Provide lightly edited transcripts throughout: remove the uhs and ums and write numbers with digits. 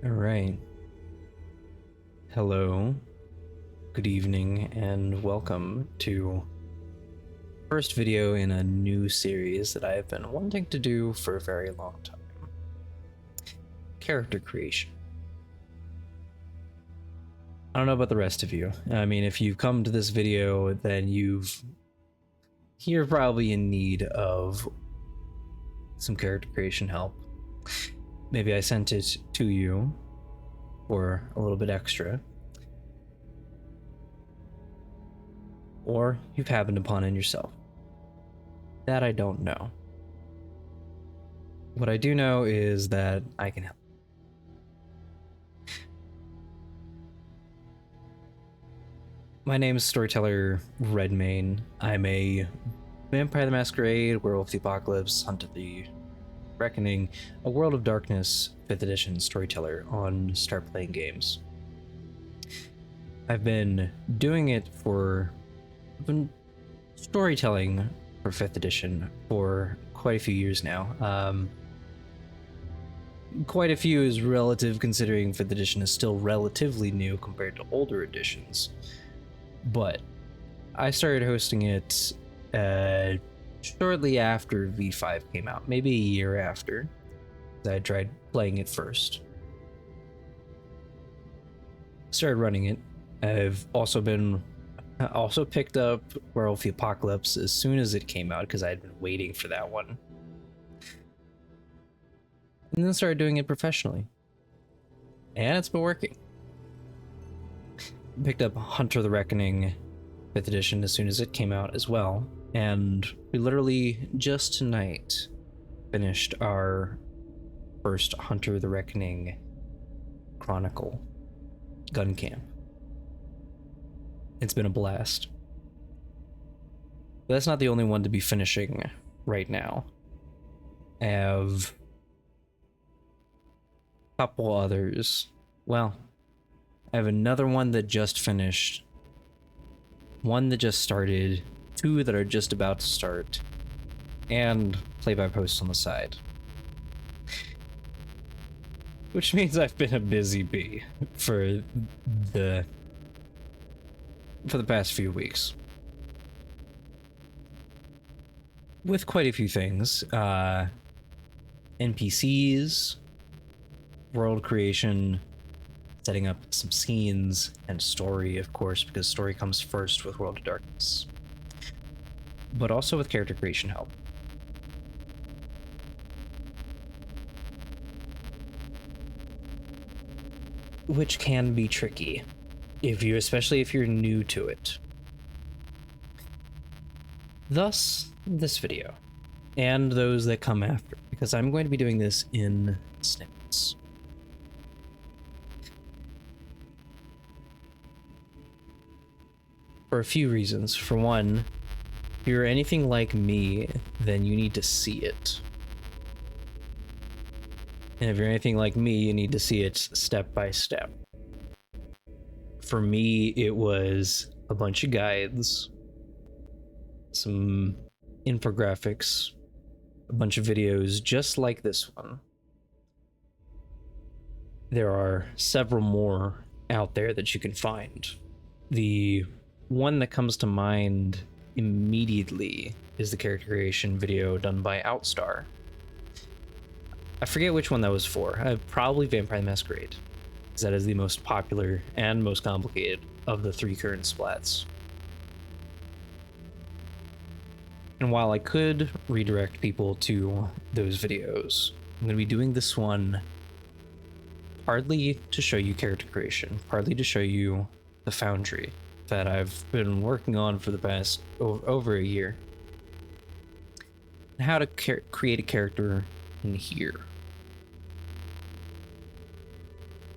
All right. Hello, good evening, and welcome to first video in a new series that I have been wanting to do for a very long time. Character creation. I don't know about the rest of you. I mean, if you've come to this video, then you're probably in need of some character creation help. Maybe I sent it to you for a little bit extra, or you've happened upon it yourself. That I don't know. What I do know is that I can help. My name is Storyteller Redmane. I'm a Vampire the Masquerade, Werewolf the Apocalypse, Hunt of the Reckoning, a World of Darkness 5th edition storyteller on Start Playing Games. I've been storytelling for 5th edition for quite a few years now. Quite a few is relative, considering 5th edition is still relatively new compared to older editions. But I started hosting it shortly after V5 came out, maybe a year after. I tried playing it first. Started running it. I've also picked up Werewolf the Apocalypse as soon as it came out because I had been waiting for that one. And then started doing it professionally. And it's been working. Picked up Hunter the Reckoning 5th edition as soon as it came out as well. And we literally just tonight finished our first Hunter the Reckoning Chronicle gun camp. It's been a blast. But that's not the only one to be finishing right now. I have a couple others. Well, I have another one that just finished, one that just started, two that are just about to start, and play-by-post on the side. Which means I've been a busy bee for the past few weeks. With quite a few things. NPCs, world creation, setting up some scenes, and story, of course, because story comes first with World of Darkness. But also with character creation help. Which can be tricky, especially if you're new to it. Thus, this video, and those that come after, because I'm going to be doing this in snippets. For a few reasons. For one, if you're anything like me, then you need to see it. And if you're anything like me, you need to see it step by step. For me, it was a bunch of guides, some infographics, a bunch of videos just like this one. There are several more out there that you can find. The one that comes to mind immediately is the character creation video done by Outstar. I forget which one that was for. Probably Vampire the Masquerade, because that is the most popular and most complicated of the three current splats. And while I could redirect people to those videos, I'm going to be doing this one partly to show you character creation, partly to show you the Foundry that I've been working on for the past over a year, and how to create a character in here.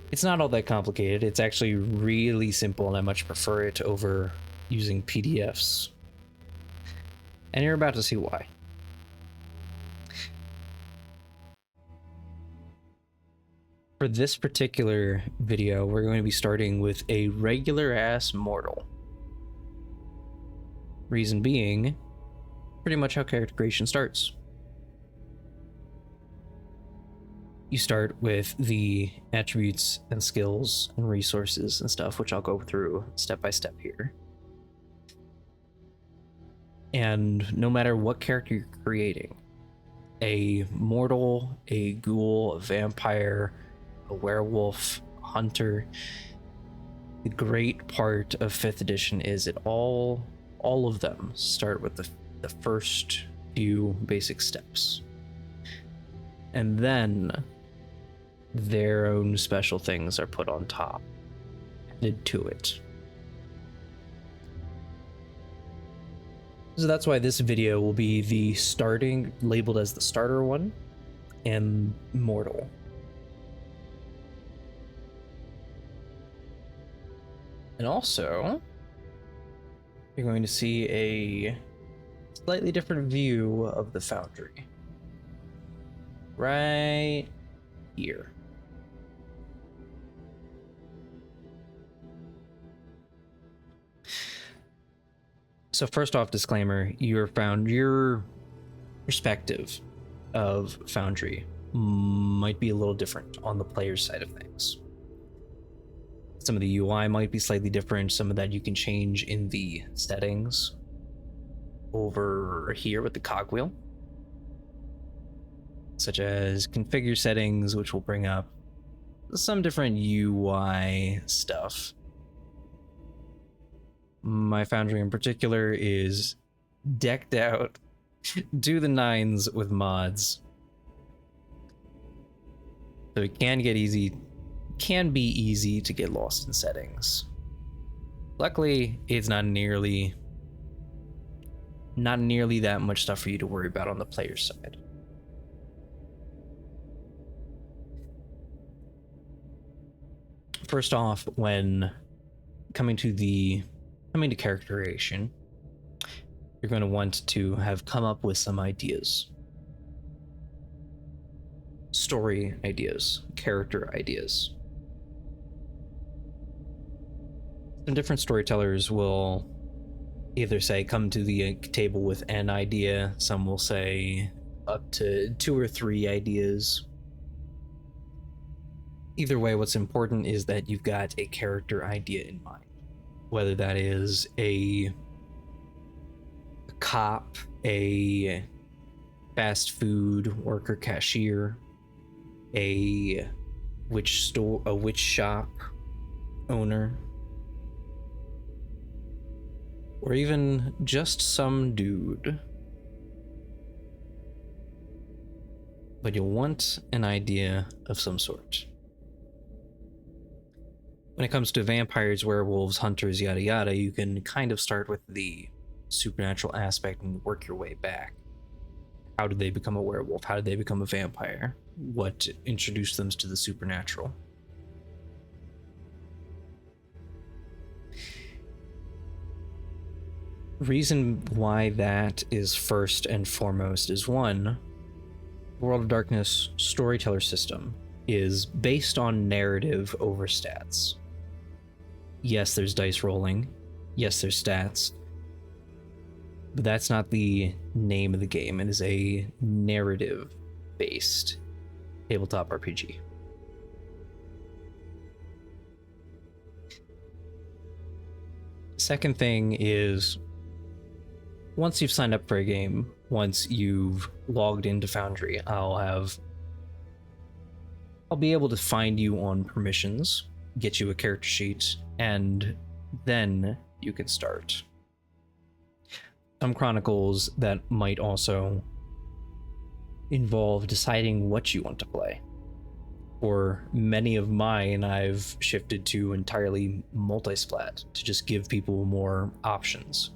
It's not all that complicated. It's actually really simple, and I much prefer it over using PDFs. And you're about to see why. For this particular video, we're going to be starting with a regular-ass mortal. Reason being, pretty much how character creation starts. you start with the attributes and skills and resources and stuff, which I'll go through step by step here. And no matter what character you're creating, a mortal, a ghoul, a vampire, a werewolf, a hunter, the great part of 5th edition is all of them start with the first few basic steps. And then their own special things are put on top, added to it. So that's why this video will be the starting, labeled as the starter one, and mortal. And also, you're going to see a slightly different view of the Foundry. Right here. So first off, disclaimer, your perspective of Foundry might be a little different on the player's side of things. Some of the UI might be slightly different. Some of that you can change in the settings over here with the cogwheel, such as configure settings, which will bring up some different UI stuff. My Foundry in particular is decked out to the nines with mods, so it can be easy to get lost in settings. Luckily, it's not nearly that much stuff for you to worry about on the player's side. First off, when coming to character creation, you're going to want to have come up with some ideas. Story ideas, character ideas. Some different storytellers will either say come to the table with an idea, some will say up to 2 or 3 ideas. Either way, what's important is that you've got a character idea in mind. Whether that is a cop, a fast food worker cashier, a witch shop owner, or even just some dude. But you'll want an idea of some sort. When it comes to vampires, werewolves, hunters, yada yada, you can kind of start with the supernatural aspect and work your way back. How did they become a werewolf? How did they become a vampire? What introduced them to the supernatural? Reason why that is first and foremost is one, World of Darkness storyteller system is based on narrative over stats. Yes, there's dice rolling. Yes, there's stats. But that's not the name of the game. It is a narrative-based tabletop RPG. Second thing is, once you've signed up for a game, once you've logged into Foundry, I'll be able to find you on permissions, get you a character sheet, and then you can start. Some chronicles that might also involve deciding what you want to play. For many of mine, I've shifted to entirely multi-splat to just give people more options.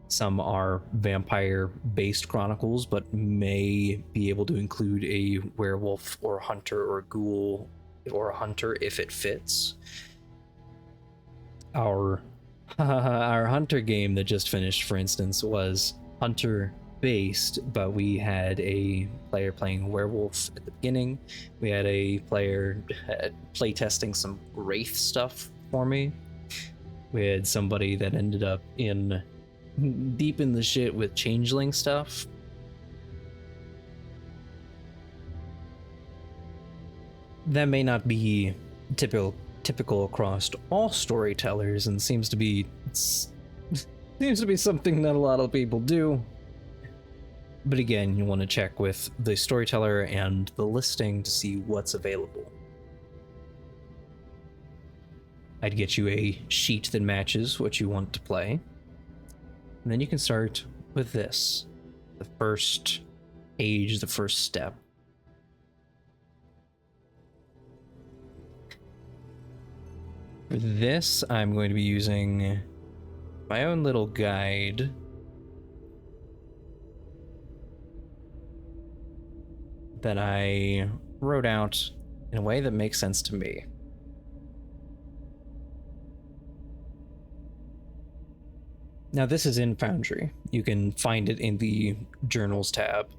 Some are vampire-based chronicles, but may be able to include a werewolf or a hunter or a ghoul or a hunter if it fits. Our hunter game that just finished, for instance, was hunter-based, but we had a player playing werewolf at the beginning. We had a player playtesting some wraith stuff for me. We had somebody that ended up deep in the shit with changeling stuff. That may not be typical across all storytellers, and seems to be something that a lot of people do. But again, you want to check with the storyteller and the listing to see what's available. I'd get you a sheet that matches what you want to play. And then you can start with this. The first page, the first step. For this, I'm going to be using my own little guide. That I wrote out in a way that makes sense to me. Now this is in Foundry. You can find it in the Journals tab,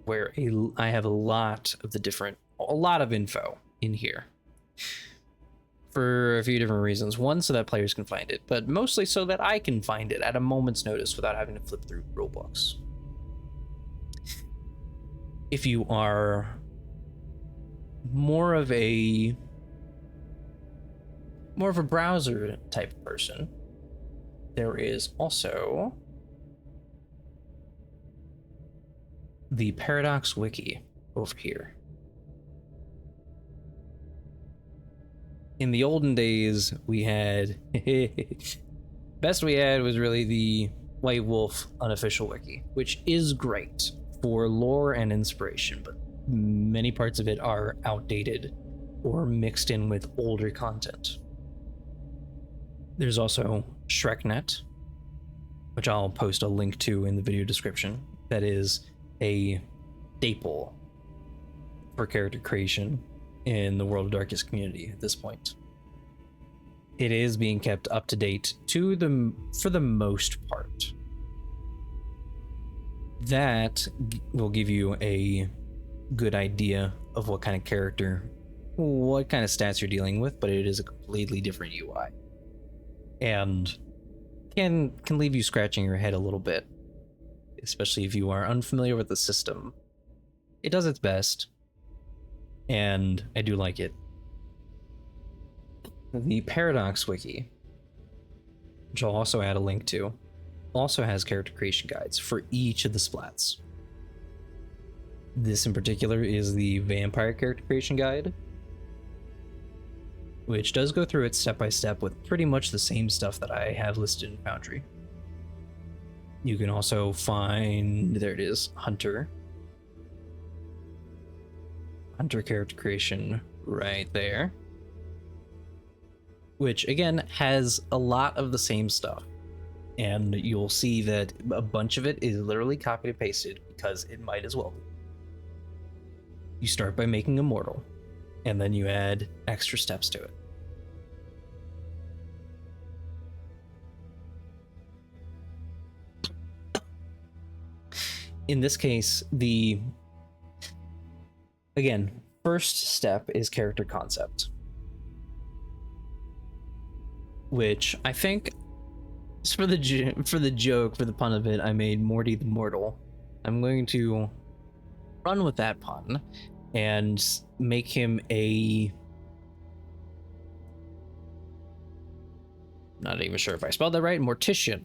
where I have a lot of info in here. For a few different reasons. One, so that players can find it, but mostly so that I can find it at a moment's notice without having to flip through rulebooks. If you are more of a browser type person, there is also the Paradox Wiki over here. In the olden days, we had best we had was really the White Wolf unofficial wiki, which is great for lore and inspiration, but many parts of it are outdated or mixed in with older content. There's also ShrekNet, which I'll post a link to in the video description. That is a staple for character creation in the World of Darkness community at this point. It is being kept up to date for the most part. That will give you a good idea of what kind of character, what kind of stats you're dealing with, but it is a completely different UI. And can leave you scratching your head a little bit, especially if you are unfamiliar with the system. It does its best, and I do like it. The Paradox Wiki, which I'll also add a link to, also has character creation guides for each of the splats. This in particular is the Vampire character creation guide, which does go through it step by step with pretty much the same stuff that I have listed in Foundry. You can also find, there it is, Hunter character creation right there, which again has a lot of the same stuff. And you'll see that a bunch of it is literally copied and pasted because it might as well be. You start by making a mortal, and then you add extra steps to it. In this case, first step is character concept, which I think, for the joke, for the pun of it, I made Morty the Mortal. I'm going to run with that pun and make him not even sure if I spelled that right, mortician.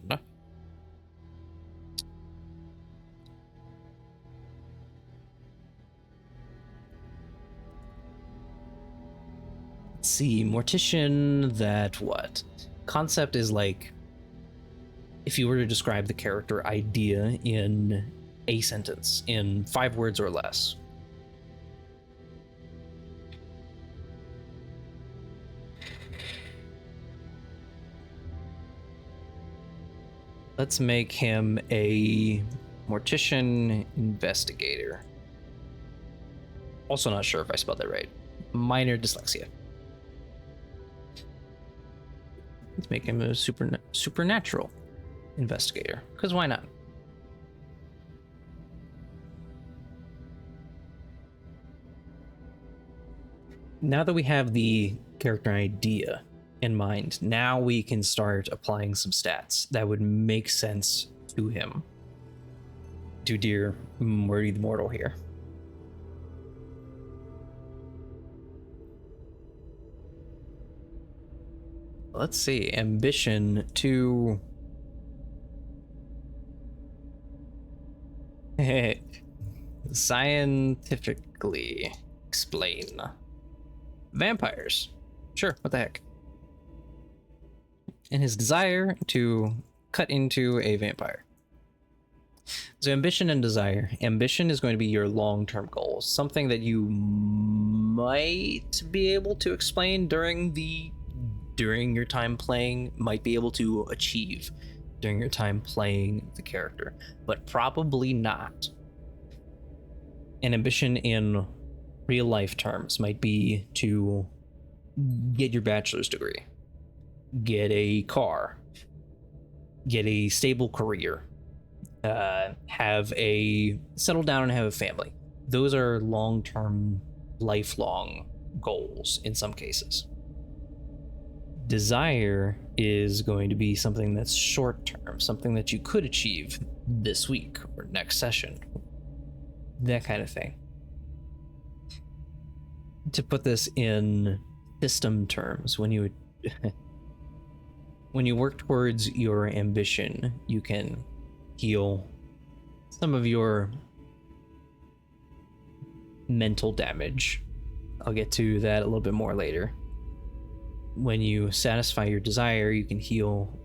Let's see, mortician, that what? Concept is like, if you were to describe the character idea in a sentence, in 5 words or less. Let's make him a mortician investigator. Also not sure if I spelled that right. Minor dyslexia. Let's make him a supernatural investigator, because why not? Now that we have the character idea in mind, now we can start applying some stats that would make sense to him. To dear Morty the Mortal here. Let's see, ambition to scientifically explain vampires. Sure, what the heck. And his desire to cut into a vampire. So ambition and desire. Ambition is going to be your long-term goal, something that you might be able to explain during your time playing, might be able to achieve during your time playing the character, but probably not. An ambition in real life terms might be to get your bachelor's degree, get a car, get a stable career, settle down and have a family. Those are long-term, lifelong goals in some cases. Desire is going to be something that's short-term, something that you could achieve this week or next session, that kind of thing. To put this in system terms, when you work towards your ambition, you can heal some of your mental damage. I'll get to that a little bit more later. When you satisfy your desire, you can heal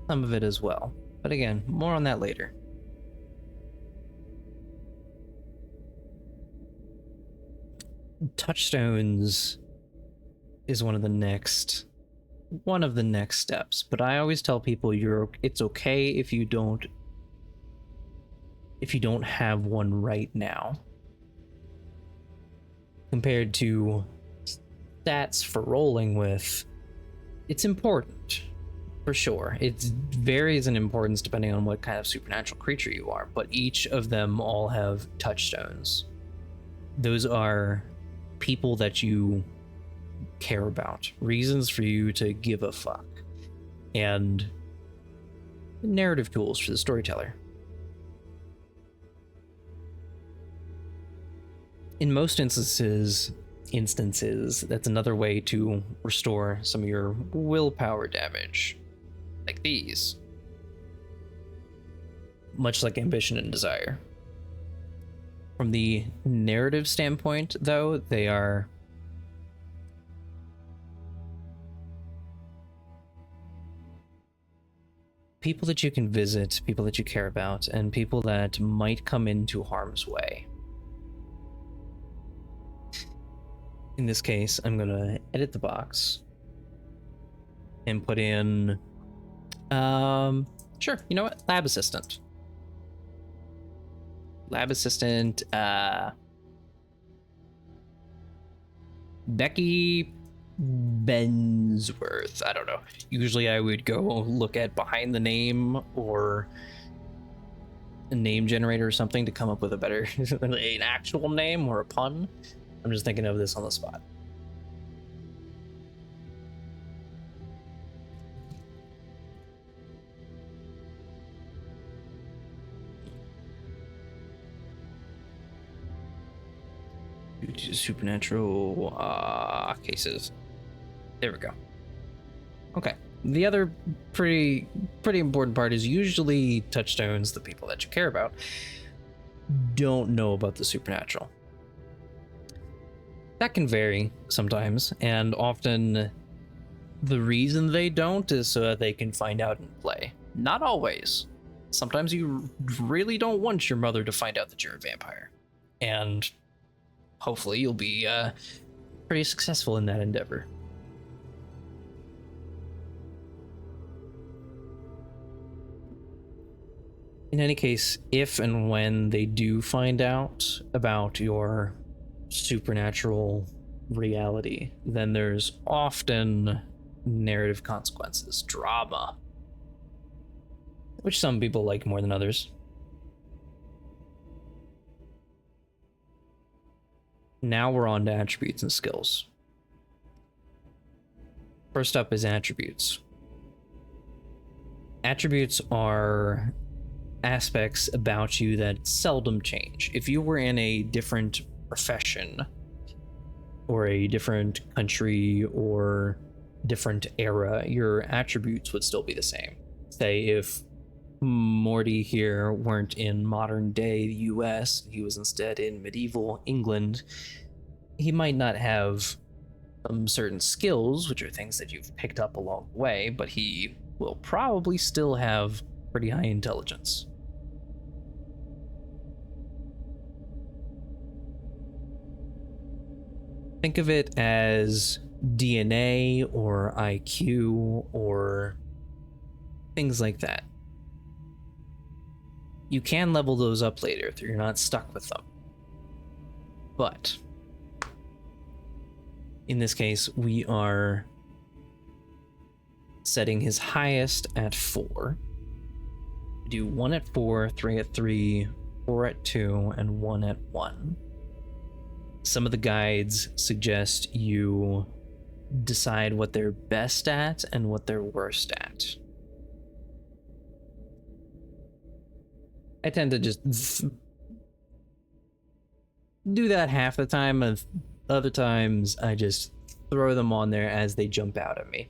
some of it as well. But again, more on that later. Touchstones is one of the next steps, but I always tell people it's okay if you don't have one right now. Compared to stats for rolling with, it's important for sure. It varies in importance depending on what kind of supernatural creature you are, but each of them all have touchstones. Those are people that you care about, reasons for you to give a fuck, and narrative tools for the storyteller. In most instances, that's another way to restore some of your willpower damage, like these. Much like ambition and desire. From the narrative standpoint, though, they are people that you can visit, people that you care about, and people that might come into harm's way. In this case, I'm gonna edit the box and put in, sure, you know what? Lab assistant, Becky Bensworth. I don't know. Usually I would go look at behind the name or a name generator or something to come up with a better, an actual name or a pun. I'm just thinking of this on the spot. Due to supernatural cases. There we go. Okay. The other pretty important part is usually touchstones, the people that you care about, don't know about the supernatural. That can vary sometimes, and often the reason they don't is so that they can find out and play. Not always. Sometimes you really don't want your mother to find out that you're a vampire. And hopefully you'll be pretty successful in that endeavor. In any case, if and when they do find out about your supernatural reality, then there's often narrative consequences, drama, which some people like more than others. Now we're on to attributes and skills. First up is attributes. Attributes are aspects about you that seldom change. If you were in a different profession or a different country or different era, your attributes would still be the same. Say if Morty here weren't in modern day US, he was instead in medieval England, he might not have some certain skills, which are things that you've picked up along the way, but he will probably still have pretty high intelligence. Think of it as DNA or IQ or things like that. You can level those up later if you're not stuck with them. But in this case, we are setting his highest at 4. Do 1 at 4, 3 at 3, 4 at 2, and 1 at 1. Some of the guides suggest you decide what they're best at and what they're worst at. I tend to just do that half the time, and other times I just throw them on there as they jump out at me.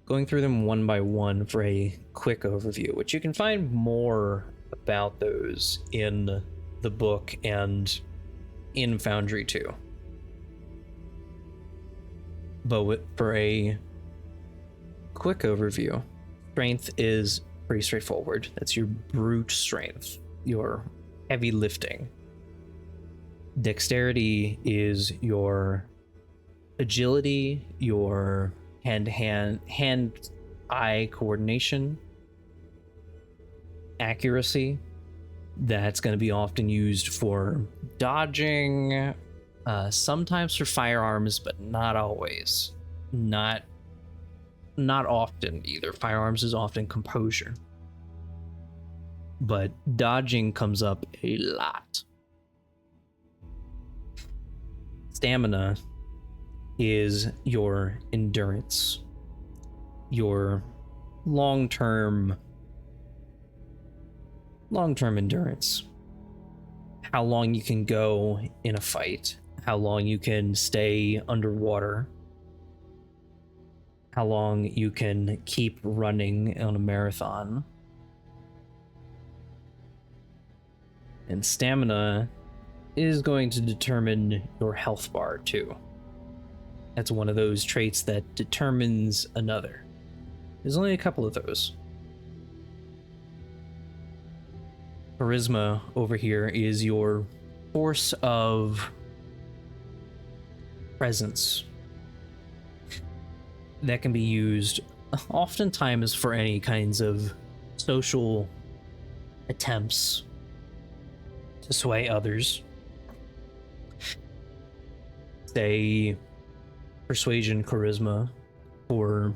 Going through them one by one for a quick overview, which you can find more about those in the book and in Foundry too. But for a quick overview, strength is pretty straightforward. That's your brute strength, your heavy lifting. Dexterity is your agility, your hand-eye coordination. Accuracy, that's going to be often used for dodging, sometimes for firearms, but not always. Not often either. Firearms is often composure, but dodging comes up a lot. Stamina is your endurance, your long-term endurance. How long you can go in a fight, how long you can stay underwater, how long you can keep running on a marathon. And stamina is going to determine your health bar too. That's one of those traits that determines another. There's only a couple of those. Charisma over here is your force of presence. That can be used oftentimes for any kinds of social attempts to sway others. Say persuasion charisma, or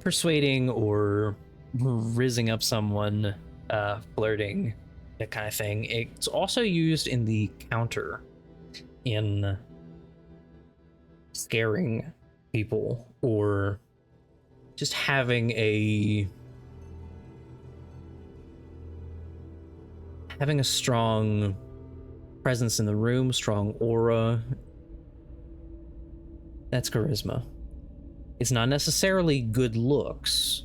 persuading or rizzing up someone, flirting, that kind of thing. It's also used in the counter in scaring people or just having a strong presence in the room, strong aura. That's charisma. It's not necessarily good looks.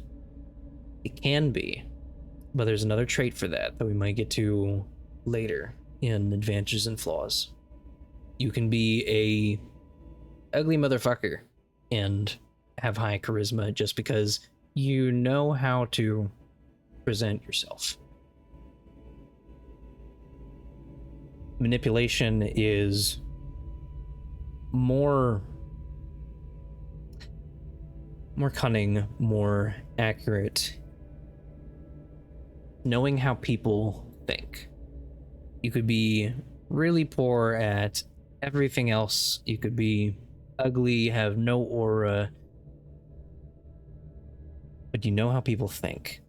It can be, but there's another trait for that we might get to later in advantages and flaws. You can be a ugly motherfucker and have high charisma just because you know how to present yourself. Manipulation is more cunning, more accurate. Knowing how people think. You could be really poor at everything else. You could be ugly, have no aura, but you know how people think.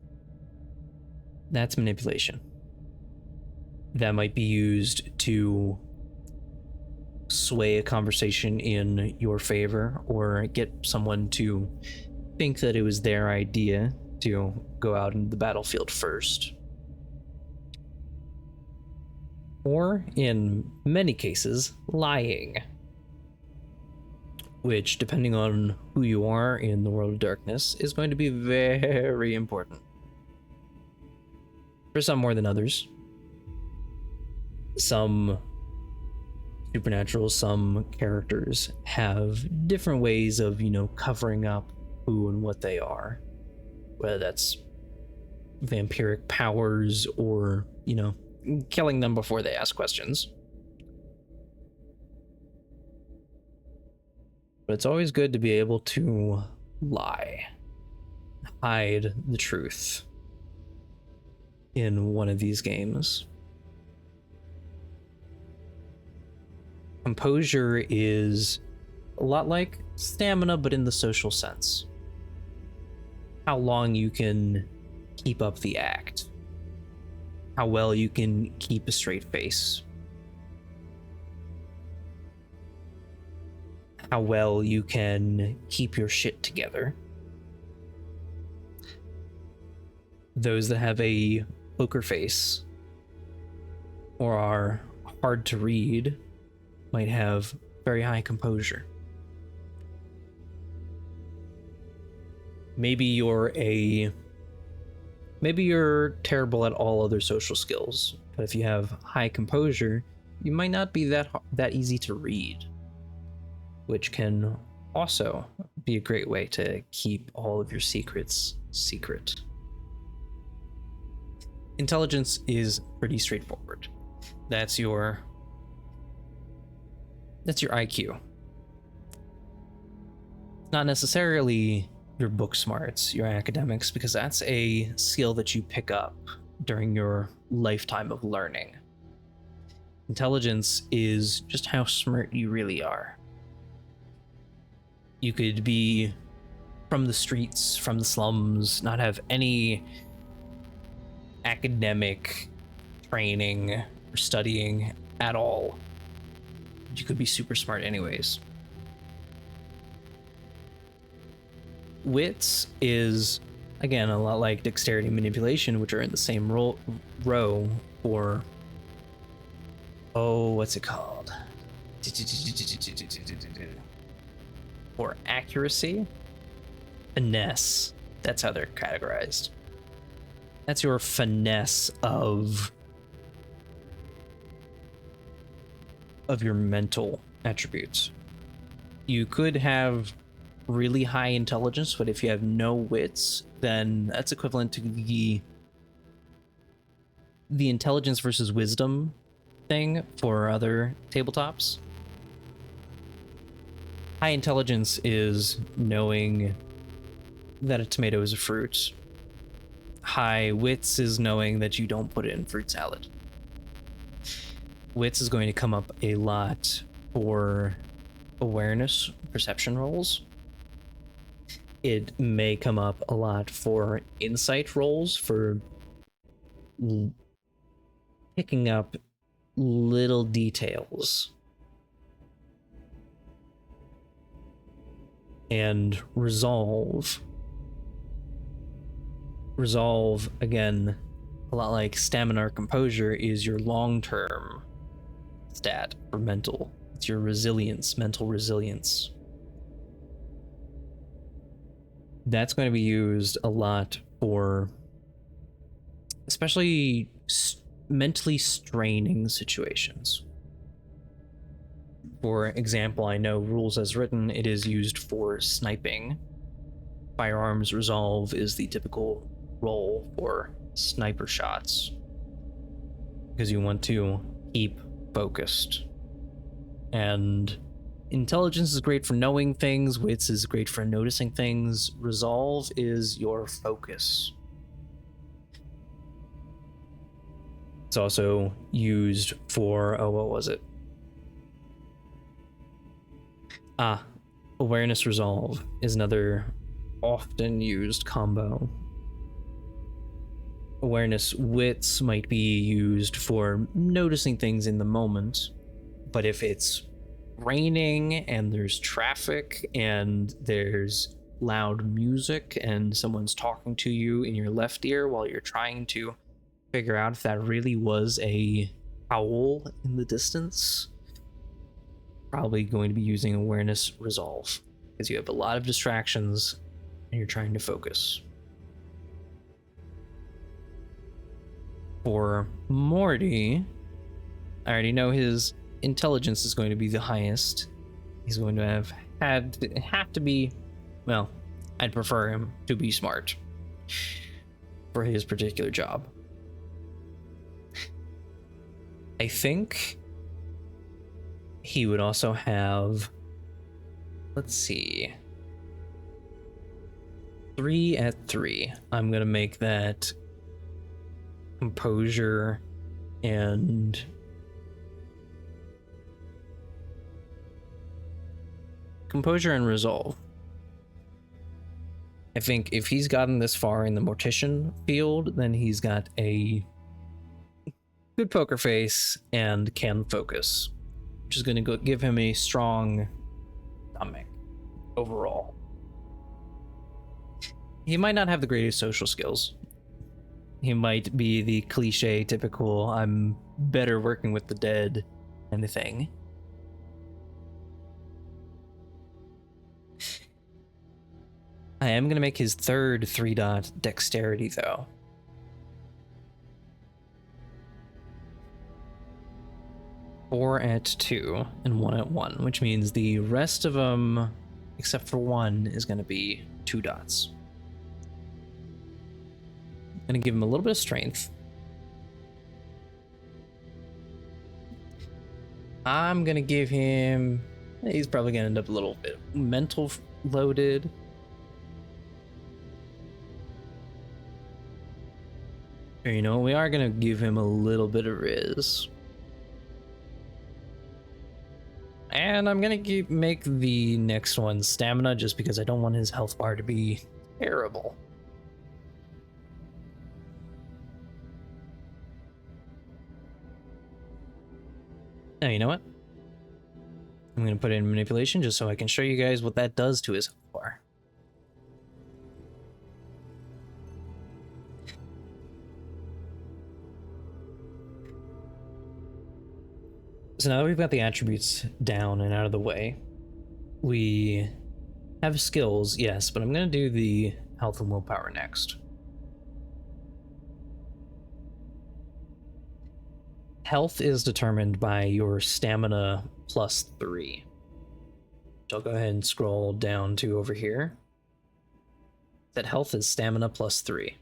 That's manipulation. That might be used to sway a conversation in your favor or get someone to think that it was their idea to go out into the battlefield first. Or, in many cases, lying. which, depending on who you are in the world of darkness, is going to be very important. For some more than others. Some supernatural, some characters have different ways of, covering up who and what they are. Whether that's vampiric powers or, killing them before they ask questions. But it's always good to be able to lie, hide the truth in one of these games. Composure is a lot like stamina, but in the social sense. How long you can keep up the act. How well you can keep a straight face. How well you can keep your shit together. Those that have a poker face or are hard to read might have very high composure. Maybe you're terrible at all other social skills, but if you have high composure, you might not be that easy to read, which can also be a great way to keep all of your secrets secret. Intelligence is pretty straightforward. That's your IQ. It's not necessarily your book smarts, your academics, because that's a skill that you pick up during your lifetime of learning. Intelligence is just how smart you really are. You could be from the streets, from the slums, not have any academic training or studying at all. You could be super smart anyways. Wits is, again, a lot like dexterity and manipulation, which are in the same row for, what's it called? For accuracy, finesse. That's how they're categorized. That's your finesse of your mental attributes. You could have really high intelligence, but if you have no wits, then that's equivalent to the intelligence versus wisdom thing for other tabletops. High intelligence is knowing that a tomato is a fruit. High wits is knowing that you don't put it in fruit salad. Wits is going to come up a lot for awareness, perception rolls. It may come up a lot for insight rolls, for picking up little details. And resolve. Resolve, again, a lot like stamina or composure, is your long-term stat for mental. It's your resilience, mental resilience. That's going to be used a lot for especially mentally straining situations. For example, I know rules as written, it is used for sniping. Firearms resolve is the typical roll for sniper shots, because you want to keep focused. And intelligence is great for knowing things, wits is great for noticing things, resolve is your focus. It's also used for, what was it? Awareness resolve is another often used combo. Awareness wits might be used for noticing things in the moment, but if it's raining and there's traffic and there's loud music and someone's talking to you in your left ear while you're trying to figure out if that really was a owl in the distance, probably going to be using awareness resolve because you have a lot of distractions and you're trying to focus. For Morty, I already know his intelligence is going to be the highest. He's going to have to be, well, I'd prefer him to be smart for his particular job. I think he would also have, let's see, 3 at 3. I'm gonna make that composure and resolve. I think if he's gotten this far in the mortician field, then he's got a good poker face and can focus, which is going to give him a strong stomach overall. He might not have the greatest social skills. He might be the cliche, typical, I'm better working with the dead kind of thing. I am going to make his third 3-dot dexterity, though. Four at 2 and 1 at 1, which means the rest of them, except for 1, is going to be 2 dots. I'm going to give him a little bit of strength. I'm going to give him... He's probably going to end up a little bit mental loaded. You know, we are going to give him a little bit of Riz. And I'm going to make the next one stamina just because I don't want his health bar to be terrible. Now, you know what? I'm going to put in manipulation just so I can show you guys what that does to his health bar. So now that we've got the attributes down and out of the way, we have skills, yes, but I'm going to do the health and willpower next. Health is determined by your stamina plus 3. So I'll go ahead and scroll down to over here. That health is stamina plus 3.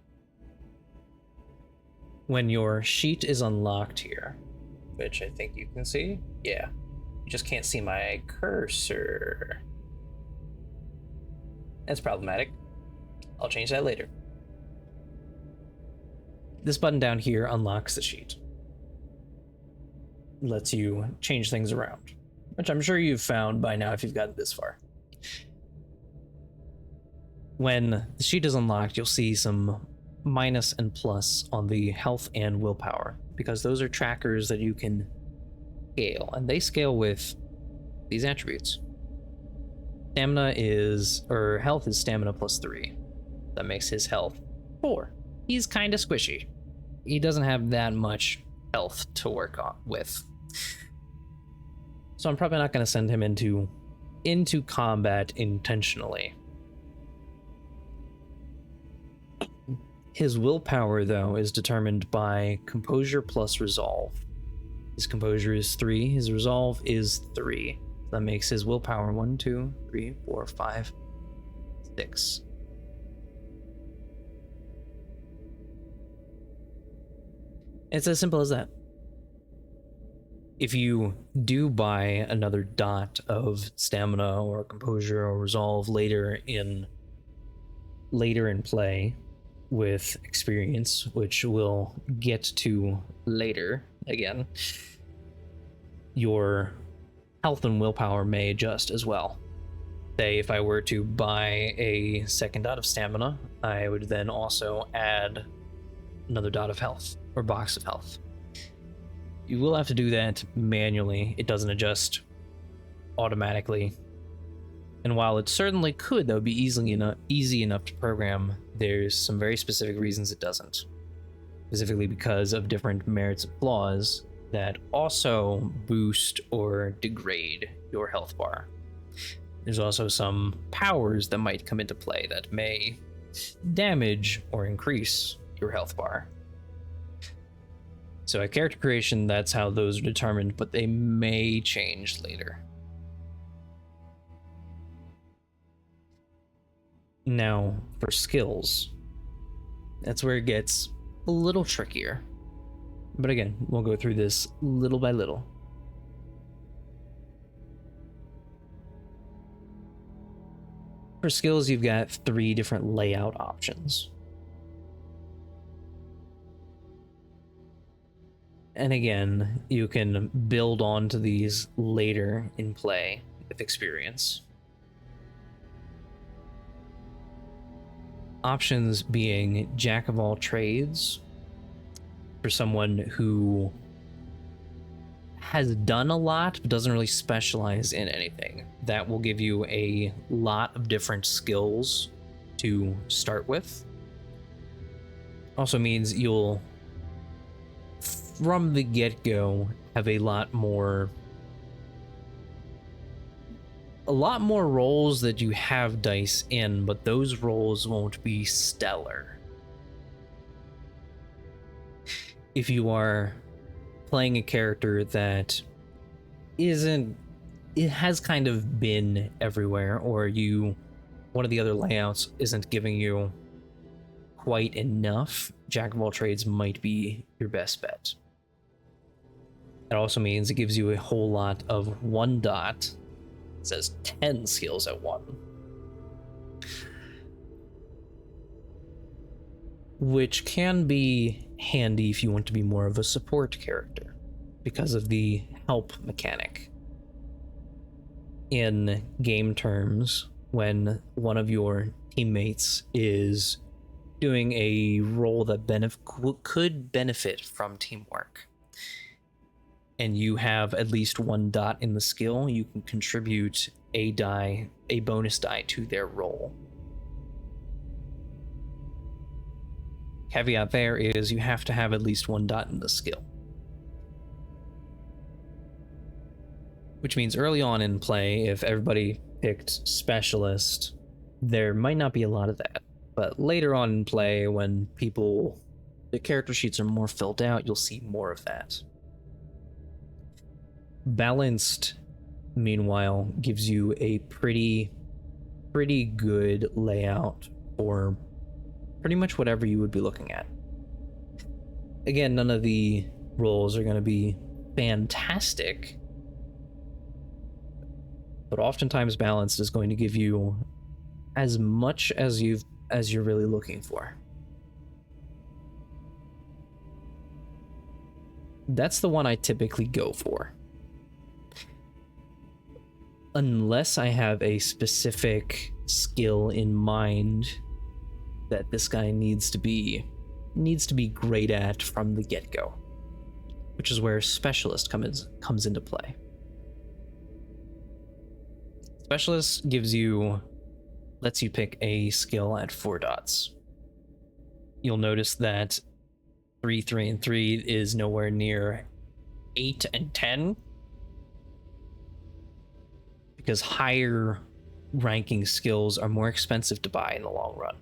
When your sheet is unlocked here, which I think you can see. Yeah. You just can't see my cursor. That's problematic. I'll change that later. This button down here unlocks the sheet. Lets you change things around, which I'm sure you've found by now if you've gotten this far. When the sheet is unlocked, you'll see some minus and plus on the health and willpower, because those are trackers that you can scale, and they scale with these attributes. Stamina is, or health is stamina plus 3. That makes his health 4. He's kind of squishy. He doesn't have that much health to work on with. So I'm probably not going to send him into combat intentionally. His willpower, though, is determined by composure plus resolve. His composure is 3, his resolve is 3. That makes his willpower 1, 2, 3, 4, 5, 6. It's as simple as that. If you do buy another dot of stamina or composure or resolve later in play, with experience, which we'll get to later again, your health and willpower may adjust as well. Say if I were to buy a second dot of stamina, I would then also add another dot of health or box of health. You will have to do that manually. It doesn't adjust automatically. And while it certainly could, that would be easy enough to program, there's some very specific reasons it doesn't. Specifically because of different merits and flaws that also boost or degrade your health bar. There's also some powers that might come into play that may damage or increase your health bar. So at character creation, that's how those are determined, but they may change later. Now, for skills, that's where it gets a little trickier. But again, we'll go through this little by little. For skills, you've got 3 different layout options. And again, you can build onto these later in play with experience. Options being Jack of all trades, for someone who has done a lot but doesn't really specialize in anything. That will give you a lot of different skills to start with. Also means you'll, from the get-go, have a lot more roles that you have dice in, but those roles won't be stellar. If you are playing a character that it has kind of been everywhere, or one of the other layouts isn't giving you quite enough, Jack of all trades might be your best bet. That also means it gives you a whole lot of 1 dot. It says 10 skills at 1. Which can be handy if you want to be more of a support character, because of the help mechanic. In game terms, when one of your teammates is doing a role that could benefit from teamwork, and you have at least 1 dot in the skill, you can contribute a bonus die to their role. Caveat there is you have to have at least 1 dot in the skill. Which means early on in play, if everybody picked specialist, there might not be a lot of that. But later on in play, when the character sheets are more filled out, you'll see more of that. Balanced, meanwhile, gives you a pretty good layout for pretty much whatever you would be looking at. Again, none of the roles are going to be fantastic, but oftentimes balanced is going to give you as much as you're really looking for. That's the one I typically go for. Unless I have a specific skill in mind that this guy needs to be great at from the get-go, which is where specialist comes into play. Specialist lets you pick a skill at 4 dots. You'll notice that 3, 3, and 3 is nowhere near 8 and 10, because higher ranking skills are more expensive to buy in the long run.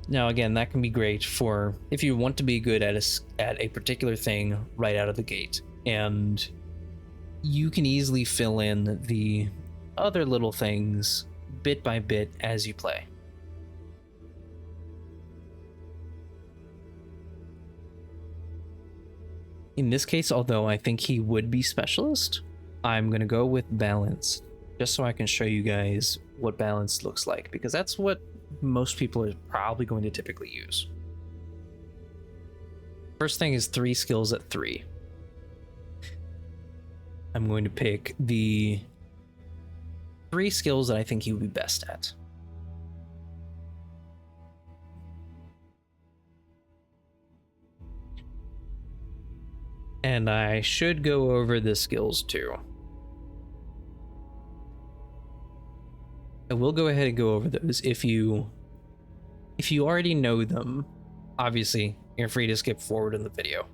Now again, that can be great for if you want to be good at a particular thing right out of the gate, and you can easily fill in the other little things bit by bit as you play. In this case, although I think he would be specialist, I'm going to go with balance, just so I can show you guys what balance looks like, because that's what most people are probably going to typically use. First thing is 3 skills at 3. I'm going to pick the 3 skills that I think he would be best at. And I should go over the skills too. I will go ahead and go over those. If you already know them, obviously you're free to skip forward in the video.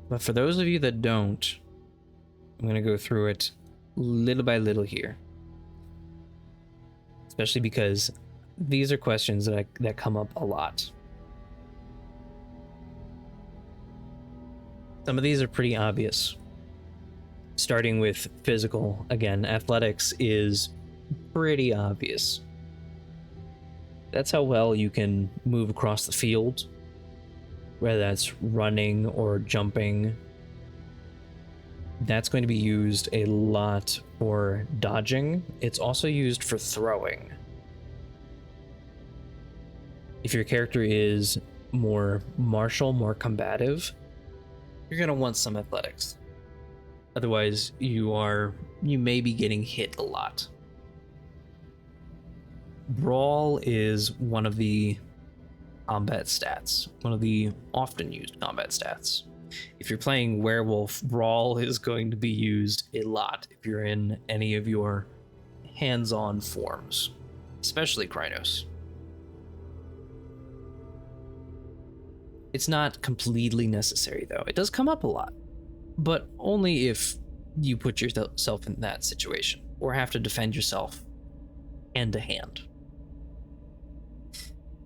But for those of you that don't, I'm going to go through it little by little here. Especially because these are questions that come up a lot. Some of these are pretty obvious. Starting with physical, again, athletics is pretty obvious. That's how well you can move across the field, whether that's running or jumping. That's going to be used a lot for dodging. It's also used for throwing. If your character is more martial, more combative, you're going to want some athletics. Otherwise, you may be getting hit a lot. Brawl is one of the combat stats, one of the often used combat stats. If you're playing Werewolf, Brawl is going to be used a lot if you're in any of your hands-on forms, especially Krynos. It's not completely necessary, though. It does come up a lot, but only if you put yourself in that situation or have to defend yourself hand to hand.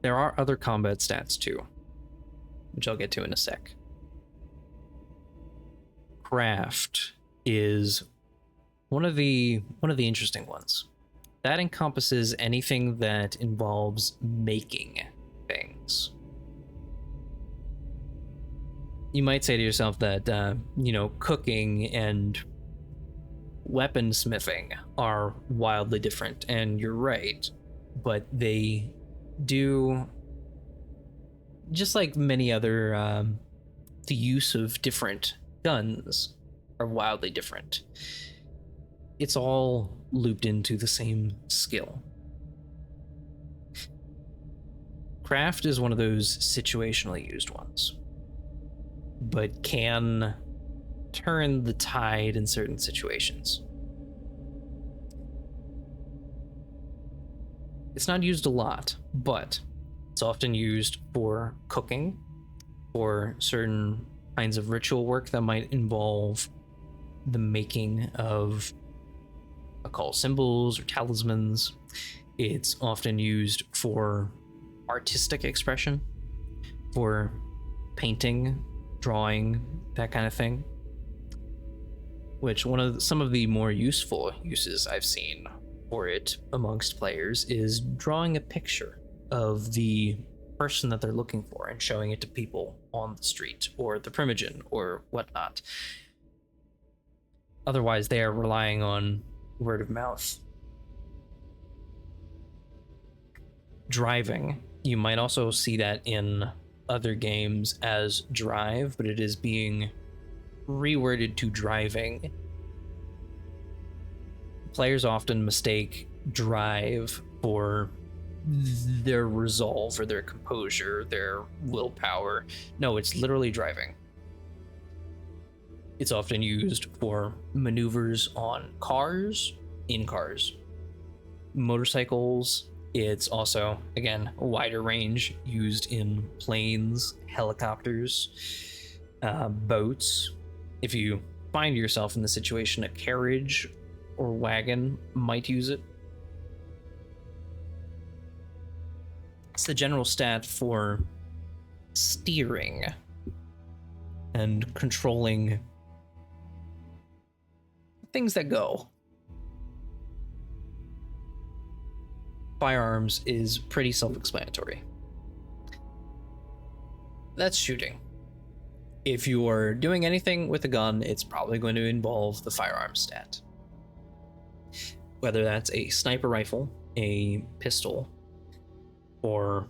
There are other combat stats too, which I'll get to in a sec. Craft is one of the interesting ones. That encompasses anything that involves making things. You might say to yourself that cooking and weaponsmithing are wildly different, and you're right, but they do, just like many other the use of different guns are wildly different. It's all looped into the same skill. Craft is one of those situationally used ones, but can turn the tide in certain situations. It's not used a lot, but it's often used for cooking, for certain kinds of ritual work that might involve the making of occult symbols or talismans. It's often used for artistic expression, for painting, drawing, that kind of thing. Which some of the more useful uses I've seen for it amongst players is drawing a picture of the person that they're looking for and showing it to people on the street or the primogen or whatnot. Otherwise, they are relying on word of mouth. Driving. You might also see that in other games as drive, but it is being reworded to driving. Players often mistake drive for their resolve or their composure, their willpower. No, it's literally driving. It's often used for maneuvers on cars, in cars, motorcycles. It's also, again, a wider range, used in planes, helicopters, boats. If you find yourself in the situation, a carriage or wagon might use it. It's the general stat for steering and controlling things that go. Firearms is pretty self-explanatory. That's shooting. If you're doing anything with a gun, it's probably going to involve the firearm stat. Whether that's a sniper rifle, a pistol, or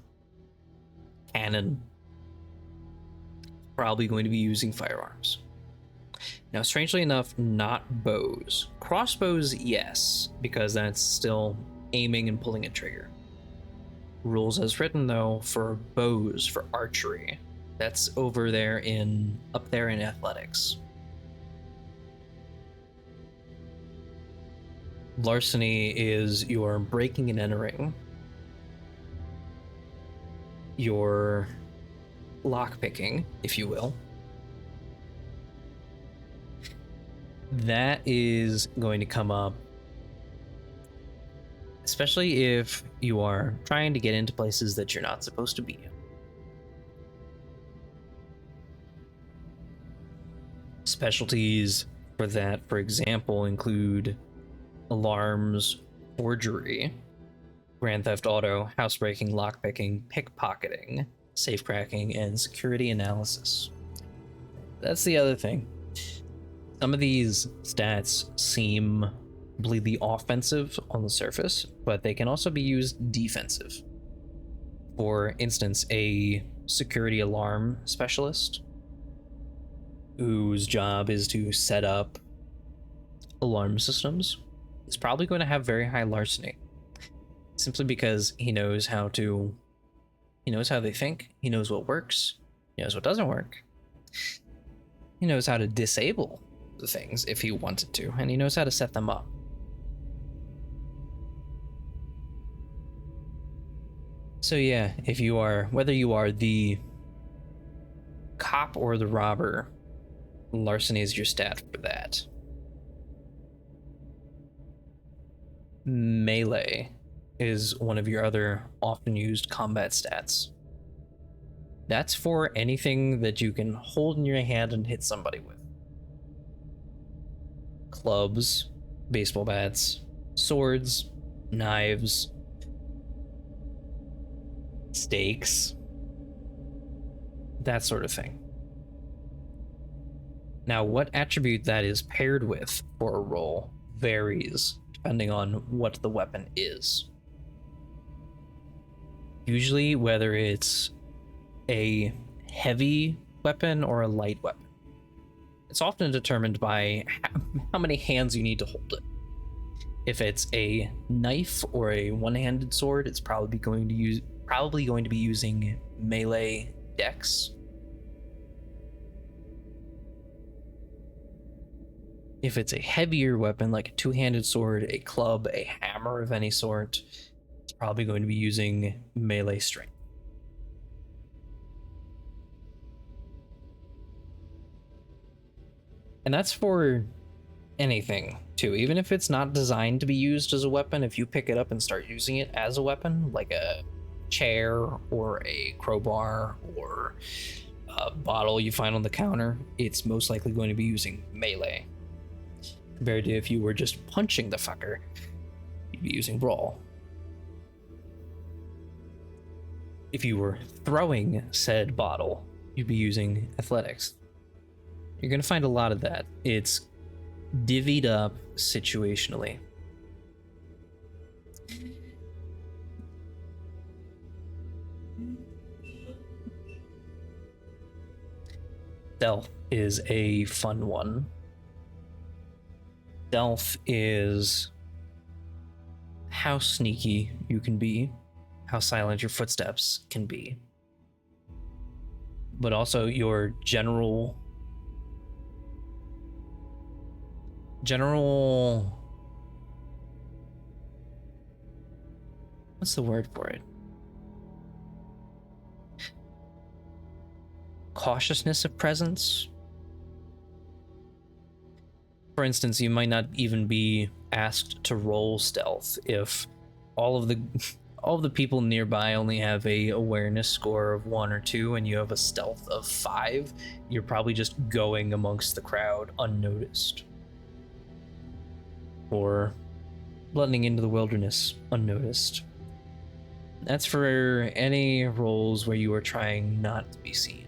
cannon, probably going to be using firearms. Now, strangely enough, not bows. Crossbows, yes, because that's still aiming and pulling a trigger. Rules as written, though, for bows, for archery, that's up there in athletics. Larceny is your breaking and entering, your lockpicking, if you will. That is going to come up, especially if you are trying to get into places that you're not supposed to be. Specialties for that, for example, include alarms, forgery, grand theft auto, housebreaking, lockpicking, pickpocketing, safecracking, and security analysis. That's the other thing. Some of these stats seem completely offensive on the surface, but they can also be used defensive. For instance, a security alarm specialist whose job is to set up alarm systems is probably going to have very high larceny, simply because he knows how they think, he knows what works, he knows what doesn't work, he knows how to disable the things if he wanted to, and he knows how to set them up. So yeah, if you are, whether you are the cop or the robber, larceny is your stat for that. Melee is one of your other often used combat stats. That's for anything that you can hold in your hand and hit somebody with. Clubs, baseball bats, swords, knives, stakes, that sort of thing. Now, what attribute that is paired with for a roll varies depending on what the weapon is. Usually, whether it's a heavy weapon or a light weapon. It's often determined by how many hands you need to hold it. If it's a knife or a one-handed sword, it's probably going to be using melee dex. If it's a heavier weapon, like a two-handed sword, a club, a hammer of any sort, it's probably going to be using melee strength. And that's for anything, too. Even if it's not designed to be used as a weapon, if you pick it up and start using it as a weapon, like a chair or a crowbar or a bottle you find on the counter, it's most likely going to be using melee. Compared to if you were just punching the fucker, you'd be using brawl. If you were throwing said bottle, you'd be using athletics. You're going to find a lot of that. It's divvied up situationally. Stealth is a fun one. Stealth is how sneaky you can be, how silent your footsteps can be, but also your general what's the word for it? Cautiousness of presence. For instance, you might not even be asked to roll stealth if all of the people nearby only have a awareness score of 1 or 2 and you have a stealth of 5. You're probably just going amongst the crowd unnoticed, or blending into the wilderness unnoticed. That's for any roles where you are trying not to be seen.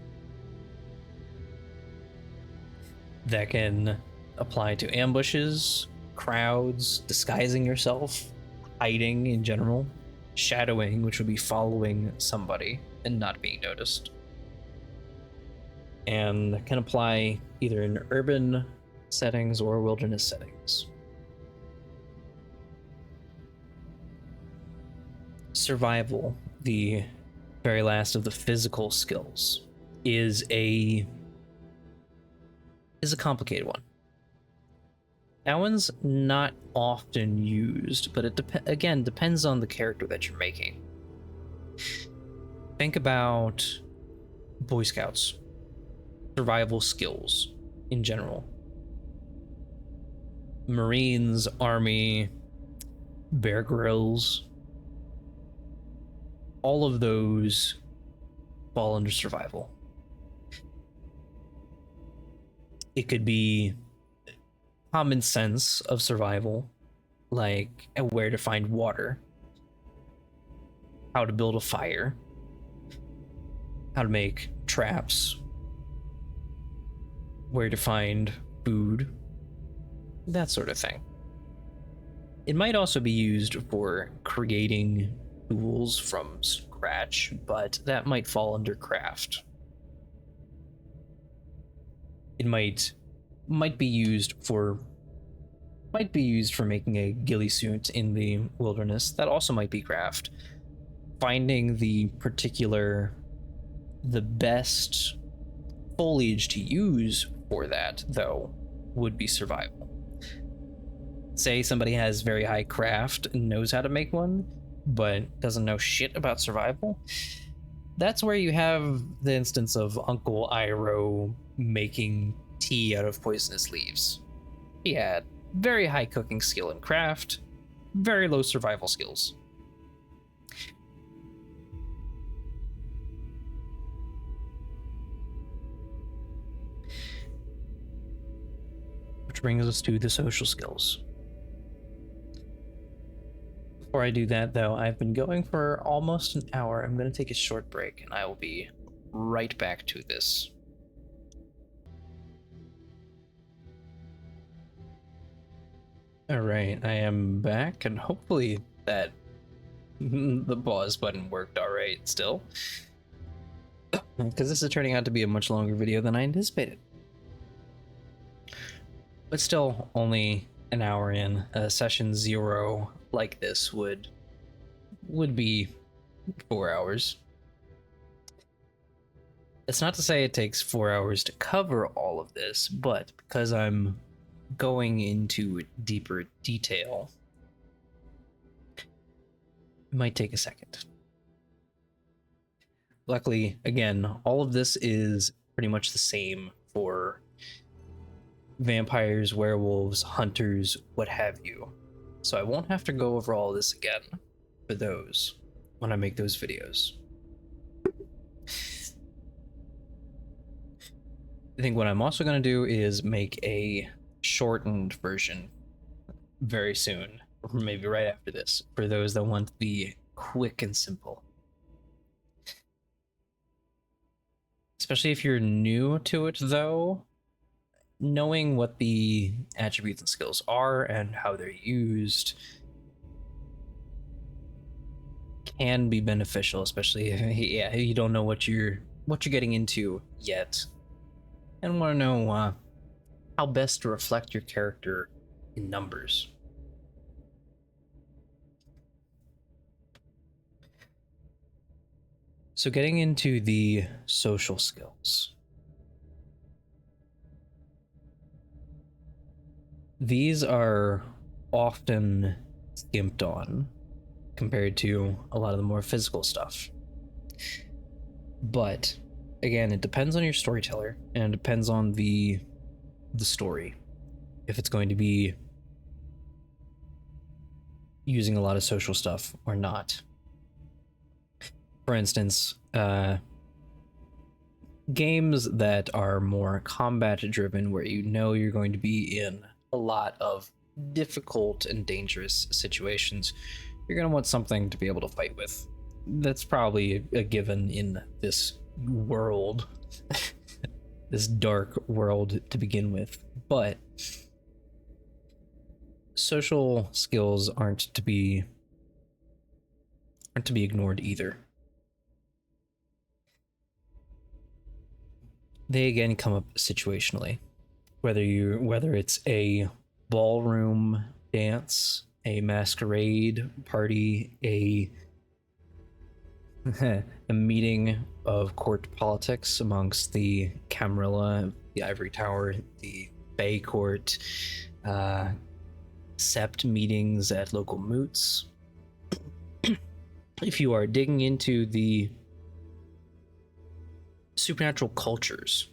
That can apply to ambushes, crowds, disguising yourself, hiding in general, shadowing, which would be following somebody and not being noticed, and can apply either in urban settings or wilderness settings. Survival, the very last of the physical skills, is a complicated one. That one's not often used, but it depends on the character that you're making. Think about Boy Scouts, survival skills in general, Marines, Army, Bear Grylls, all of those fall under survival. It could be common sense of survival, like where to find water, how to build a fire, how to make traps, where to find food, that sort of thing. It might also be used for creating tools from scratch, but that might fall under craft. It might be used for making a ghillie suit in the wilderness. That also might be craft. Finding the best foliage to use for that, though, would be survival. Say somebody has very high craft and knows how to make one, but doesn't know shit about survival. That's where you have the instance of Uncle Iroh making tea out of poisonous leaves. He had very high cooking skill and craft, very low survival skills. Which brings us to the social skills. Before I do that, though, I've been going for almost an hour. I'm going to take a short break, and I will be right back to this. All right, I am back, and hopefully that the pause button worked all right still, because this is turning out to be a much longer video than I anticipated. But still, only an hour in. Session 0 like this would be 4 hours. It's not to say it takes 4 hours to cover all of this, but because I'm going into deeper detail, it might take a second. Luckily, again, all of this is pretty much the same for vampires, werewolves, hunters, what have you. So I won't have to go over all this again for those when I make those videos. I think what I'm also going to do is make a shortened version very soon, or maybe right after this, for those that want to be quick and simple. Especially if you're new to it, though, knowing what the attributes and skills are and how they're used can be beneficial, especially if you don't know what you're getting into yet and want to know how best to reflect your character in numbers. So getting into the social skills. These are often skimped on compared to a lot of the more physical stuff. But again, it depends on your storyteller and it depends on the story. If it's going to be using a lot of social stuff or not. For instance, games that are more combat driven, where you know you're going to be in a lot of difficult and dangerous situations, you're going to want something to be able to fight with. That's probably a given in this world, this dark world to begin with. But social skills aren't to be ignored either. They again come up situationally, whether it's a ballroom dance, a masquerade party, a meeting of court politics amongst the Camarilla, the Ivory Tower, the Bay Court, sept meetings at local moots. If you are digging into the supernatural cultures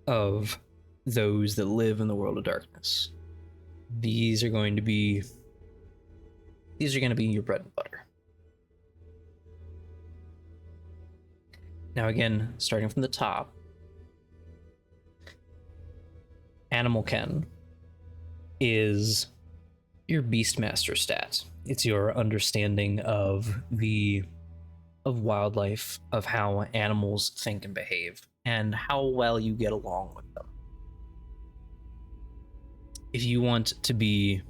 of those that live in the world of darkness. These are going to be your bread and butter. Now again, starting from the top, Animal Ken is your Beastmaster stat. It's your understanding of wildlife, of how animals think and behave, and how well you get along with them. If you want to be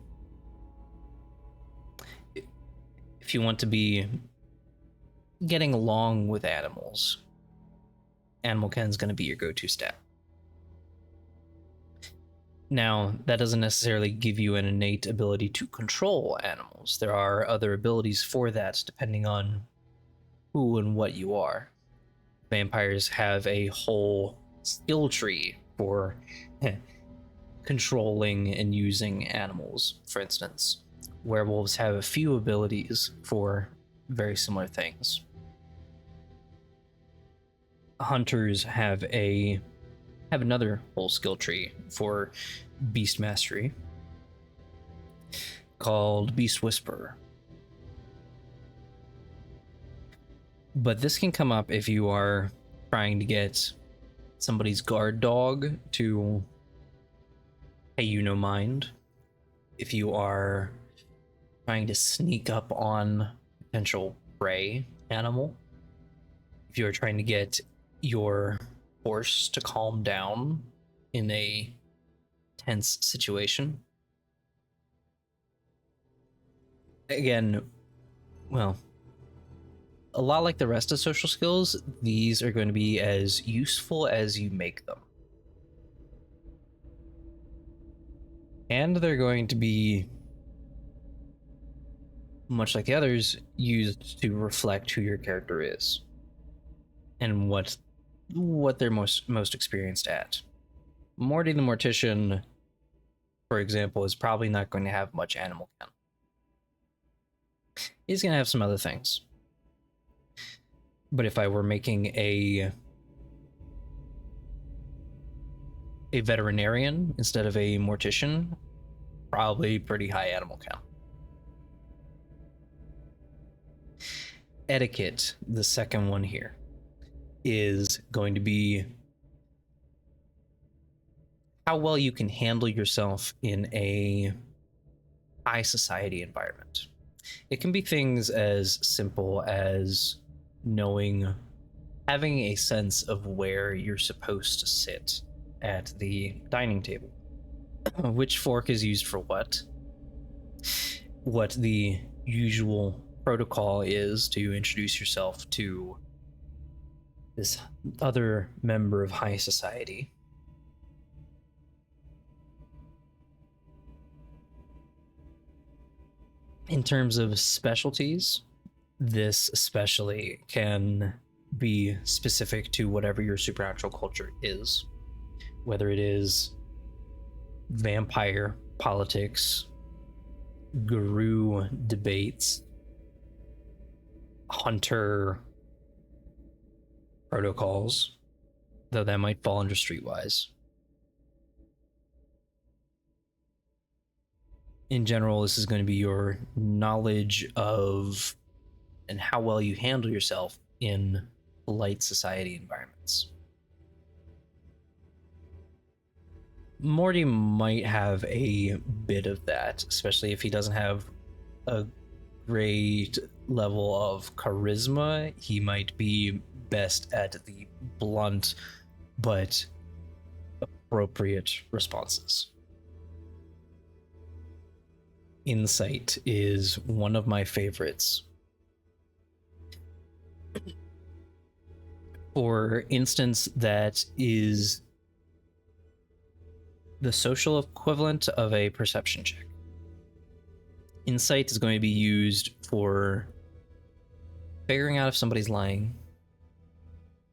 getting along with animals, Animal Ken's going to be your go-to stat. Now, that doesn't necessarily give you an innate ability to control animals. There are other abilities for that depending on who and what you are. Vampires have a whole skill tree for controlling and using animals, for instance. Werewolves have a few abilities for very similar things. Hunters have another whole skill tree for beast mastery called Beast Whisperer. But this can come up if you are trying to get somebody's guard dog to pay you no mind. If you are trying to sneak up on potential prey animal. If you are trying to get your horse to calm down in a tense situation. Again, well, a lot like the rest of social skills, these are going to be as useful as you make them. And they're going to be, much like the others, used to reflect who your character is and what they're most experienced at. Morty the Mortician, for example, is probably not going to have much animal count. He's going to have some other things. But if I were making a veterinarian instead of a mortician, probably pretty high animal count. Etiquette, the second one here, is going to be how well you can handle yourself in a high society environment. It can be things as simple as having a sense of where you're supposed to sit at the dining table, which fork is used for what the usual protocol is to introduce yourself to this other member of high society. In terms of specialties, this especially can be specific to whatever your supernatural culture is, whether it is vampire politics, guru debates, hunter protocols, though that might fall under streetwise. In general, this is going to be your knowledge of and how well you handle yourself in polite society environments. Morty might have a bit of that, especially if he doesn't have a great level of charisma. He might be best at the blunt but appropriate responses. Insight is one of my favorites. For instance, that is the social equivalent of a perception check. Insight is going to be used for figuring out if somebody's lying,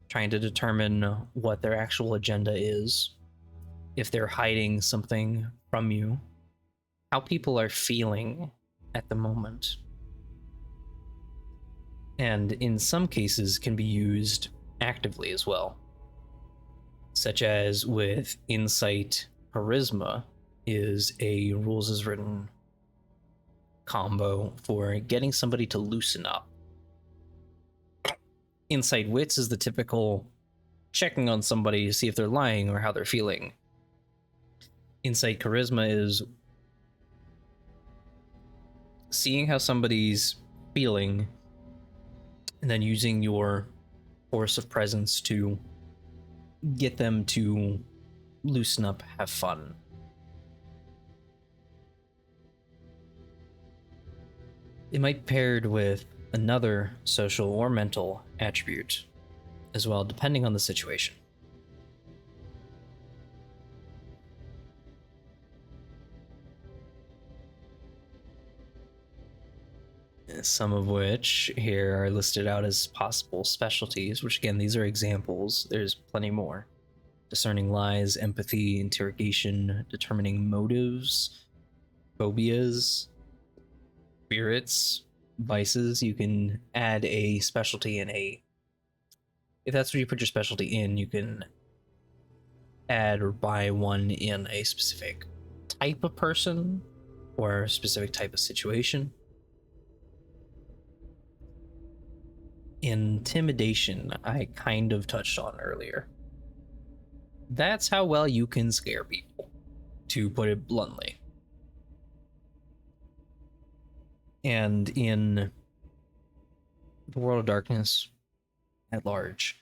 trying to determine what their actual agenda is, if they're hiding something from you, how people are feeling at the moment. And in some cases can be used actively as well, such as with Insight Charisma is a rules as written combo for getting somebody to loosen up. Insight Wits is the typical checking on somebody to see if they're lying or how they're feeling. Insight Charisma is seeing how somebody's feeling and then using your force of presence to get them to loosen up, have fun. It might be paired with another social or mental attribute as well, depending on the situation. Some of which here are listed out as possible specialties, which again, these are examples. There's plenty more. Discerning lies, empathy, interrogation, determining motives, phobias, spirits, vices. You can add a specialty in a... If that's what you put your specialty in, you can add or buy one in a specific type of person or a specific type of situation. Intimidation, I kind of touched on earlier. That's how well you can scare people, to put it bluntly. And in the world of darkness at large,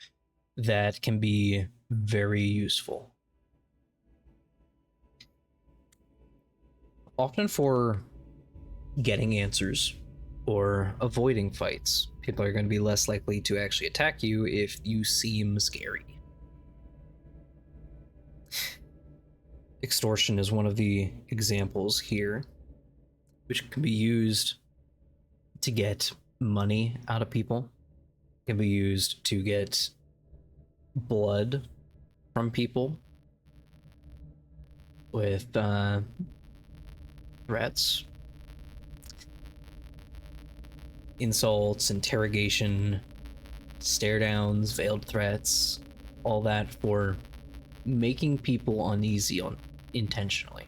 that can be very useful. Often for getting answers or avoiding fights, people are going to be less likely to actually attack you if you seem scary. Extortion is one of the examples here, which can be used to get money out of people. It can be used to get blood from people with threats, insults, interrogation, stare downs, veiled threats, all that for making people uneasy intentionally.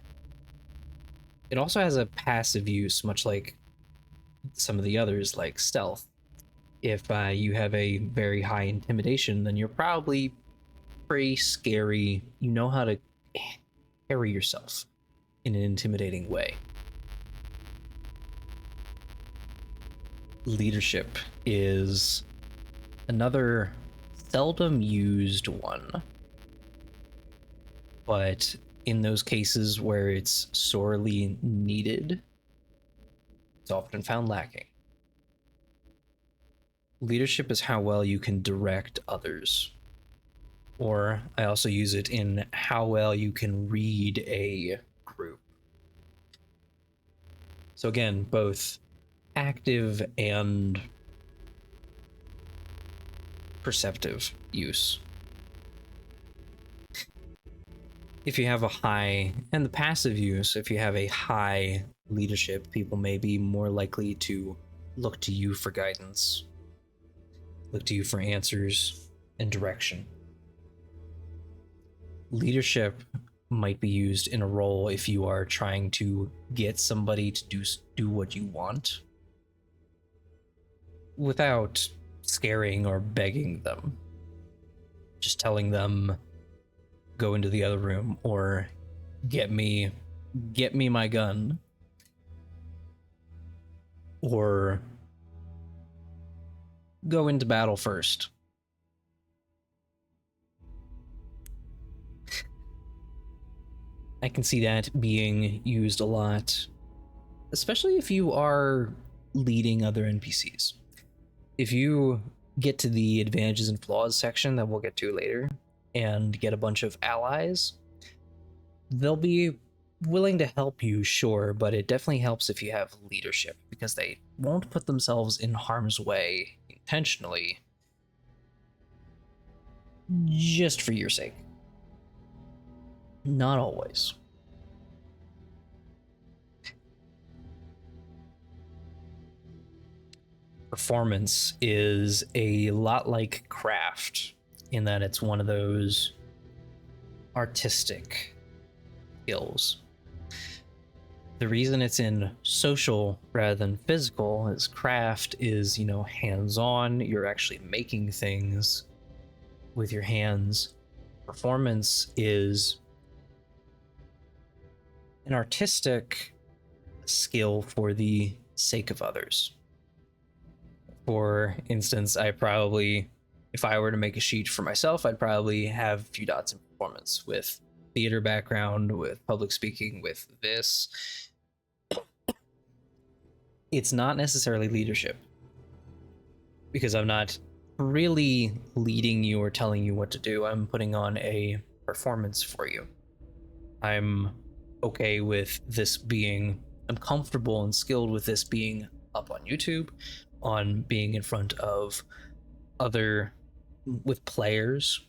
It also has a passive use, much like some of the others, like stealth. If you have a very high intimidation, then you're probably pretty scary. You know how to carry yourself in an intimidating way. Leadership is another seldom used one, but in those cases where it's sorely needed, it's often found lacking. Leadership is how well you can direct others, or I also use it in how well you can read a group. So again, both active and perceptive use. If you have a high, and the passive use, if you have a high leadership, people may be more likely to look to you for guidance, look to you for answers and direction. Leadership might be used in a role if you are trying to get somebody to do what you want without scaring or begging them. Just telling them, go into the other room, or get me my gun, or go into battle first. I can see that being used a lot, especially if you are leading other NPCs. If you get to the advantages and flaws section that we'll get to later and get a bunch of allies, they'll be willing to help you, sure, but it definitely helps if you have leadership, because they won't put themselves in harm's way intentionally just for your sake. Not always. Performance is a lot like craft in that it's one of those artistic skills. The reason it's in social rather than physical is craft is, you know, hands-on. You're actually making things with your hands. Performance is an artistic skill for the sake of others. For instance, if I were to make a sheet for myself, I'd probably have a few dots in performance with theater background, with public speaking, with this. It's not necessarily leadership, because I'm not really leading you or telling you what to do. I'm putting on a performance for you. I'm okay with this being, I'm comfortable and skilled with this being up on YouTube, on being in front of with players,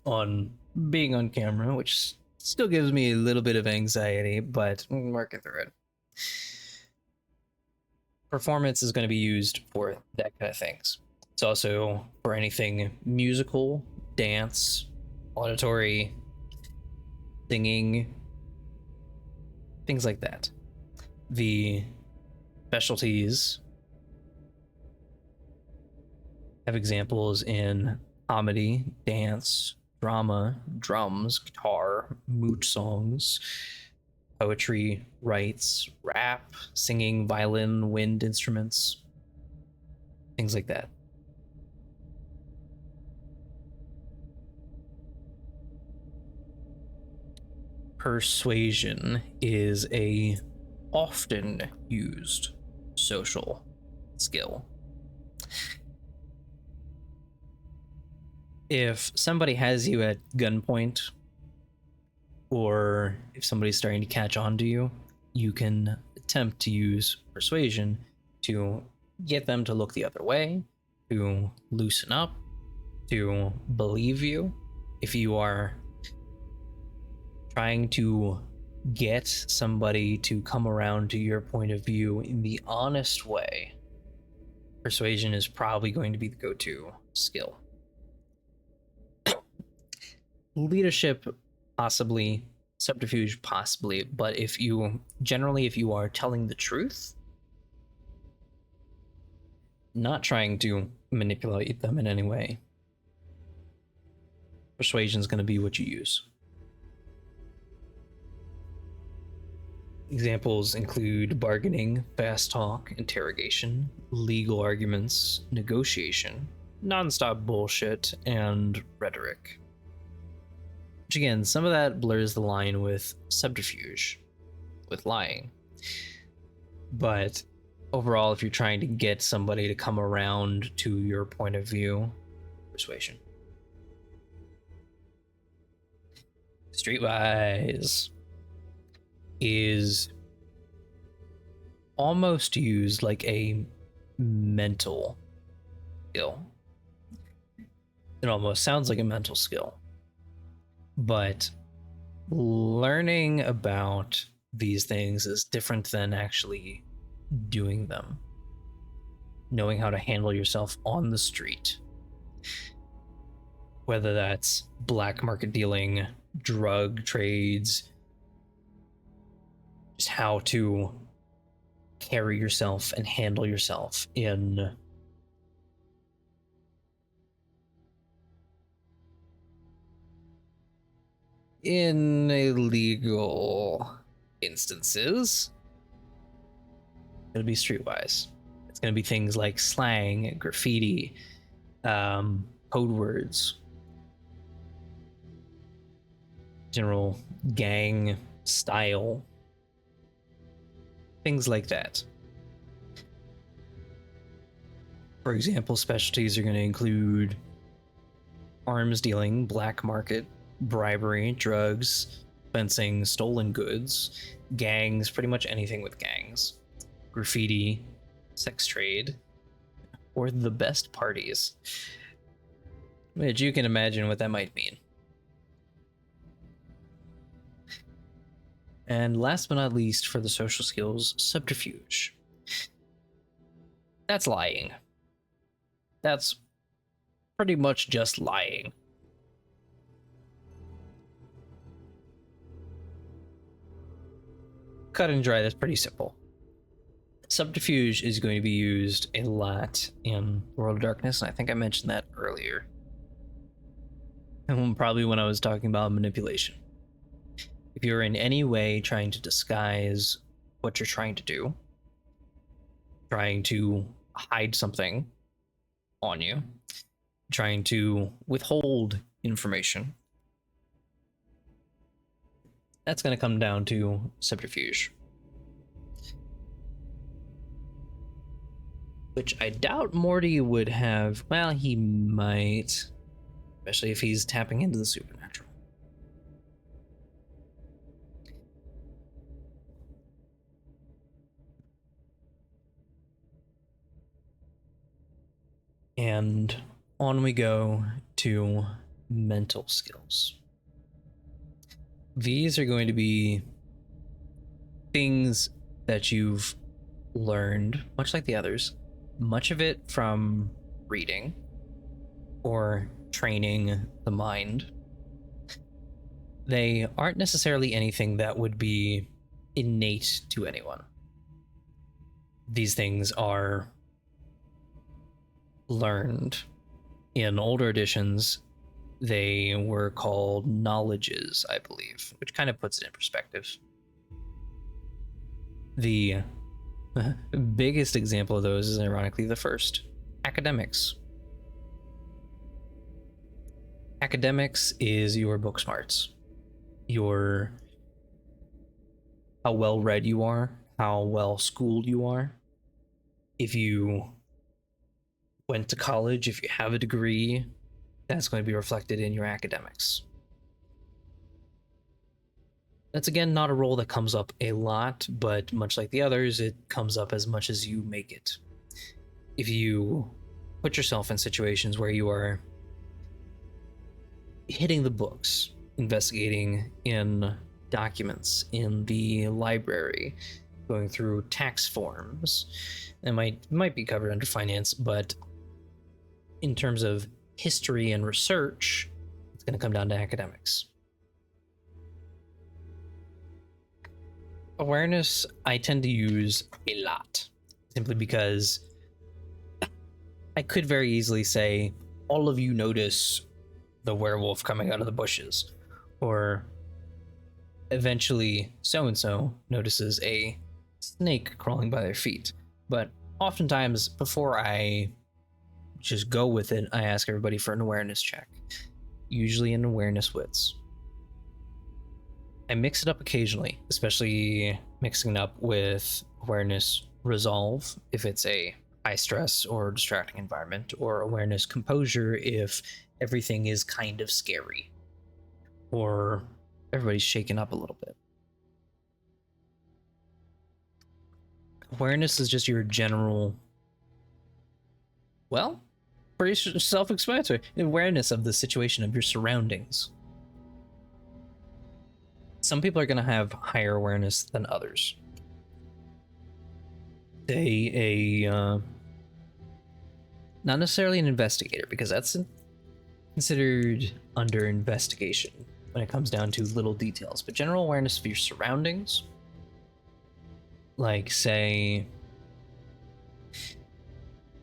on being on camera, which still gives me a little bit of anxiety, but I'm working through it. Performance is going to be used for that kind of things. It's also for anything musical, dance, auditory, singing, things like that. The specialties have examples in comedy, dance, drama, drums, guitar, moot songs, poetry, rights, rap, singing, violin, wind instruments, things like that. Persuasion is a often used social skill. If somebody has you at gunpoint, or if somebody's starting to catch on to you, you can attempt to use persuasion to get them to look the other way, to loosen up, to believe you. If you are trying to get somebody to come around to your point of view in the honest way, persuasion is probably going to be the go-to skill. Leadership, possibly. Subterfuge, possibly. But if you are telling the truth, not trying to manipulate them in any way, persuasion is going to be what you use. Examples include bargaining, fast talk, interrogation, legal arguments, negotiation, nonstop bullshit, and rhetoric. Which again, some of that blurs the line with subterfuge, with lying. But overall, if you're trying to get somebody to come around to your point of view, persuasion. Streetwise is almost used like a mental skill. It almost sounds like a mental skill. But learning about these things is different than actually doing them. Knowing how to handle yourself on the street. Whether that's black market dealing, drug trades, just how to carry yourself and handle yourself in illegal instances. It's gonna be streetwise. It's gonna be things like slang, graffiti, code words, general gang style, things like that. For example, specialties are going to include arms dealing, black market, bribery, drugs, fencing, stolen goods, gangs, pretty much anything with gangs, graffiti, sex trade, or the best parties. Which you can imagine what that might mean. And last but not least, for the social skills, subterfuge. That's lying. That's pretty much just lying. Cut and dry, that's pretty simple. Subterfuge is going to be used a lot in World of Darkness, and I think I mentioned that earlier. And probably when I was talking about manipulation. If you're in any way trying to disguise what you're trying to do, trying to hide something on you, trying to withhold information, that's going to come down to subterfuge. Which I doubt Morty would have. Well, he might, especially if he's tapping into the supernatural. And on we go to mental skills. These are going to be things that you've learned, much like the others, much of it from reading or training the mind. They aren't necessarily anything that would be innate to anyone. These things are learned. In older editions, they were called knowledges, I believe, which kind of puts it in perspective. The biggest example of those is ironically the first, academics. Academics is your book smarts, your how well read you are, how well schooled you are. If you went to college, if you have a degree, that's going to be reflected in your academics. That's again not a role that comes up a lot, but much like the others, it comes up as much as you make it. If you put yourself in situations where you are hitting the books, investigating in documents in the library, going through tax forms, it might be covered under finance, but in terms of history and research, it's going to come down to academics. Awareness, I tend to use a lot, simply because I could very easily say, all of you notice the werewolf coming out of the bushes, or eventually so-and-so notices a snake crawling by their feet. But oftentimes, before I just go with it, I ask everybody for an awareness check, usually an awareness wits. I mix it up occasionally, especially mixing it up with awareness resolve if it's a high stress or distracting environment, or awareness composure if everything is kind of scary or everybody's shaken up a little bit. Awareness is just your general, well, pretty self-explanatory awareness of the situation of your surroundings. Some people are going to have higher awareness than others. Say not necessarily an investigator, because that's considered under investigation when it comes down to little details, but general awareness of your surroundings, like say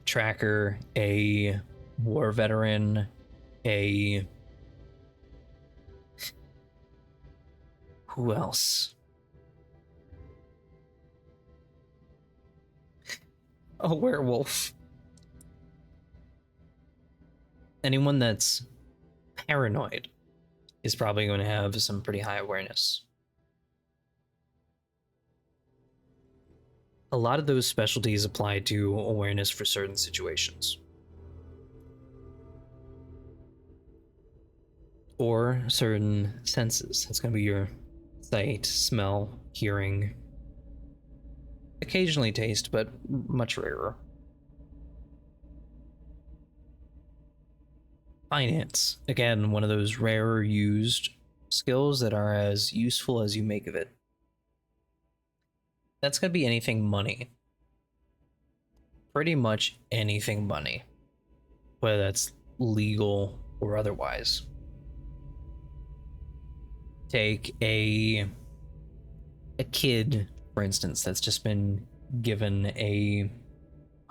tracker, a war veteran, who else? A werewolf. Anyone that's paranoid is probably going to have some pretty high awareness. A lot of those specialties apply to awareness for certain situations, or certain senses. That's going to be your sight, smell, hearing, occasionally taste, but much rarer. Finance, again, one of those rarer used skills that are as useful as you make of it. That's going to be anything money. Pretty much anything money. Whether that's legal or otherwise. Take a kid, for instance, that's just been given a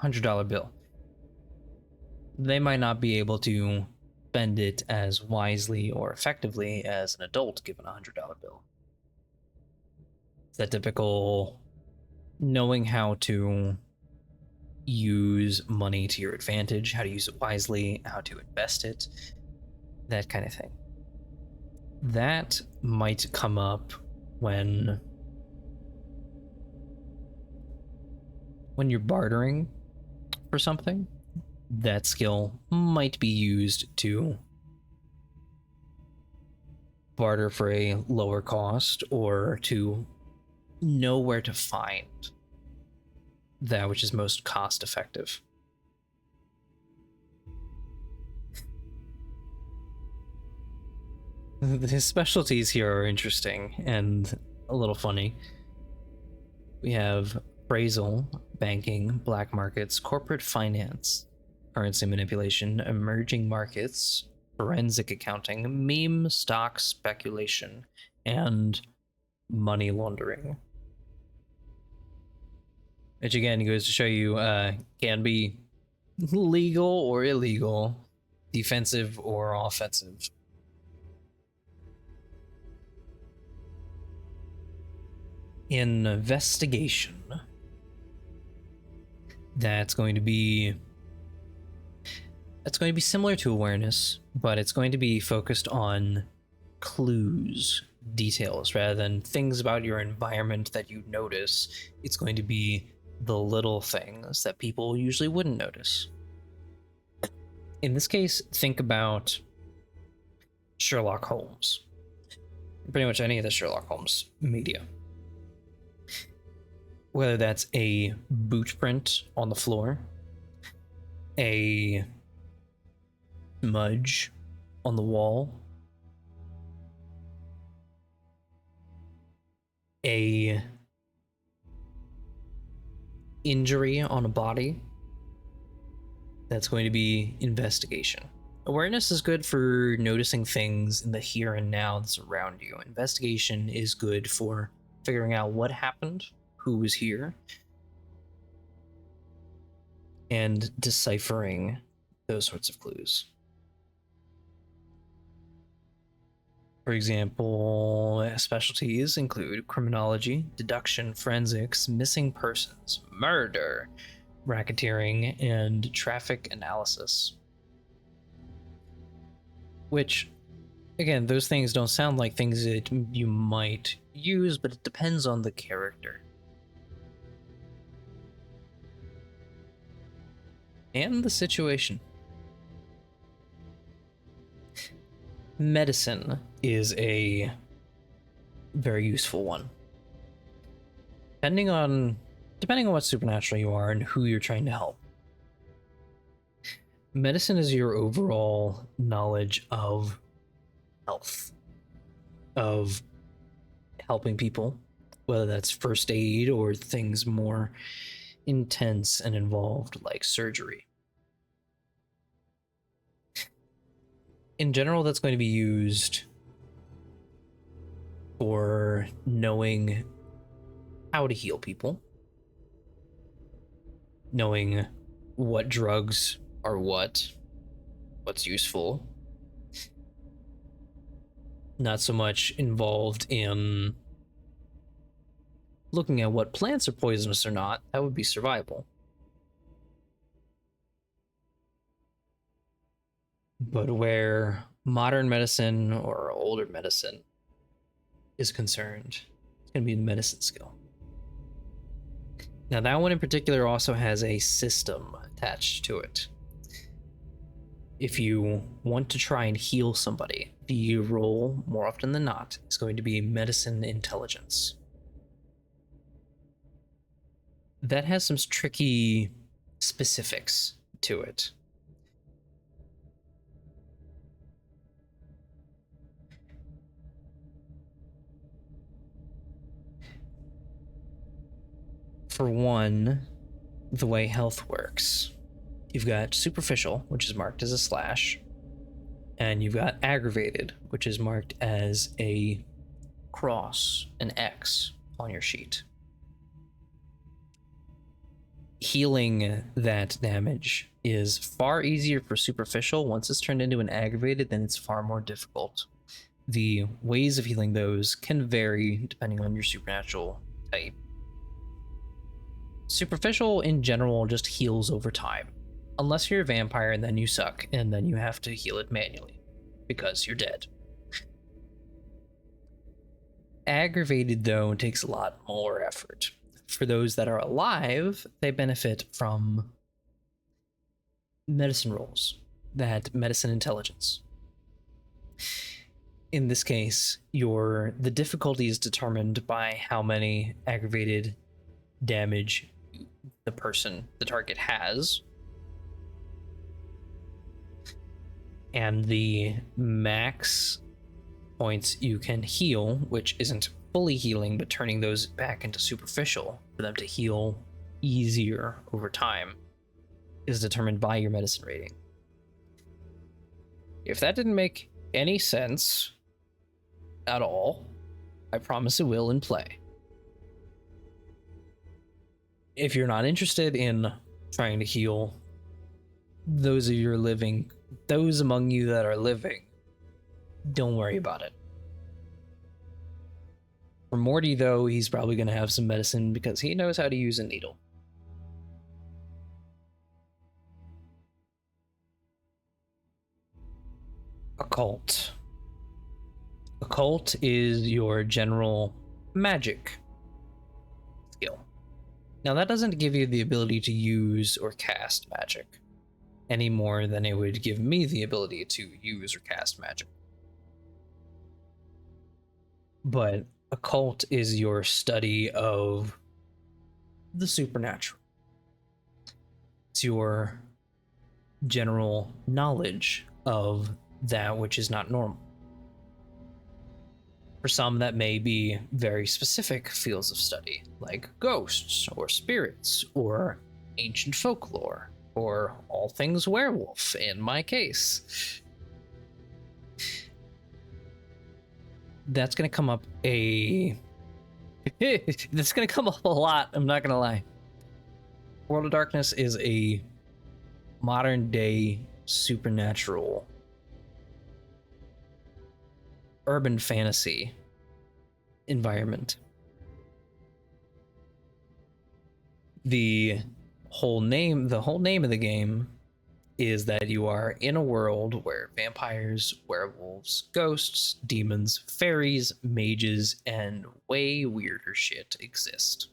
$100 bill. They might not be able to spend it as wisely or effectively as an adult given a $100 bill. It's that typical knowing how to use money to your advantage, how to use it wisely, how to invest it, that kind of thing. That might come up when you're bartering for something. That skill might be used to barter for a lower cost, or to know where to find that which is most cost effective. The specialties here are interesting and a little funny. We have appraisal, banking, black markets, corporate finance, currency manipulation, emerging markets, forensic accounting, meme stock speculation, and money laundering. Which again goes to show you can be legal or illegal, defensive or offensive. Investigation. That's going to be similar to awareness, but it's going to be focused on clues, details, rather than things about your environment that you notice. It's going to be the little things that people usually wouldn't notice. In this case, think about Sherlock Holmes. Pretty much any of the Sherlock Holmes media. Whether that's a boot print on the floor, a smudge on the wall, a injury on a body, that's going to be investigation. Awareness is good for noticing things in the here and now that's around you. Investigation is good for figuring out what happened, who was here, and deciphering those sorts of clues. For example, specialties include criminology, deduction, forensics, missing persons, murder, racketeering, and traffic analysis. Which, again, those things don't sound like things that you might use, but it depends on the character. And the situation. Medicine is a very useful one. Depending on what supernatural you are and who you're trying to help. Medicine is your overall knowledge of health, of helping people, whether that's first aid or things more intense and involved like surgery. In general, that's going to be used for knowing how to heal people, knowing what drugs are what's useful. Not so much involved in looking at what plants are poisonous or not. That would be survival. But where modern medicine or older medicine is concerned, it's going to be the medicine skill. Now, that one in particular also has a system attached to it. If you want to try and heal somebody, the role, more often than not, is going to be medicine intelligence. That has some tricky specifics to it. For one, the way health works. You've got superficial, which is marked as a slash, and you've got aggravated, which is marked as a cross, an X on your sheet. Healing that damage is far easier for superficial. Once it's turned into an aggravated, then it's far more difficult. The ways of healing those can vary depending on your supernatural type. Superficial in general just heals over time. Unless you're a vampire and then you suck, and then you have to heal it manually because you're dead. Aggravated, though, takes a lot more effort. For those that are alive, they benefit from medicine rolls, that medicine intelligence. In this case, the difficulty is determined by how many aggravated damage the target has, and the max points you can heal, which isn't fully healing, but turning those back into superficial for them to heal easier over time, is determined by your medicine rating. If that didn't make any sense at all, I promise it will in play. If you're not interested in trying to heal those among you that are living, don't worry about it. For Morty, though, he's probably going to have some medicine because he knows how to use a needle. Occult. Occult is your general magic skill. Now, that doesn't give you the ability to use or cast magic any more than it would give me the ability to use or cast magic. But occult is your study of the supernatural. It's your general knowledge of that which is not normal. For some, that may be very specific fields of study, like ghosts or spirits or ancient folklore or all things werewolf in my case. That's going to come up that's going to come up a lot, I'm not going to lie. World of Darkness is a modern day supernatural urban fantasy environment. The whole name of the game is that you are in a world where vampires, werewolves, ghosts, demons, fairies, mages, and way weirder shit exist.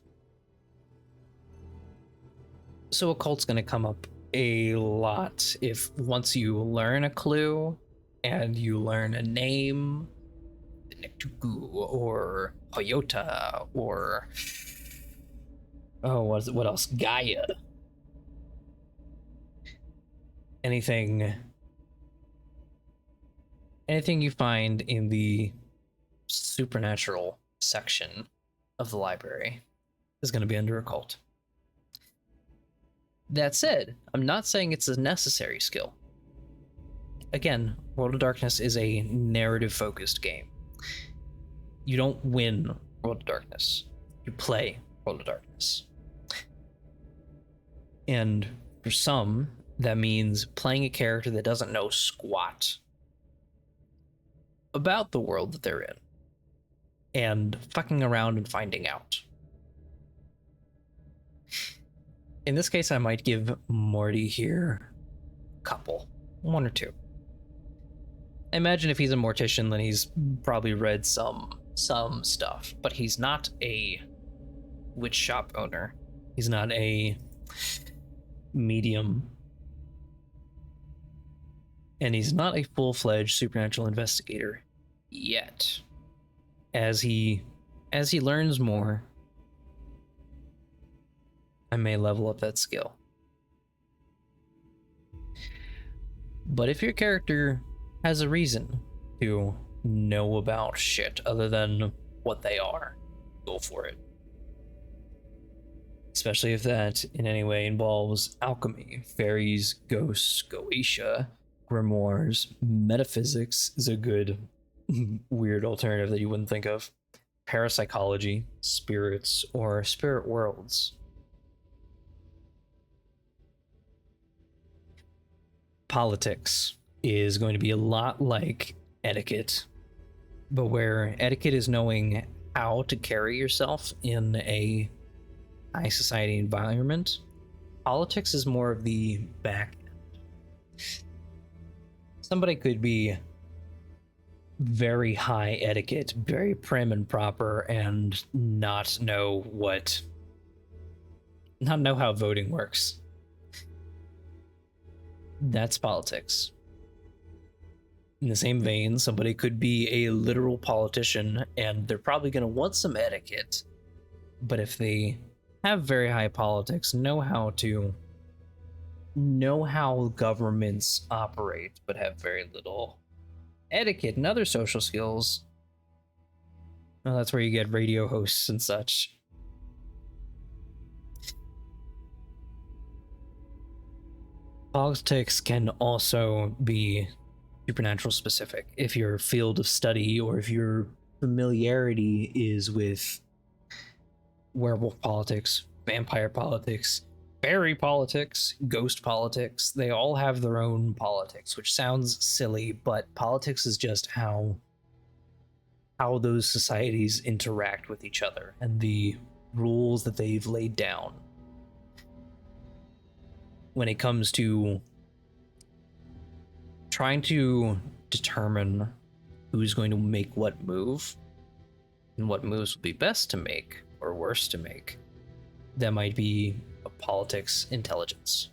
So occult's gonna come up a lot once you learn a clue and you learn a name, Nektuku or Toyota or what else? Gaia. Anything you find in the supernatural section of the library is going to be under occult. That said, I'm not saying it's a necessary skill. Again, World of Darkness is a narrative-focused game. You don't win World of Darkness. You play World of Darkness. And for some, that means playing a character that doesn't know squat about the world that they're in and fucking around and finding out. In this case, I might give Morty here a couple, one or two. I imagine if he's a mortician, then he's probably read some stuff, but he's not a witch shop owner. He's not a medium. And he's not a full-fledged supernatural investigator yet. As he learns more, I may level up that skill. But if your character has a reason to know about shit other than what they are, go for it. especially if that in any way involves alchemy, fairies, ghosts, Goetia, grimoires. Metaphysics is a good weird alternative that you wouldn't think of. Parapsychology, spirits, or spirit worlds. Politics is going to be a lot like etiquette, but where etiquette is knowing how to carry yourself in a high society environment, politics is more of the back end. Somebody could be very high etiquette, very prim and proper, and not know how voting works. That's politics. In the same vein, somebody could be a literal politician and they're probably going to want some etiquette, but if they have very high politics, know how governments operate, but have very little etiquette and other social skills, well, that's where you get radio hosts and such. Politics can also be supernatural specific. If your field of study or if your familiarity is with werewolf politics, vampire politics, fairy politics, ghost politics, they all have their own politics, which sounds silly, but politics is just how those societies interact with each other and the rules that they've laid down. When it comes to trying to determine who's going to make what move and what moves will be best to make or worse to make, that might be a politics intelligence.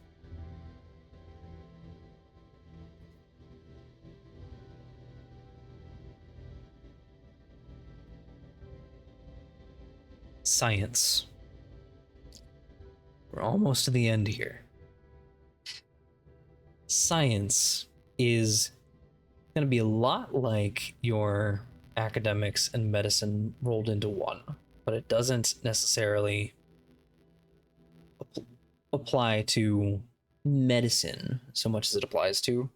Science. We're almost to the end here. Science is going to be a lot like your academics and medicine rolled into one, but it doesn't necessarily apply to medicine so much as it applies to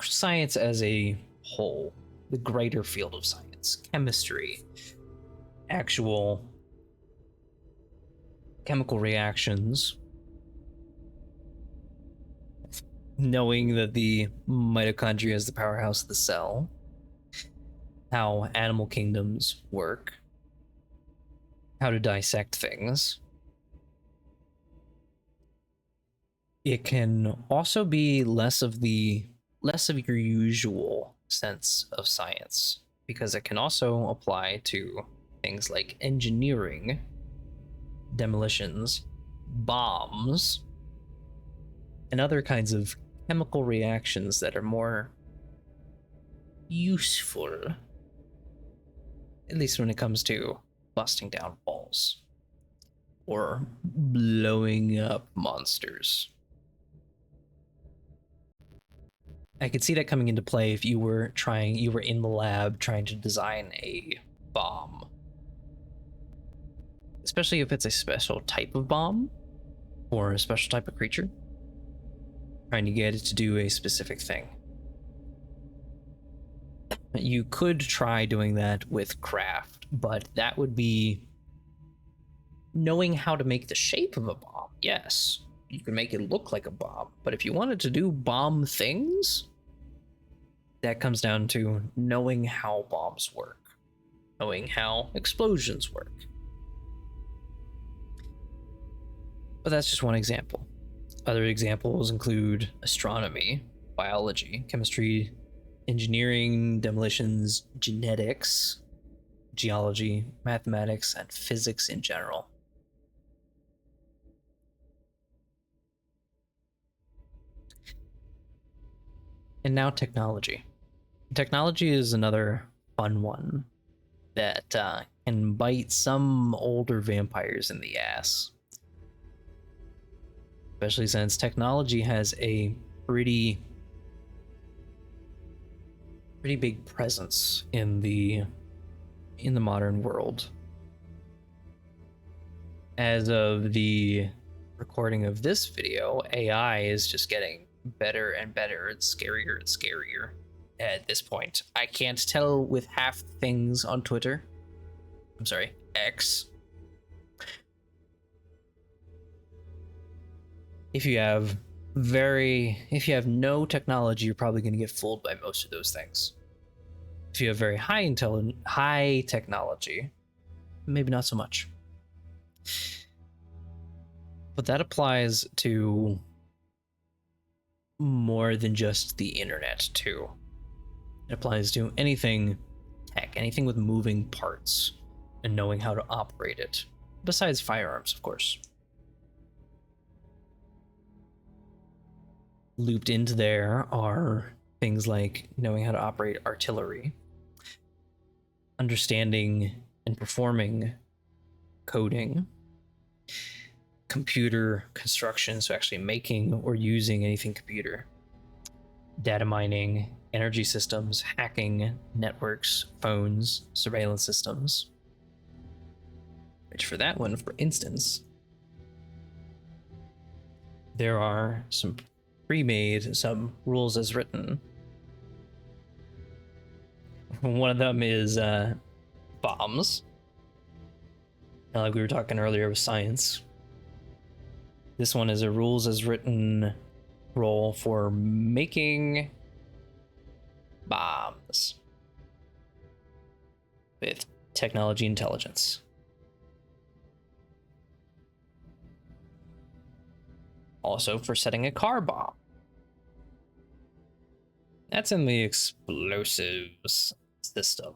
science as a whole, the greater field of science, chemistry, actual chemical reactions, knowing that the mitochondria is the powerhouse of the cell, how animal kingdoms work, how to dissect things. It can also be less of your usual sense of science, because it can also apply to things like engineering, demolitions, bombs, and other kinds of chemical reactions that are more useful, at least when it comes to busting down walls or blowing up monsters. I could see that coming into play if you were in the lab trying to design a bomb, especially if it's a special type of bomb or a special type of creature, trying to get it to do a specific thing. You could try doing that with craft, but that would be knowing how to make the shape of a bomb. Yes, you can make it look like a bomb, but if you wanted to do bomb things, that comes down to knowing how bombs work, knowing how explosions work. But that's just one example. Other examples include astronomy, biology, chemistry, engineering, demolitions, genetics, geology, mathematics, and physics in general. And now technology. Technology is another fun one that can bite some older vampires in the ass. Especially since technology has a pretty big presence in the modern world. as of the recording of this video, AI is just getting better and better and scarier at this point. I can't tell with half the things on Twitter. I'm sorry, X. If you have no technology, you're probably going to get fooled by most of those things. If you have very high technology, maybe not so much. But that applies to more than just the internet too. It applies to anything tech, anything with moving parts and knowing how to operate it, besides firearms, of course. Looped into there are things like knowing how to operate artillery, understanding and performing coding, computer construction, so actually making or using anything computer, data mining, energy systems, hacking, networks, phones, surveillance systems. Which for that one, for instance, there are some pre-made, some rules as written. One of them is bombs. Like we were talking earlier with science. This one is a rules as written role for making bombs with technology intelligence. Also for setting a car bomb. That's in the explosives system,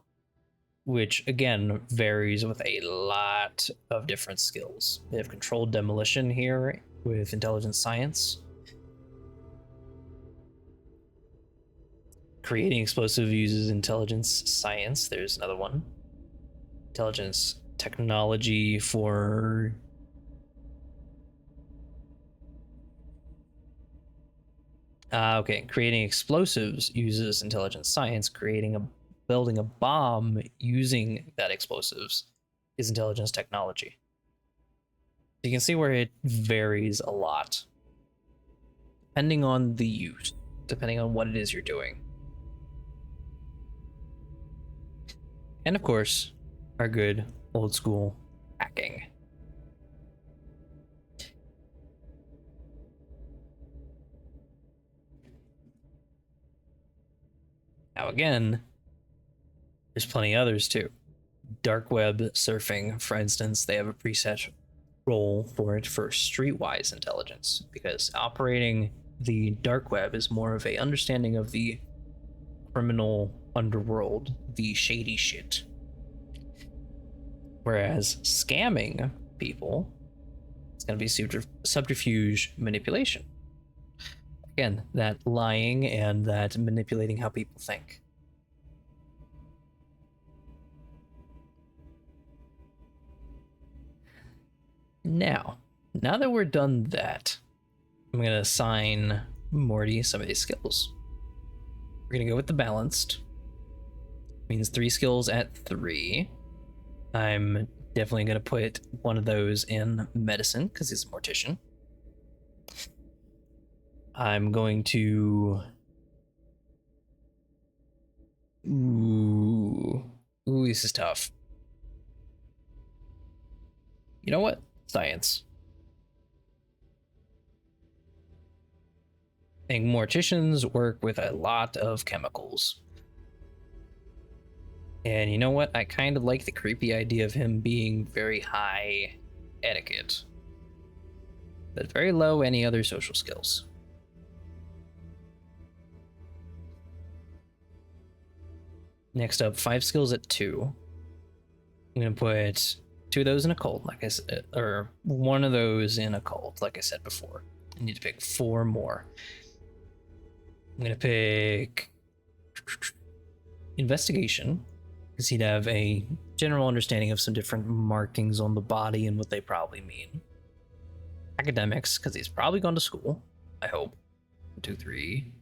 which again varies with a lot of different skills. They have controlled demolition here with intelligence science. Creating explosive uses intelligence science. There's another one. Intelligence technology for okay, creating explosives uses intelligence science. Building a bomb using that explosives is intelligence technology. You can see where it varies a lot, depending on the use, depending on what it is you're doing. And of course, our good old school hacking. Now again, there's plenty others too. Dark web surfing, for instance, they have a preset role for it for streetwise intelligence, because operating the dark web is more of a understanding of the criminal underworld, the shady shit. Whereas scamming people, it's going to be subterfuge manipulation. Again, that lying and that manipulating how people think. Now that we're done that, I'm going to assign Morty some of these skills. We're going to go with the balanced. Means 3 skills at 3. I'm definitely going to put one of those in medicine because he's a mortician. I'm going to... Ooh, this is tough. You know what? Science. I think morticians work with a lot of chemicals. And you know what? I kind of like the creepy idea of him being very high etiquette, but very low any other social skills. Next up, 5 skills at 2. I'm going to put 2 of those in occult, like I said, or 1 of those in occult, like I said before. I need to pick 4 more. I'm going to pick investigation, because he'd have a general understanding of some different markings on the body and what they probably mean. Academics, because he's probably gone to school, I hope. 2, 3.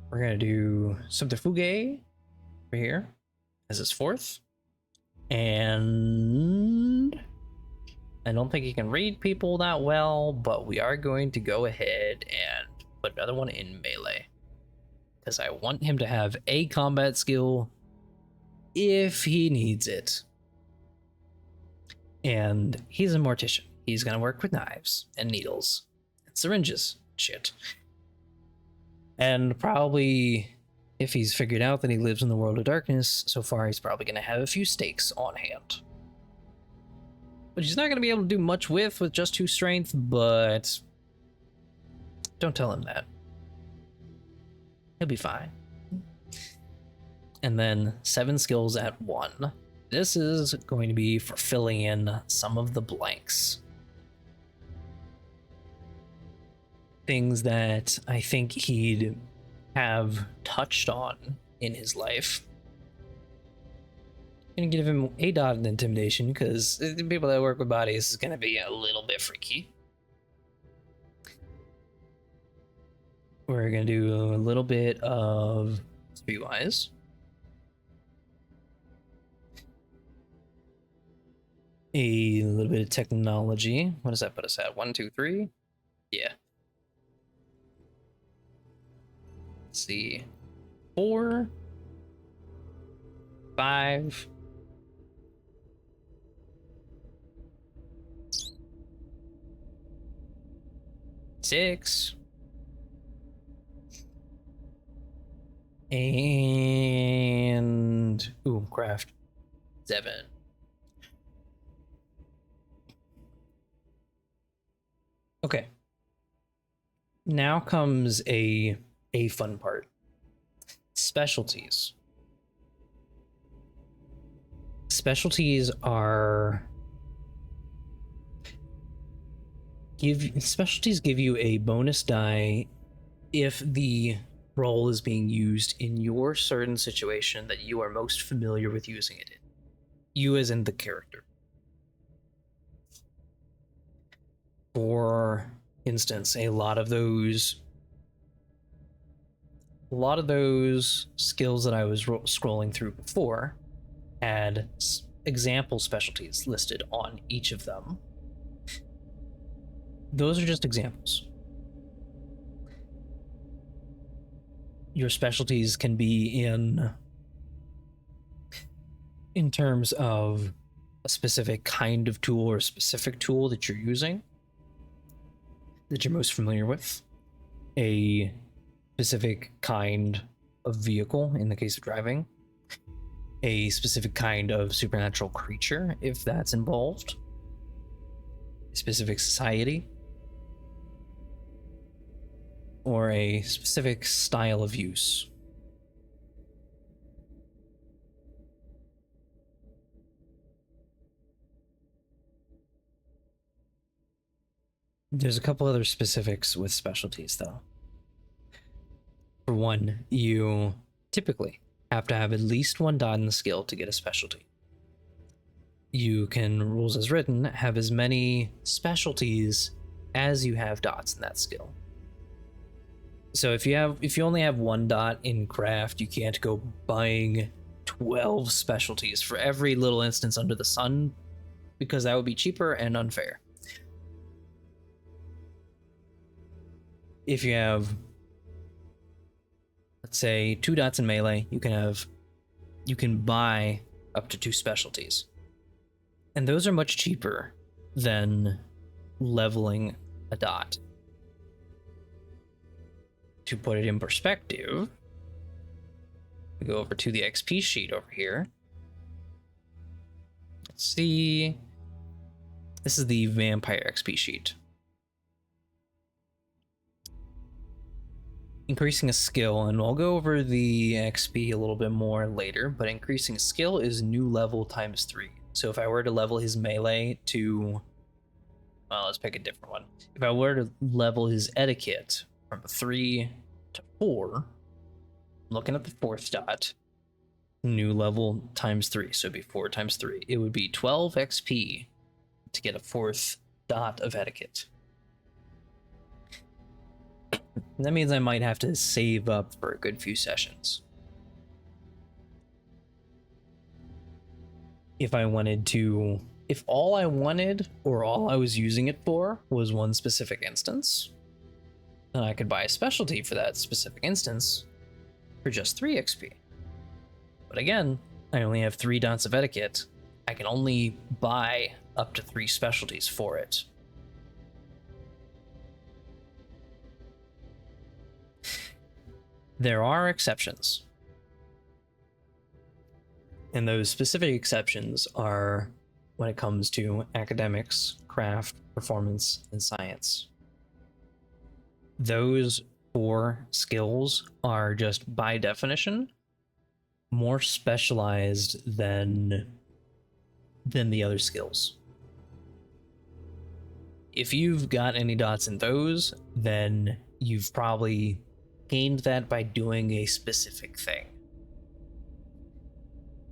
We're going to do subterfuge over here as his 4th. And I don't think he can read people that well, but we are going to go ahead and put another one in melee. Because I want him to have a combat skill if he needs it. And he's a mortician. He's going to work with knives and needles and syringes. Shit. And probably, if he's figured out that he lives in the world of darkness, so far he's probably going to have a few stakes on hand. Which he's not going to be able to do much with just 2 strength, but don't tell him that. He'll be fine. And then 7 skills at 1. This is going to be for filling in some of the blanks. Things that I think he'd have touched on in his life. I'm gonna give him a dot in intimidation because the people that work with bodies is gonna be a little bit freaky. We're gonna do a little bit of Streetwise. A little bit of technology. What does that put us at? 1, 2, 3? Yeah. Let's see. 4, 5. 6. And craft 7. Okay. Now comes a fun part. Specialties. Specialties give you a bonus die if the role is being used in your certain situation that you are most familiar with using it in. You as in the character. For instance, a lot of those skills that I was scrolling through before had example specialties listed on each of them. Those are just examples. Your specialties can be in terms of a specific kind of tool or a specific tool that you're using, that you're most familiar with, a specific kind of vehicle in the case of driving, a specific kind of supernatural creature if that's involved, a specific society, or a specific style of use. There's a couple other specifics with specialties, though. For one, you typically have to have at least 1 dot in the skill to get a specialty. You can, rules as written, have as many specialties as you have dots in that skill. So if you only have 1 dot in craft, you can't go buying 12 specialties for every little instance under the sun, because that would be cheaper and unfair. If you have, let's say, 2 dots in melee, you can buy up to 2 specialties. And those are much cheaper than leveling a dot. To put it in perspective, we go over to the XP sheet over here. Let's see. This is the vampire XP sheet. Increasing a skill, and I'll go over the XP a little bit more later, but increasing a skill is new level times 3. So if I were to level his melee to, well, let's pick a different one. If I were to level his etiquette from 3 to 4, looking at the 4th dot, new level times 3, so it'd be 4 times 3. It would be 12 XP to get a 4th dot of etiquette. That means I might have to save up for a good few sessions if I wanted to if all I wanted or all I was using it for was one specific instance, then I could buy a specialty for that specific instance for just 3 XP. But again, I only have 3 dots of etiquette. I can only buy up to 3 specialties for it. There are exceptions. And those specific exceptions are when it comes to academics, craft, performance, and science. Those 4 skills are just by definition more specialized than the other skills. If you've got any dots in those, then you've probably gained that by doing a specific thing.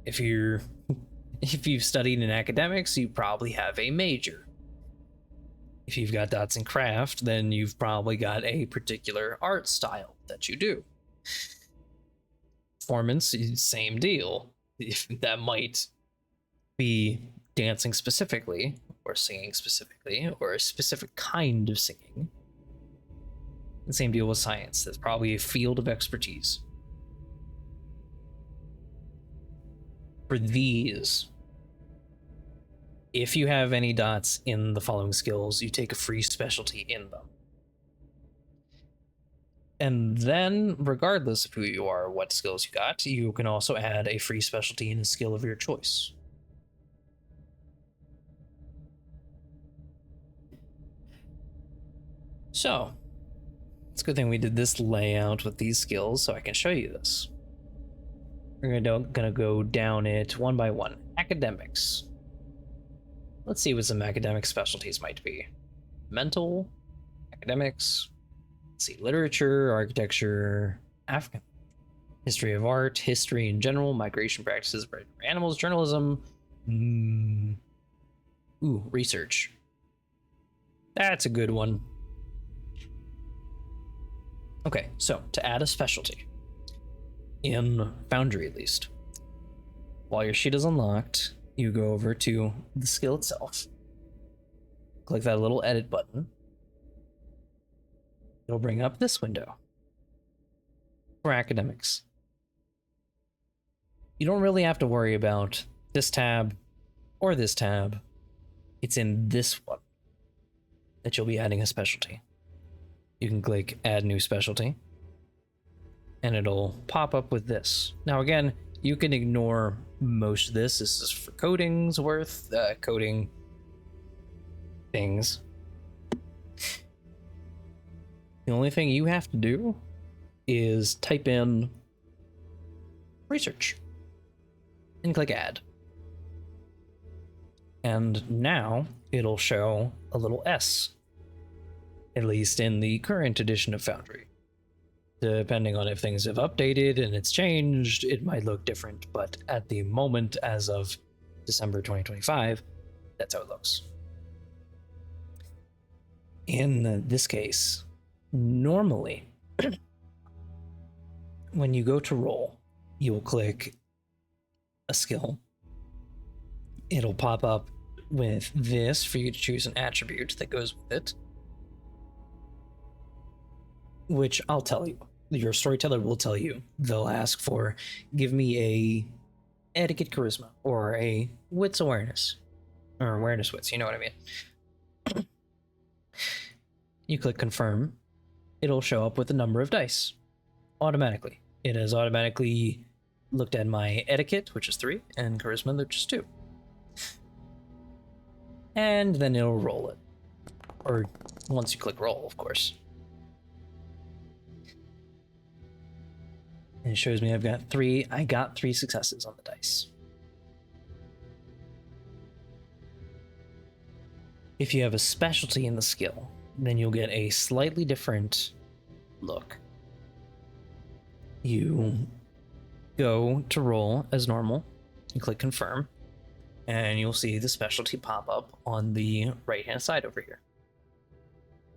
If you've studied in academics, you probably have a major. If you've got dots in craft, then you've probably got a particular art style that you do. Performance, same deal. If that might be dancing specifically, or singing specifically, or a specific kind of singing. The same deal with science. That's probably a field of expertise. For these, if you have any dots in the following skills, you take a free specialty in them. And then, regardless of who you are or what skills you got, you can also add a free specialty in a skill of your choice. So, it's a good thing we did this layout with these skills so I can show you this. We're gonna go down it one by one. Academics. Let's see what some academic specialties might be. Mental, academics, let's see, literature, architecture, African, history of art, history in general, migration practices for animals, journalism, research. That's a good one. Okay, so to add a specialty, in Foundry at least, while your sheet is unlocked, you go over to the skill itself, click that little edit button. It'll bring up this window for academics. You don't really have to worry about this tab or this tab. It's in this one that you'll be adding a specialty. You can click add new specialty and it'll pop up with this. Now again, you can ignore most of this. This is for coding's worth, coding things. The only thing you have to do is type in research and click add. And now it'll show a little S, at least in the current edition of Foundry. Depending on if things have updated and it's changed, it might look different, but at the moment, as of December 2025, that's how it looks. In this case, normally, when you go to roll, you will click a skill. It'll pop up with this for you to choose an attribute that goes with it, which I'll tell you. Your storyteller will tell you. They'll ask for, give me a etiquette charisma or a wits awareness, or awareness wits, you know what I mean. You click confirm. It'll show up with a number of dice automatically. It has automatically looked at my etiquette, which is 3, and charisma, which is 2. And then it'll roll it. Or once you click roll, of course. And it shows me I got 3 successes on the dice. If you have a specialty in the skill, then you'll get a slightly different look. You go to roll as normal, you click confirm, and you'll see the specialty pop up on the right-hand side over here.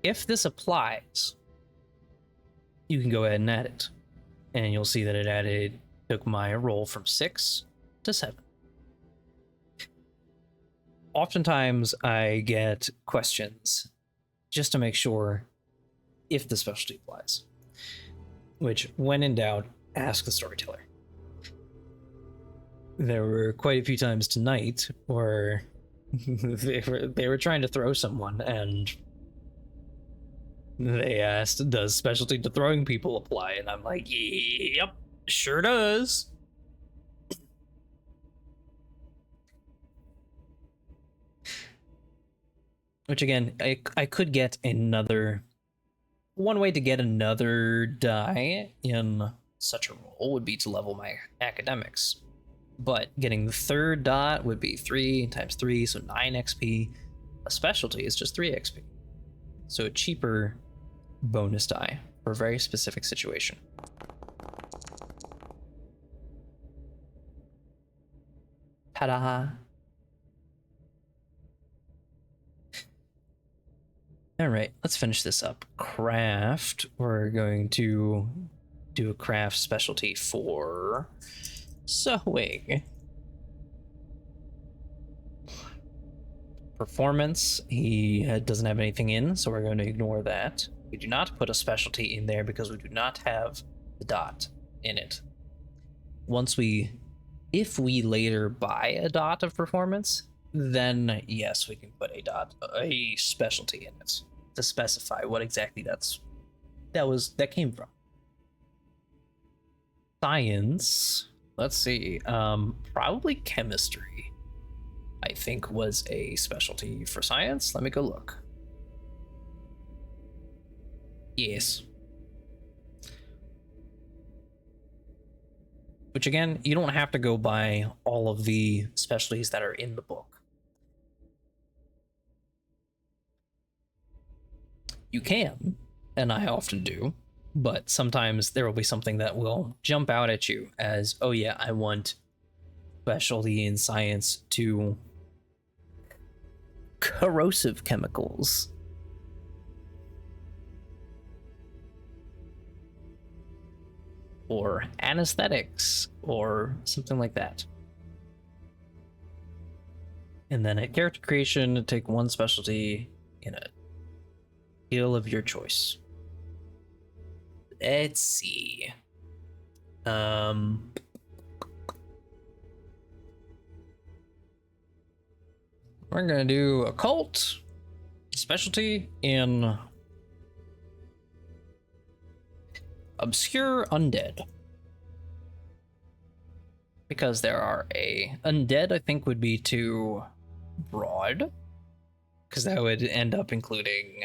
If this applies, you can go ahead and add it. And you'll see that it took my roll from 6 to 7. oftentimes I get questions just to make sure if the specialty applies, which, when in doubt, ask the storyteller. There were quite a few times tonight where they were trying to throw someone, and they asked, does specialty to throwing people apply? And I'm like, yep, sure does. Which, again, I could get another... One way to get another die in such a role would be to level my academics. But getting the third dot would be 3 times 3, so 9 XP. A specialty is just 3 XP. So a cheaper bonus die for a very specific situation. Ta-da! Alright, let's finish this up. Craft. We're going to do a craft specialty for sewing. Performance, he doesn't have anything in, so we're going to ignore that. We do not put a specialty in there because we do not have the dot in it. If we later buy a dot of performance, then yes, we can put a specialty in it to specify what exactly that came from. Science, let's see, probably chemistry, I think, was a specialty for science. Let me go look. Yes. Which, again, you don't have to go by all of the specialties that are in the book. You can, and I often do, but sometimes there will be something that will jump out at you as, oh yeah, I want specialty in science to corrosive chemicals. Or anesthetics, or something like that. And then at character creation, take one specialty in a skill of your choice. Let's see. We're gonna do occult specialty in obscure undead, because there are undead I think would be too broad, because that would end up including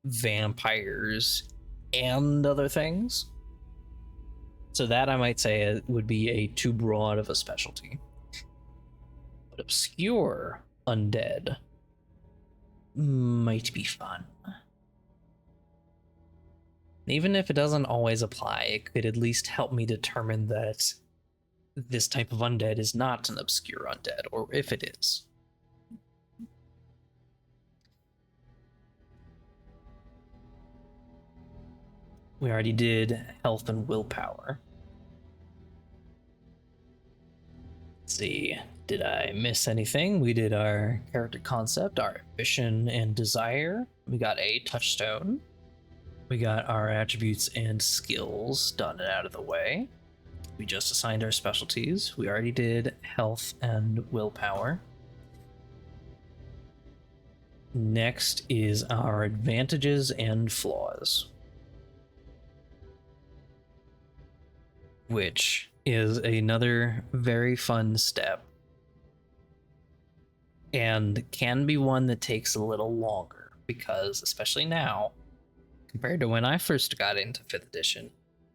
vampires and other things. So that, I might say, it would be a too broad of a specialty. But obscure undead might be fun. Even if it doesn't always apply, it could at least help me determine that this type of undead is not an obscure undead, or if it is. We already did health and willpower. Let's see, did I miss anything? We did our character concept, our ambition and desire. We got a touchstone. We got our attributes and skills done and out of the way. We just assigned our specialties. We already did health and willpower. Next is our advantages and flaws, which is another very fun step, and can be one that takes a little longer, because especially now, compared to when I first got into 5th edition,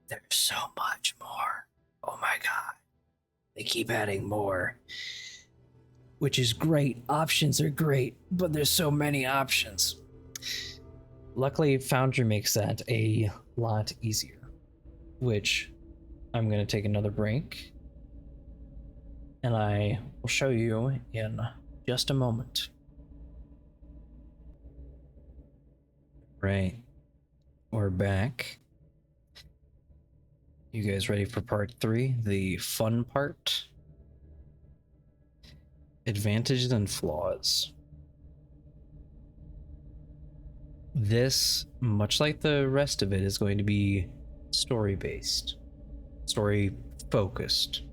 there's so much more. Oh my god. They keep adding more. Which is great. Options are great, but there's so many options. Luckily, Foundry makes that a lot easier, which I'm going to take another break, and I will show you in just a moment. Right. We're back. You guys ready for part 3, the fun part? Advantages and flaws. This, much like the rest of it, is going to be story-based, story-focused.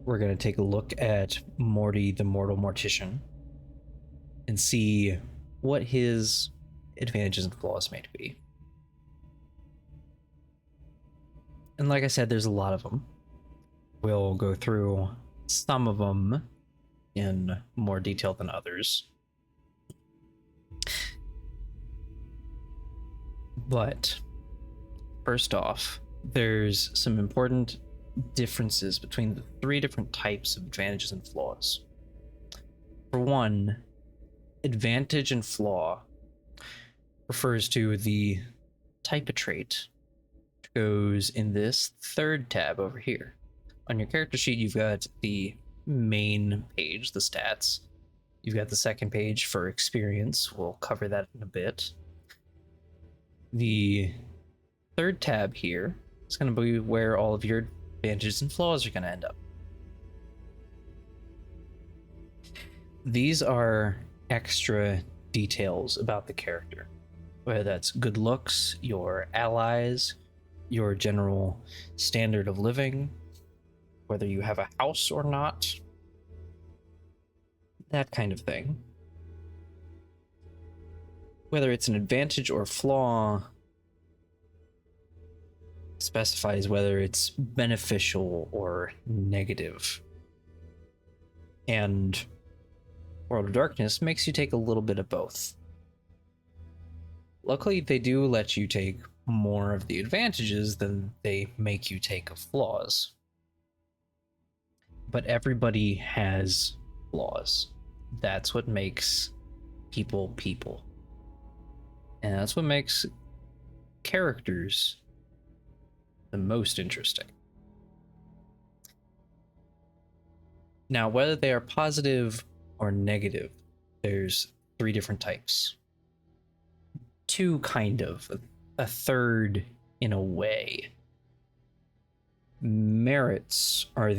We're going to take a look at Morty the Mortal Mortician and see what his advantages and flaws may be. And like I said, there's a lot of them. We'll go through some of them in more detail than others. But first off, there's some important differences between the three different types of advantages and flaws. For one, advantage and flaw refers to the type of trait which goes in this third tab over here. On your character sheet, you've got the main page, the stats. You've got the second page for experience. We'll cover that in a bit. The third tab here is going to be where all of your advantages and flaws are going to end up. These are extra details about the character, whether that's good looks, your allies, your general standard of living, whether you have a house or not, that kind of thing. Whether it's an advantage or flaw specifies whether it's beneficial or negative. And World of Darkness makes you take a little bit of both. Luckily, they do let you take more of the advantages than they make you take of flaws. But everybody has flaws. That's what makes people people. And that's what makes characters the most interesting. Now, whether they are positive or negative, there's three different types. Two, kind of. A third, in a way. Merits are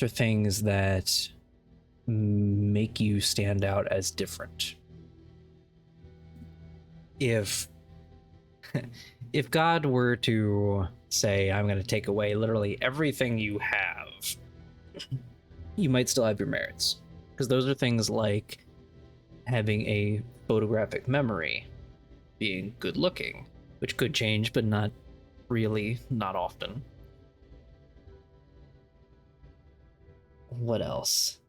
things that make you stand out as different. If God were to say, I'm going to take away literally everything you have, you might still have your merits, because those are things like having a photographic memory, being good looking, which could change, but not really, not often. What else?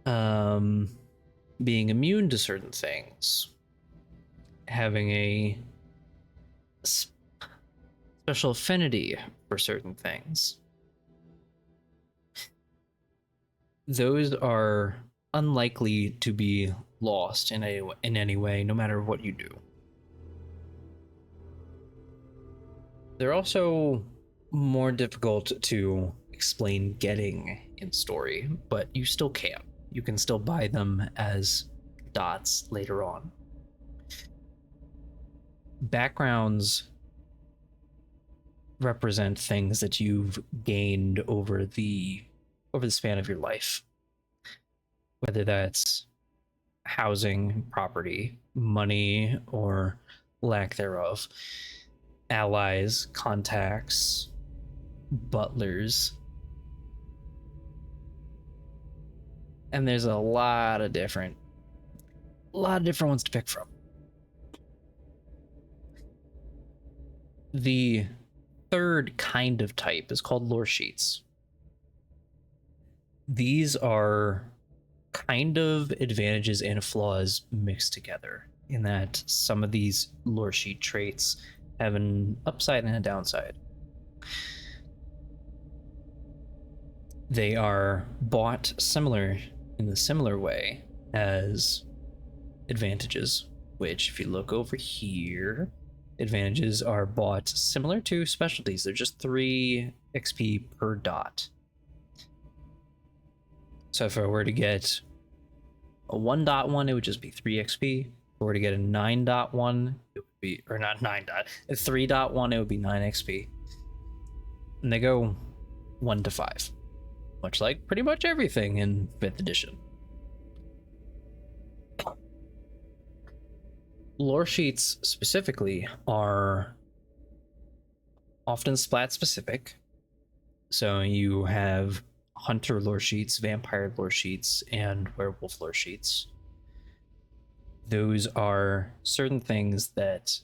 Being immune to certain things, having a special affinity for certain things. Those are unlikely to be lost in any way, no matter what you do. They're also more difficult to explain getting in story, but you still can. You can still buy them as dots later on. Backgrounds represent things that you've gained over the span of your life, whether that's housing, property, money, or lack thereof, allies, contacts, butlers, and there's a lot of different ones to pick from. The third kind of type is called lore sheets. These are kind of advantages and flaws mixed together, in that some of these lore sheet traits have an upside and a downside. They are bought in the similar way as advantages, which, if you look over here, advantages are bought similar to specialties. They're just 3 XP per dot. So if I were to get a 1.1, it would just be 3 XP. If I were to get a 9.1, it would be, a 3.1, it would be 9 XP. And they go 1 to 5, much like pretty much everything in 5th edition. Lore sheets specifically are often splat specific. So you have hunter lore sheets, vampire lore sheets, and werewolf lore sheets. Those are certain things that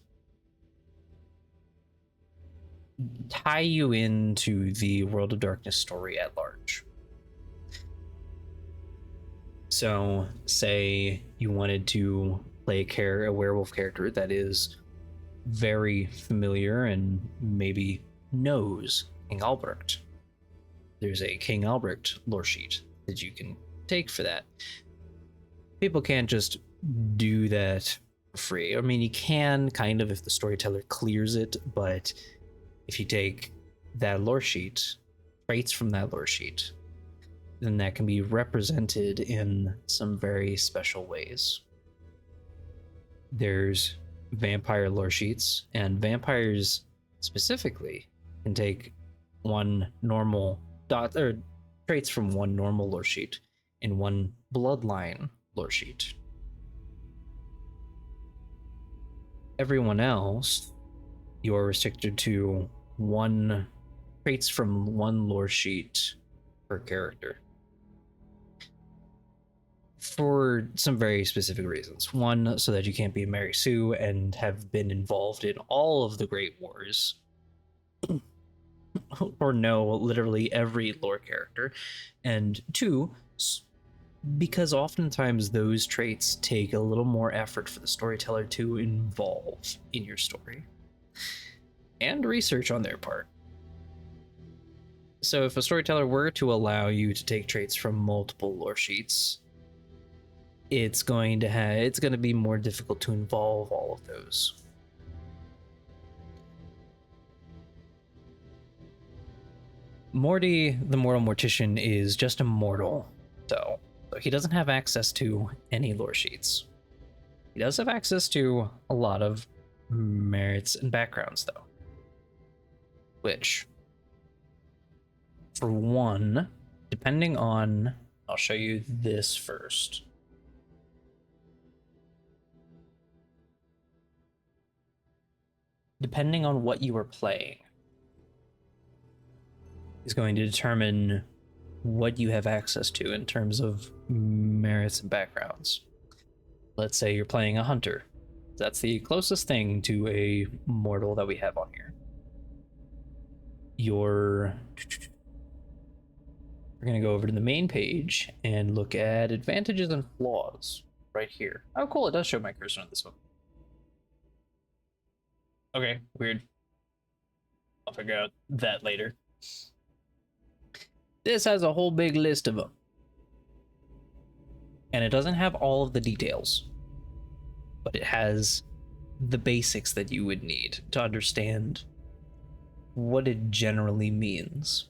tie you into the World of Darkness story at large. So, say you wanted to play a werewolf character that is very familiar and maybe knows King Albrecht. There's a King Albrecht lore sheet that you can take for that. People can't just do that for free. I mean, you can kind of if the storyteller clears it, but if you take that lore sheet, traits from that lore sheet, then that can be represented in some very special ways. There's vampire lore sheets, and vampires specifically can take one normal traits from one normal lore sheet and one bloodline lore sheet. Everyone else, you are restricted to one traits from one lore sheet per character. For some very specific reasons. One, so that you can't be Mary Sue and have been involved in all of the Great Wars. Or know literally every lore character. And two, because oftentimes those traits take a little more effort for the storyteller to involve in your story. And research on their part. So if a storyteller were to allow you to take traits from multiple lore sheets, it's going to be more difficult to involve all of those. Morty, the Mortal Mortician, is just a mortal, so he doesn't have access to any lore sheets. He does have access to a lot of merits and backgrounds, though. Which, for one, depending on... I'll show you this first. Depending on what you are playing, is going to determine what you have access to in terms of merits and backgrounds. Let's say you're playing a hunter. That's the closest thing to a mortal that we have on here. We're going to go over to the main page and look at advantages and flaws right here. Oh, cool. It does show my cursor on this one. Okay, weird. I'll figure out that later. This has a whole big list of them. And it doesn't have all of the details, but it has the basics that you would need to understand what it generally means.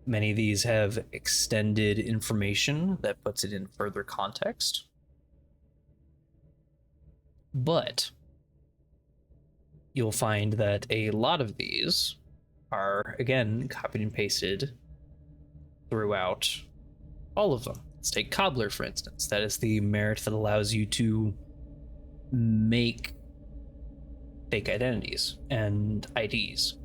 Many of these have extended information that puts it in further context. But you'll find that a lot of these are, again, copied and pasted throughout all of them. Let's take Cobbler, for instance. That is the merit that allows you to make fake identities and IDs.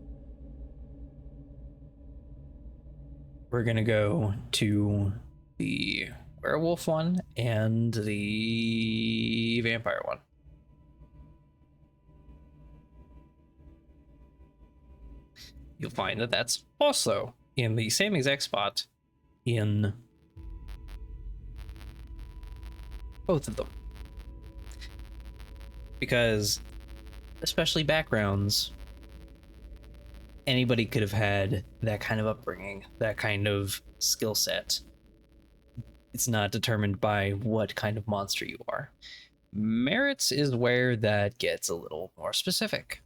We're going to go to the werewolf one and the vampire one. You'll find that that's also in the same exact spot in both of them. Because, especially backgrounds, anybody could have had that kind of upbringing, that kind of skill set. It's not determined by what kind of monster you are. Merits is where that gets a little more specific.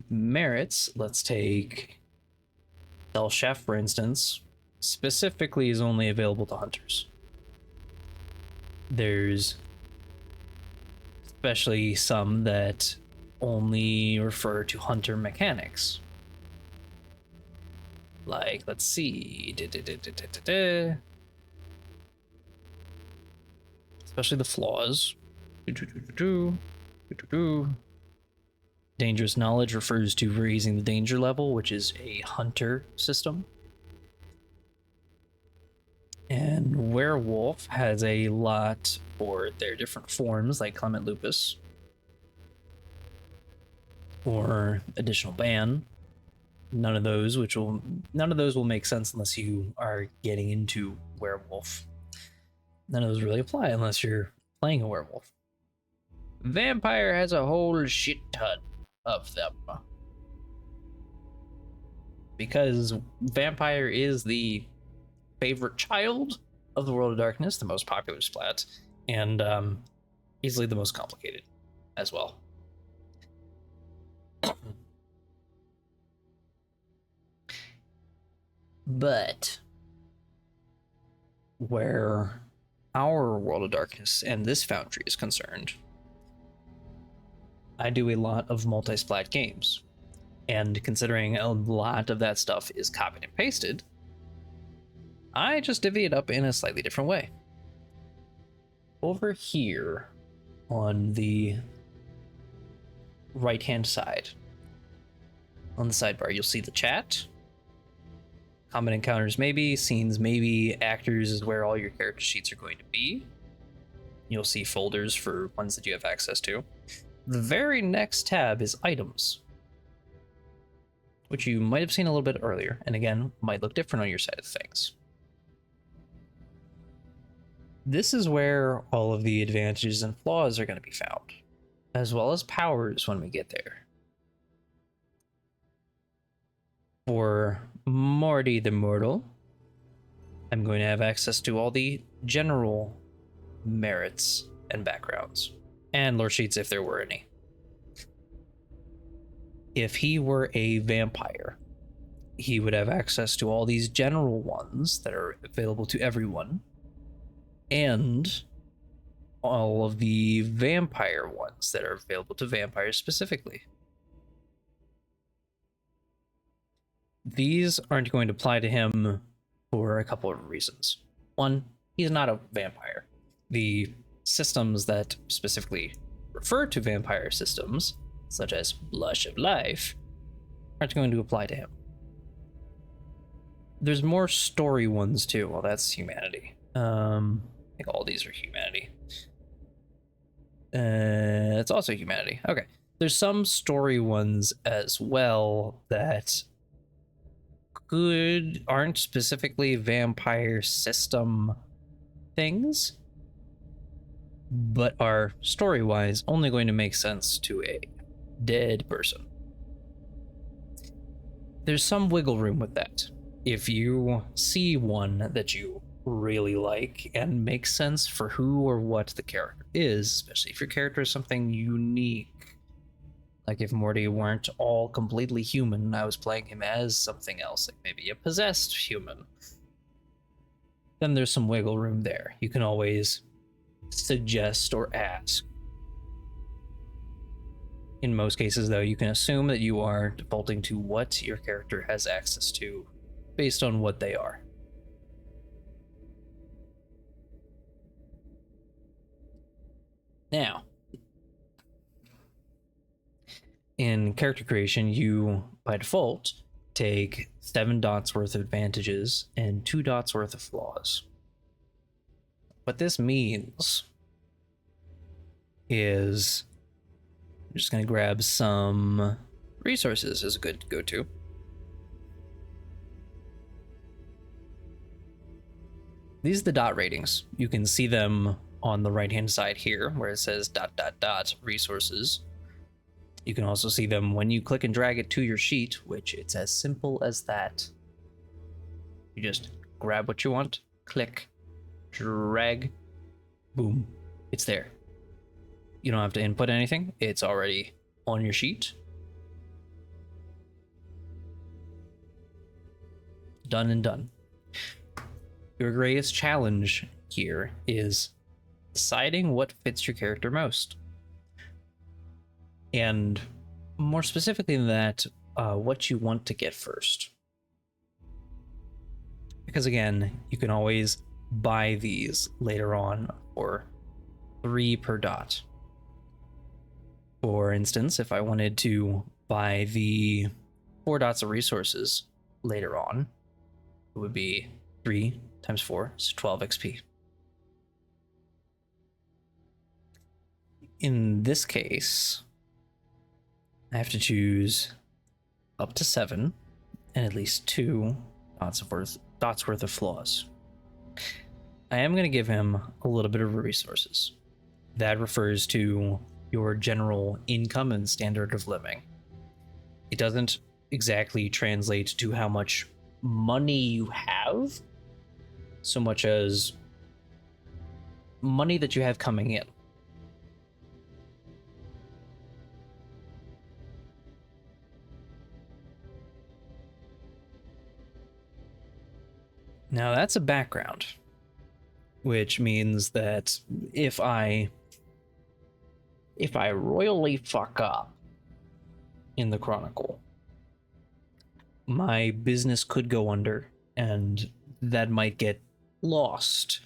Merits, let's take El Chef, for instance, specifically is only available to hunters. There's especially some that only refer to hunter mechanics. Like, let's see. Especially the flaws. Dangerous knowledge refers to raising the danger level, which is a hunter system. And werewolf has a lot for their different forms, like Clement Lupus, or additional ban. None of those will make sense unless you are getting into werewolf. None of those really apply unless you're playing a werewolf. Vampire has a whole shit ton of them, because vampire is the favorite child of the World of Darkness, the most popular splat, and easily the most complicated as well. But where our World of Darkness and this Foundry is concerned, I do a lot of multi-splat games, and considering a lot of that stuff is copied and pasted, I just divvy it up in a slightly different way. Over here on the right-hand side, on the sidebar, you'll see the chat. Combat encounters maybe, scenes maybe, actors is where all your character sheets are going to be. You'll see folders for ones that you have access to. The very next tab is items, which you might have seen a little bit earlier, and again, might look different on your side of things. This is where all of the advantages and flaws are going to be found, as well as powers when we get there. For Morty the Mortal, I'm going to have access to all the general merits and backgrounds, and lore sheets if there were any. If he were a vampire, he would have access to all these general ones that are available to everyone, and all of the vampire ones that are available to vampires specifically. These aren't going to apply to him for a couple of reasons. One, he's not a vampire. The systems that specifically refer to vampire systems, such as Blush of Life, aren't going to apply to him. There's more story ones too. Well, that's humanity. I think all these are humanity. It's also humanity. Okay. There's some story ones as well that aren't specifically vampire system things, but are story-wise only going to make sense to a dead person. There's some wiggle room with that. If you see one that you really like and makes sense for who or what the character is, especially if your character is something unique, like if Morty weren't all completely human and I was playing him as something else, like maybe a possessed human, then there's some wiggle room there. You can always suggest or ask. In most cases, though, you can assume that you are defaulting to what your character has access to based on what they are. Now, in character creation, you, by default, take 7 dots worth of advantages and 2 dots worth of flaws. What this means is I'm just going to grab some resources as a good go-to. These are the dot ratings. You can see them on the right-hand side here where it says ... resources. You can also see them when you click and drag it to your sheet, which it's as simple as that. You just grab what you want, click, drag, boom, it's there. You don't have to input anything. It's already on your sheet. Done and done. Your greatest challenge here is deciding what fits your character most. And more specifically than that, what you want to get first. Because again, you can always buy these later on for 3 per dot. For instance, if I wanted to buy the 4 dots of resources later on, it would be 3 times 4, so 12 XP. In this case, I have to choose up to 7 and at least 2 dots worth of flaws. I am going to give him a little bit of resources. That refers to your general income and standard of living. It doesn't exactly translate to how much money you have, so much as money that you have coming in. Now that's a background, which means that if I royally fuck up in the Chronicle, my business could go under, and that might get lost,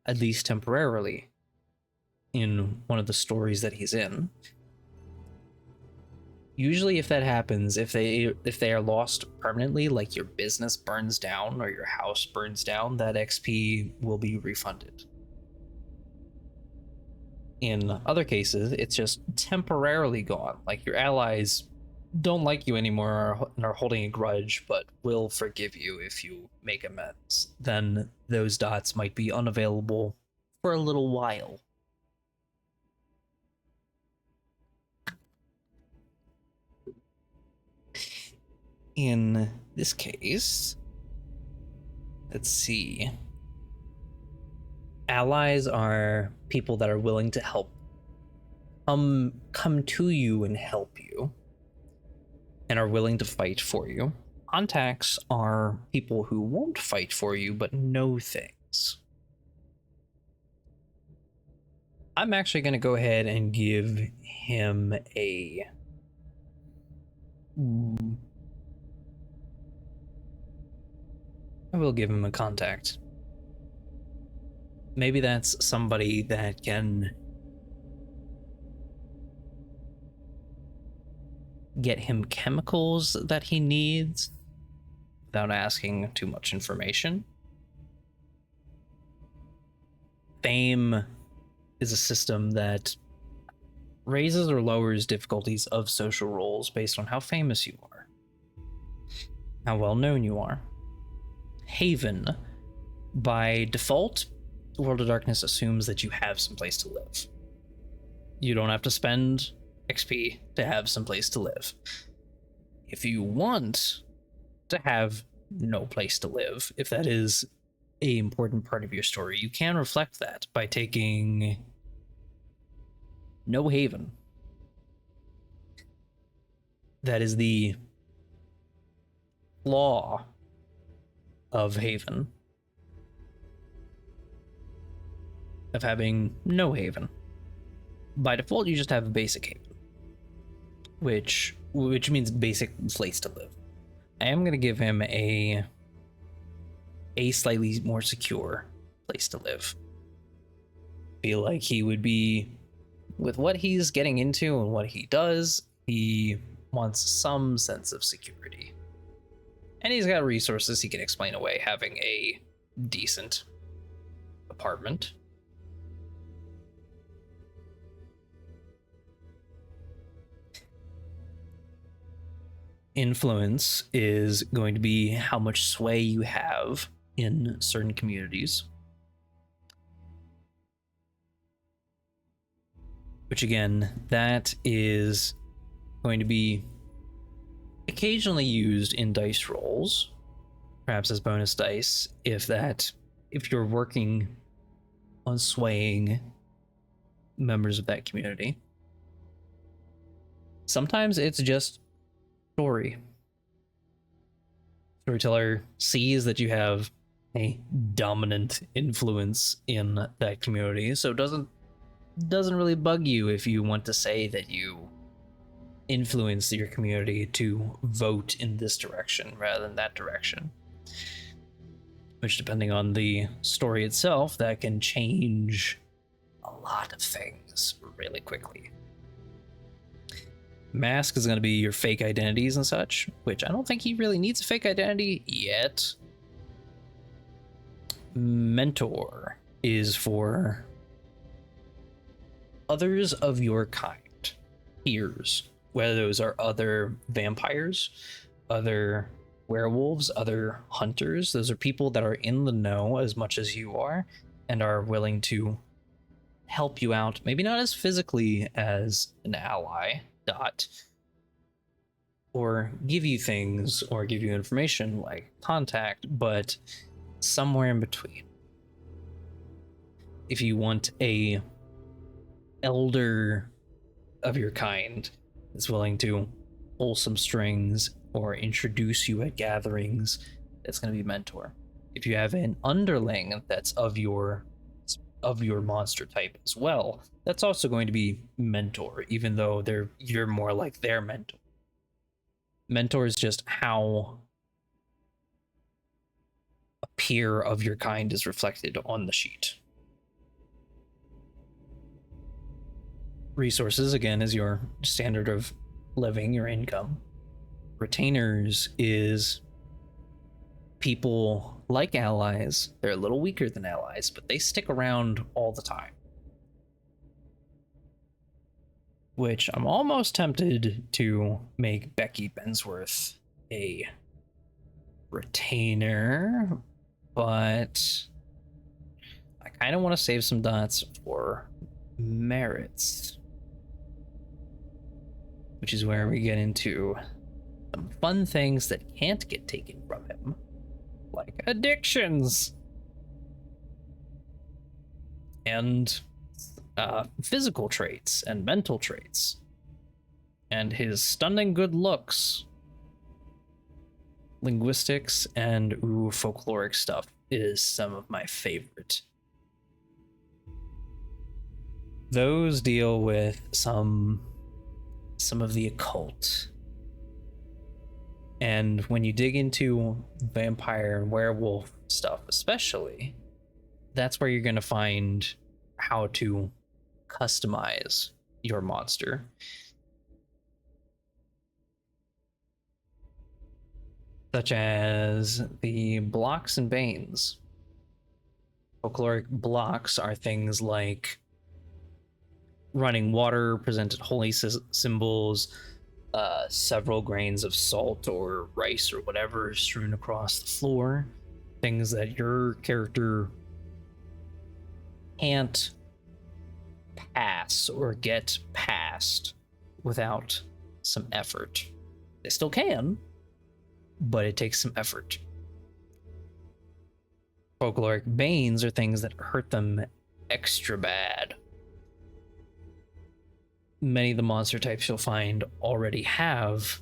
at least temporarily, in one of the stories that he's in. Usually if that happens, if they are lost permanently, like your business burns down or your house burns down, that XP will be refunded. In other cases, it's just temporarily gone, like your allies don't like you anymore and are holding a grudge, but will forgive you if you make amends. Then those dots might be unavailable for a little while. In this case, let's see. Allies are people that are willing to help, come to you and help you, and are willing to fight for you. Contacts are people who won't fight for you but know things. I'm actually going to go ahead and give him a... I will give him a contact. Maybe that's somebody that can get him chemicals that he needs without asking too much information. Fame is a system that raises or lowers difficulties of social roles based on how famous you are, how well known you are. Haven, by default, World of Darkness assumes that you have some place to live. You don't have to spend XP to have some place to live. If you want to have no place to live, if that is an important part of your story, you can reflect that by taking no Haven. That is the flaw of Haven, of having no Haven. By default, you just have a basic Haven, which means basic place to live. I am going to give him a slightly more secure place to live. Feel like he would be, with what he's getting into and what he does, he wants some sense of security. And he's got resources he can explain away having a decent apartment. Influence is going to be how much sway you have in certain communities. Which again, that is going to be occasionally used in dice rolls, perhaps as bonus dice, if you're working on swaying members of that community. Sometimes it's just Storyteller sees that you have a dominant influence in that community, so it doesn't really bug you if you want to say that you influence your community to vote in this direction rather than that direction. Which, depending on the story itself, that can change a lot of things really quickly. Mask is going to be your fake identities and such, which I don't think he really needs a fake identity yet. Mentor is for others of your kind, peers, whether those are other vampires, other werewolves, other hunters. Those are people that are in the know as much as you are and are willing to help you out, maybe not as physically as an ally, or give you things or give you information like contact, but somewhere in between. If you want a elder of your kind that's willing to pull some strings or introduce you at gatherings, that's going to be mentor. If you have an underling that's of your monster type as well, that's also going to be mentor, even though you're more like their mentor. Mentor is just how a peer of your kind is reflected on the sheet. Resources, again, is your standard of living, your income. Retainers is people like allies. They're a little weaker than allies, but they stick around all the time. Which I'm almost tempted to make Becky Bensworth a retainer, but I kind of want to save some dots for merits, which is where we get into some fun things that can't get taken from him, like addictions and physical traits and mental traits, and his stunning good looks. Linguistics and folkloric stuff is some of my favorite. Those deal with some of the occult. And when you dig into vampire and werewolf stuff especially, that's where you're going to find how to customize your monster. Such as the blocks and banes. Folkloric blocks are things like running water, presented holy symbols, several grains of salt or rice or whatever strewn across the floor. Things that your character can't pass or get past without some effort. They still can, but it takes some effort. Folkloric banes are things that hurt them extra bad. Many of the monster types you'll find already have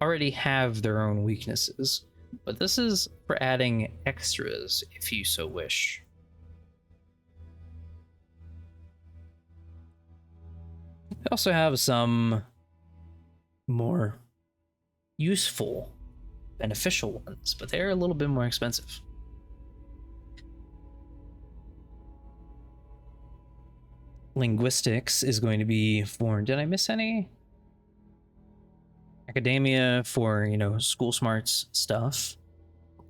their own weaknesses, but this is for adding extras if you so wish. We also have some more useful, beneficial ones, but they're a little bit more expensive. Linguistics is going to be for, did I miss any? Academia for, school smarts stuff.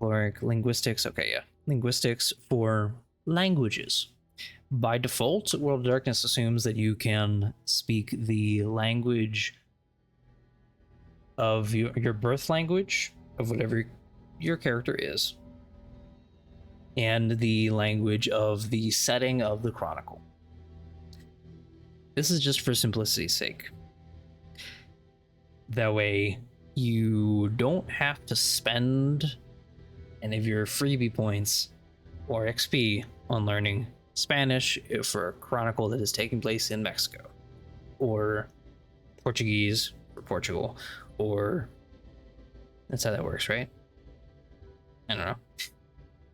Or linguistics, okay, yeah. Linguistics for languages. By default, World of Darkness assumes that you can speak the language of your birth language, of whatever your character is, and the language of the setting of the chronicle. This is just for simplicity's sake. That way, you don't have to spend any of your freebie points or XP on learning Spanish for a chronicle that is taking place in Mexico, or Portuguese for Portugal, or that's how that works, right? I don't know.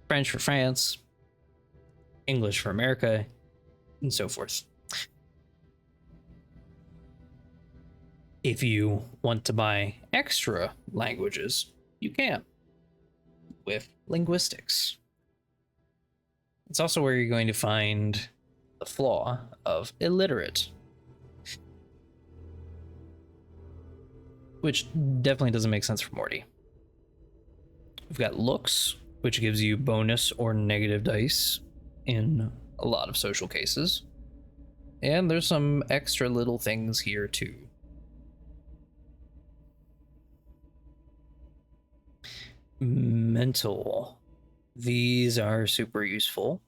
French for France, English for America, and so forth. If you want to buy extra languages, you can with linguistics. It's also where you're going to find the flaw of illiterate, which definitely doesn't make sense for Morty. We've got looks, which gives you bonus or negative dice in a lot of social cases. And there's some extra little things here too. Mental. These are super useful.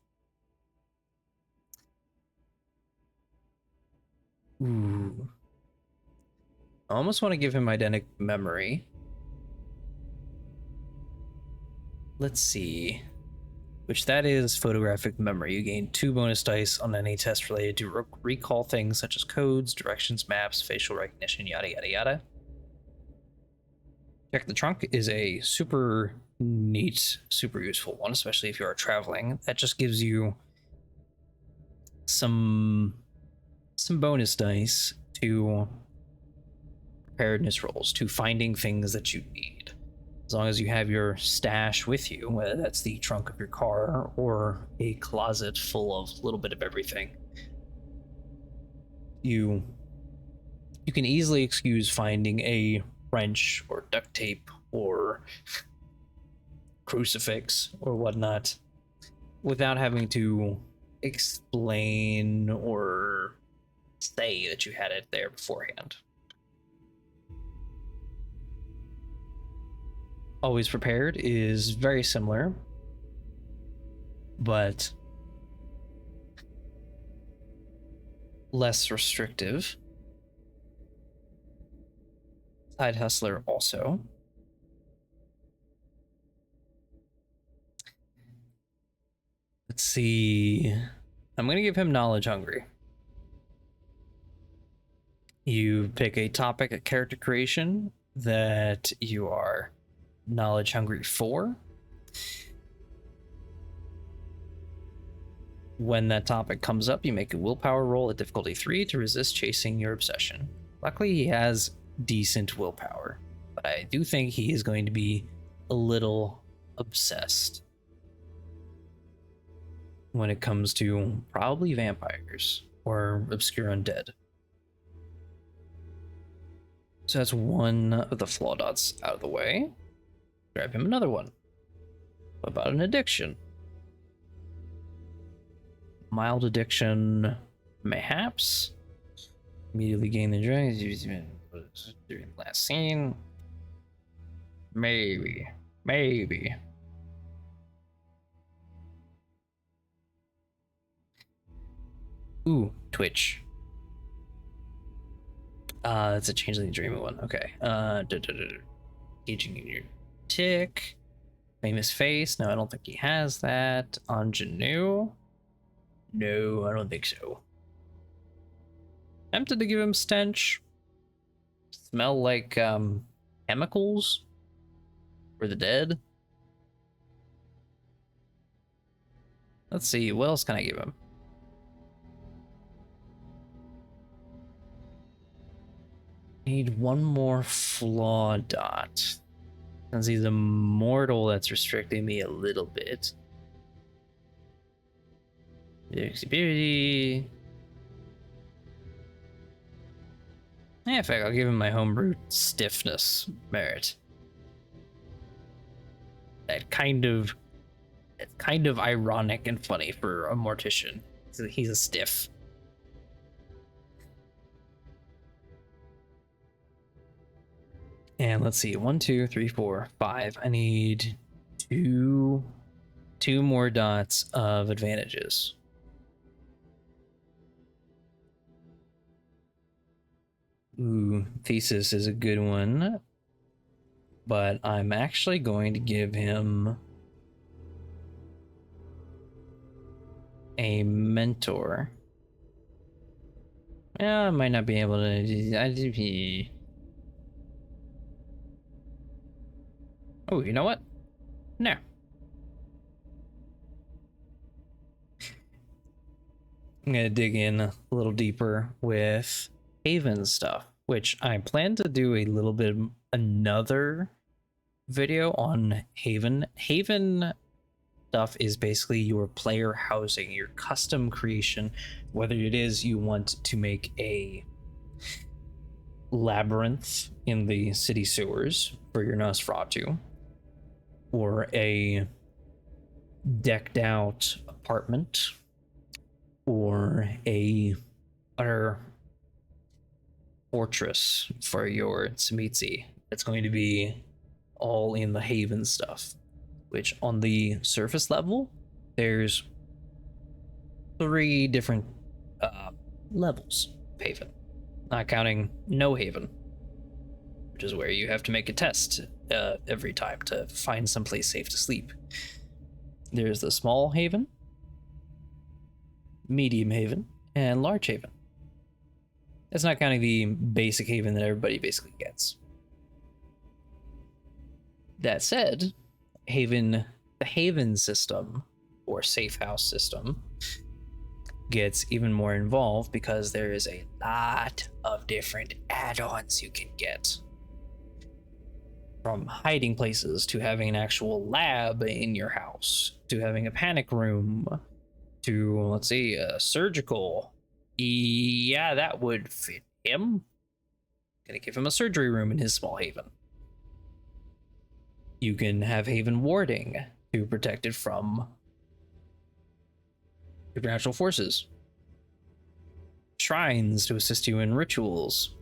Ooh. I almost want to give him identic memory. Let's see. Which that is photographic memory. You gain 2 bonus dice on any test related to recall things such as codes, directions, maps, facial recognition, yada yada yada. Check the Trunk is a super neat, super useful one, especially if you are traveling. That just gives you some bonus dice to preparedness rolls, to finding things that you need. As long as you have your stash with you, whether that's the trunk of your car or a closet full of a little bit of everything, you can easily excuse finding a wrench or duct tape or crucifix or whatnot without having to explain or say that you had it there beforehand. Always Prepared is very similar, but less restrictive. Side Hustler also. Let's see. I'm going to give him Knowledge Hungry. You pick a topic, a character creation that you are knowledge hungry for. When that topic comes up, you make a willpower roll at difficulty 3 to resist chasing your obsession. Luckily, he has decent willpower, but I do think he is going to be a little obsessed when it comes to probably vampires or obscure undead. So that's one of the flaw dots out of the way. Grab him another one. What about an addiction? Mild addiction, mayhaps. Immediately gain the drug during the last scene. Maybe. Ooh, Twitch. That's a Changeling Dreamer one. Okay. Engaging in your tick. Famous face. No, I don't think he has that. Ingenue. No, I don't think so. Tempted to give him Stench. Smell like chemicals for the dead. Let's see, what else can I give him? Need one more flaw dot. Since he's immortal, that's restricting me a little bit. Flexibility. Yeah, in fact, I'll give him my homebrew stiffness merit. It's kind of ironic and funny for a mortician. He's a stiff. And let's see, 1, 2, 3, 4, 5. I need two more dots of advantages. Ooh, Thesis is a good one, but I'm actually going to give him a mentor. Yeah, I might not be able to. Oh, you know what? No. I'm gonna dig in a little deeper with Haven stuff, which I plan to do a little bit another video on Haven. Haven stuff is basically your player housing, your custom creation, whether it is you want to make a labyrinth in the city sewers for your Nosferatu, or a decked out apartment, or a utter fortress for your Tzimisce. It's going to be all in the Haven stuff, which on the surface level, there's 3 different levels of Haven, not counting no Haven, which is where you have to make a test every time to find someplace safe to sleep. There's the small Haven, medium Haven, and large Haven. That's not counting the basic Haven that everybody basically gets. That said, the Haven system, or safe house system, gets even more involved because there is a lot of different add-ons you can get. From hiding places, to having an actual lab in your house, to having a panic room, to, let's see, a surgical. Yeah, that would fit him. Gonna give him a surgery room in his small Haven. You can have Haven warding to protect it from supernatural forces. Shrines to assist you in rituals.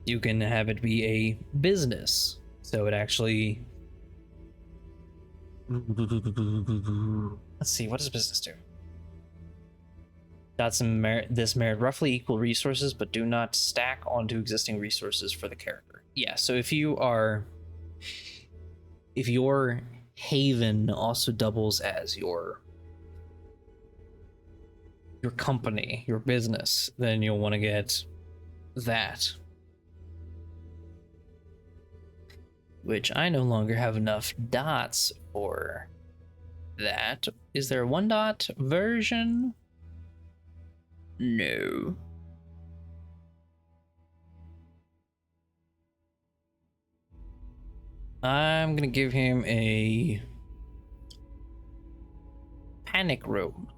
You can have it be a business, so it actually... Let's see, what does business do? Got some this merit roughly equal resources, but do not stack onto existing resources for the character. Yeah, so if your Haven also doubles as your company, your business, then you'll want to get that. Which I no longer have enough dots for that. Is there a 1-dot version? No. I'm gonna give him a panic room.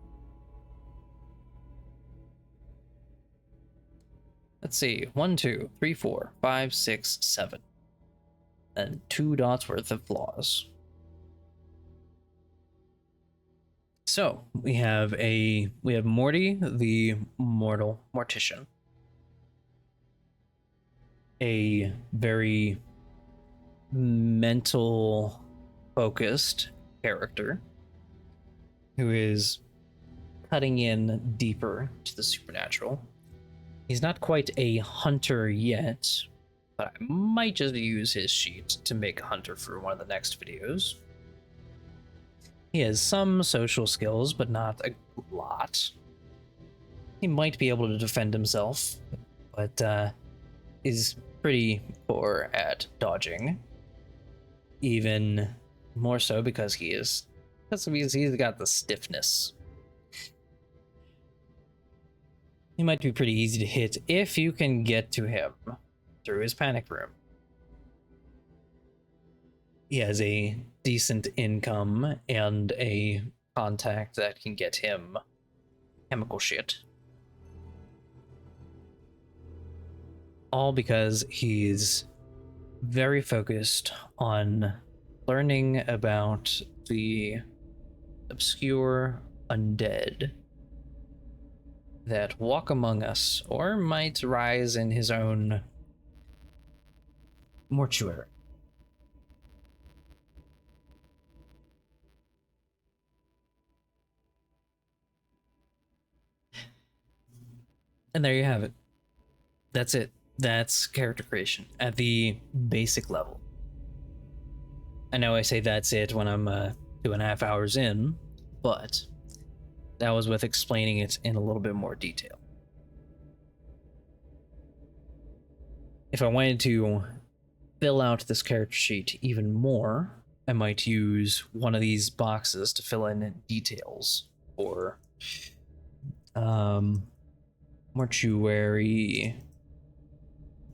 Let's see, 1, 2, 3, 4, 5, 6, 7. And 2 dots worth of flaws. So we have Morty, the mortician. A very mental focused character who is cutting in deeper to the supernatural. He's not quite a hunter yet, but I might just use his sheet to make a hunter for one of the next videos. He has some social skills, but not a lot. He might be able to defend himself, but is pretty poor at dodging. Even more so because he's got the stiffness. He might be pretty easy to hit if you can get to him through his panic room. He has a decent income and a contact that can get him chemical shit. All because he's very focused on learning about the obscure undead that walk among us or might rise in his own mortuary. And there you have it. That's it. That's character creation at the basic level. I know I say that's it when I'm 2.5 hours in, but that was with explaining it in a little bit more detail. If I wanted to fill out this character sheet even more, I might use one of these boxes to fill in details or mortuary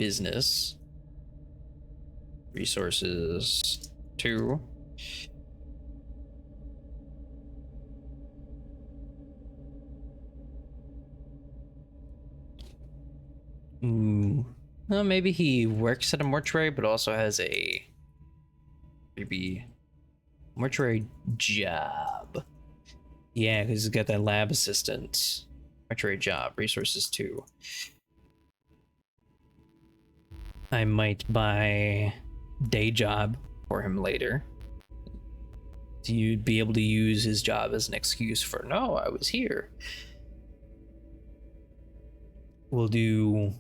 business. Resources 2. Well, maybe he works at a mortuary, but also has a maybe mortuary job. Yeah, because he's got that lab assistant. Mortuary job. Resources 2. I might buy day job for him later. You'd be able to use his job as an excuse for, no, I was here. We'll do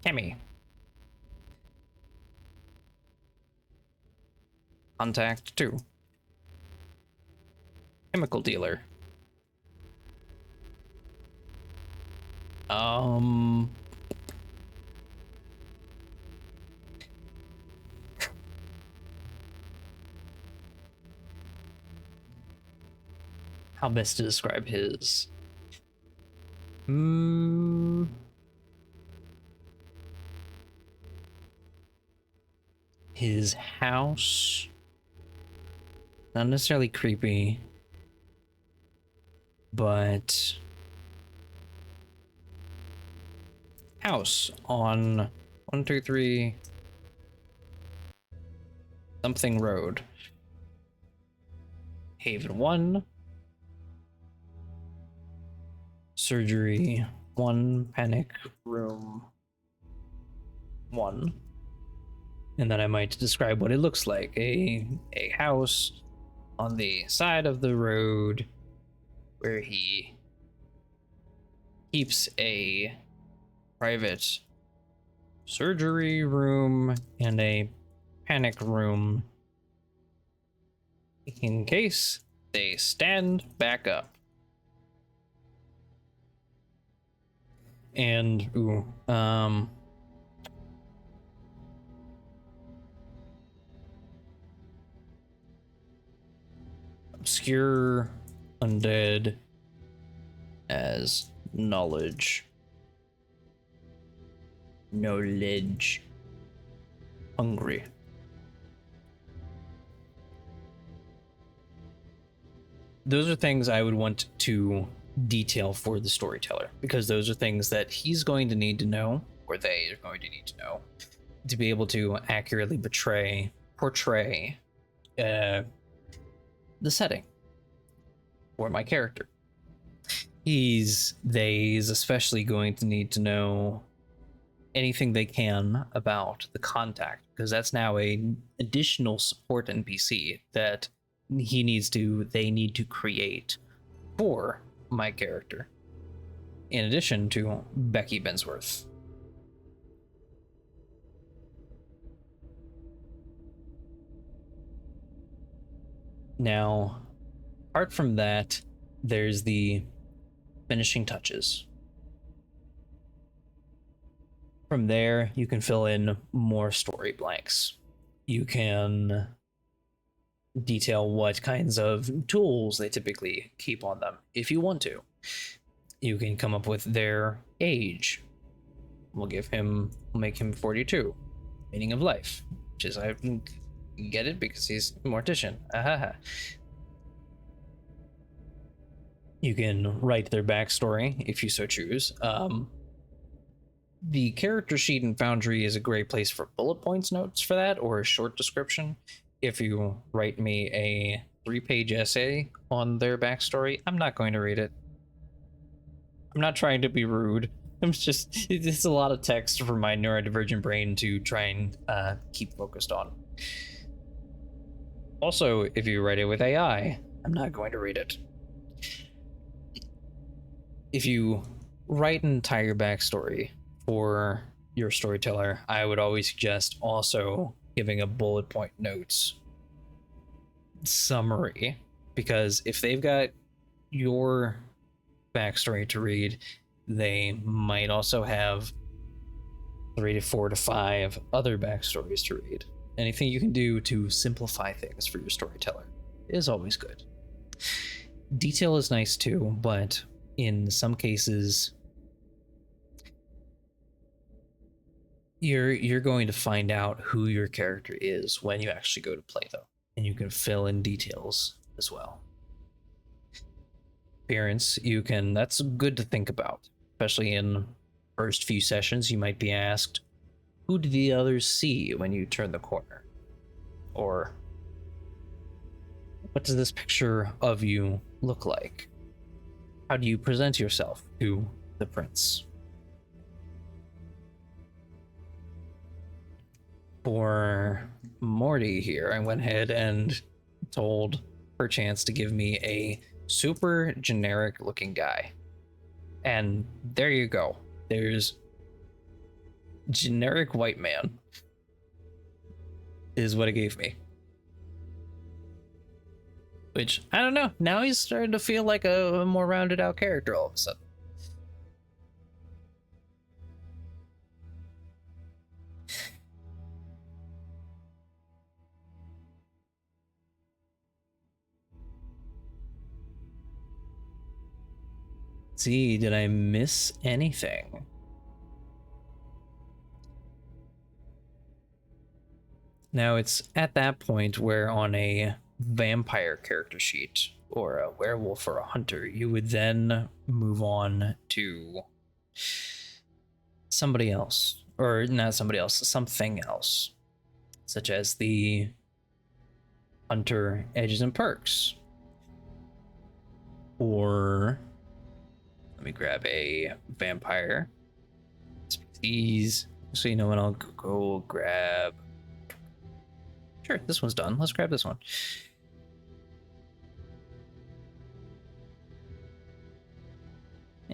Kemi. Contact 2. Chemical dealer. How best to describe his? His house. Not necessarily creepy, but house on 123 something road. Haven 1. Surgery 1. Panic room 1. And then I might describe what it looks like. A house on the side of the road where he keeps a private surgery room and a panic room in case they stand back up. And obscure undead as knowledge. Hungry. Those are things I would want to detail for the storyteller, because those are things that he's going to need to know, or they are going to need to know, to be able to accurately portray the setting for my character. He's especially going to need to know anything they can about the contact, because that's now an additional support NPC that they need to create for my character, in addition to Becky Bensworth. Now, apart from that, there's the finishing touches. From there, you can fill in more story blanks. You can detail what kinds of tools they typically keep on them if you want to. You can come up with their age. We'll make him 42. Meaning of life, which is, I get it because he's a mortician. You can write their backstory if you so choose. The character sheet in Foundry is a great place for bullet points notes for that, or a short description. If you write me a 3-page essay on their backstory, I'm not going to read it. I'm not trying to be rude. It's a lot of text for my neurodivergent brain to try and keep focused on. Also, if you write it with AI, I'm not going to read it. If you write an entire backstory for your storyteller, I would always suggest also giving a bullet point notes summary, because if they've got your backstory to read, they might also have 3 to 4 to 5 other backstories to read. Anything you can do to simplify things for your storyteller is always good. Detail is nice too, but in some cases, you're going to find out who your character is when you actually go to play though, and you can fill in details as well. Appearance, that's good to think about, especially in first few sessions. You might be asked, who do the others see when you turn the corner? Or what does this picture of you look like? How do you present yourself to the prince? For Morty here, I went ahead and told Perchance to give me a super generic looking guy. And there you go. There's generic white man is what it gave me. Which, I don't know, now he's starting to feel like a more rounded out character all of a sudden. Let's see, did I miss anything? Now it's at that point where on a vampire character sheet or a werewolf or a hunter, you would then move on to somebody else, or not somebody else, something else, such as the hunter edges and perks. Or let me grab a vampire species. So you know what, I'll go grab. Sure, this one's done. Let's grab this one.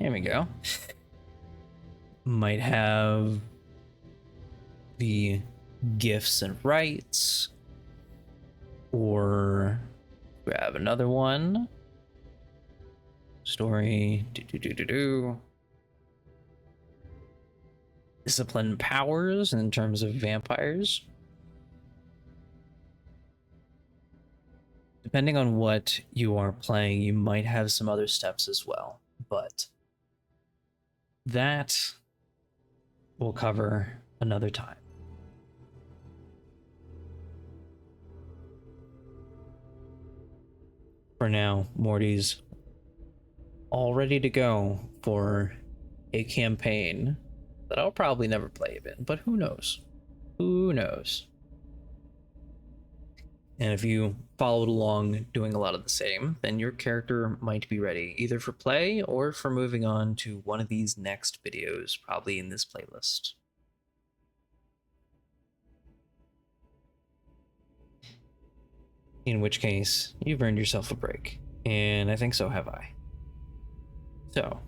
There we go. Might have the gifts and rights, or grab another one. Story. Discipline powers in terms of vampires. Depending on what you are playing, you might have some other steps as well, but that we'll cover another time. For now, Morty's all ready to go for a campaign that I'll probably never play it in, but who knows? Who knows? And if you followed along doing a lot of the same, then your character might be ready either for play or for moving on to one of these next videos, probably in this playlist. In which case, you've earned yourself a break. And I think so have I. So,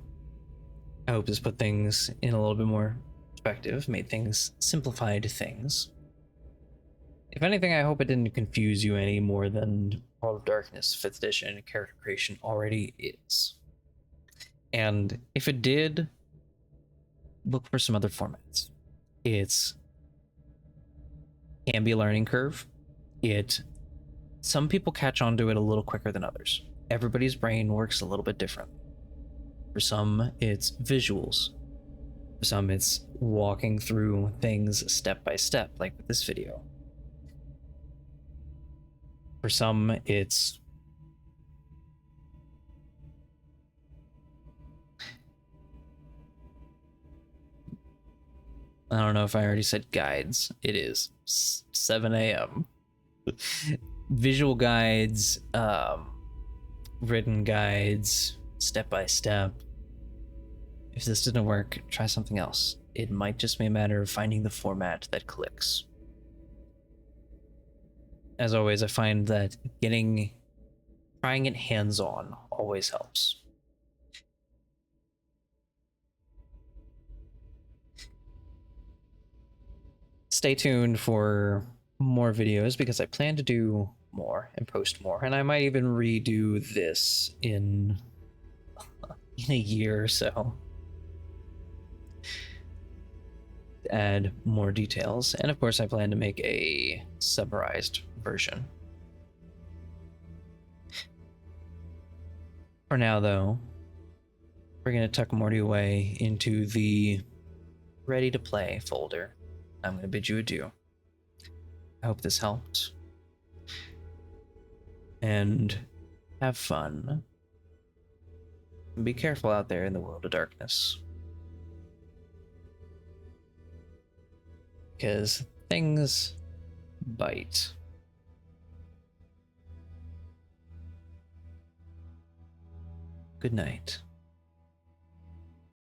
I hope this put things in a little bit more perspective, made things, simplified things. If anything, I hope it didn't confuse you any more than World of Darkness 5th edition character creation already is. And if it did, look for some other formats. It's can be a learning curve. Some people catch on to it a little quicker than others. Everybody's brain works a little bit different. For some, it's visuals. For some, it's walking through things step by step, like with this video. For some, it's I don't know if I already said guides. It is 7 a.m. Visual guides, written guides, step by step. If this didn't work, try something else. It might just be a matter of finding the format that clicks. As always, I find that trying it hands-on always helps. Stay tuned for more videos because I plan to do more and post more, and I might even redo this in a year or so. add more details. And of course, I plan to make a summarized version. For now, though, we're going to tuck Morty away into the ready to play folder. I'm going to bid you adieu. I hope this helped. And have fun. And be careful out there in the world of darkness. Because things bite. Good night.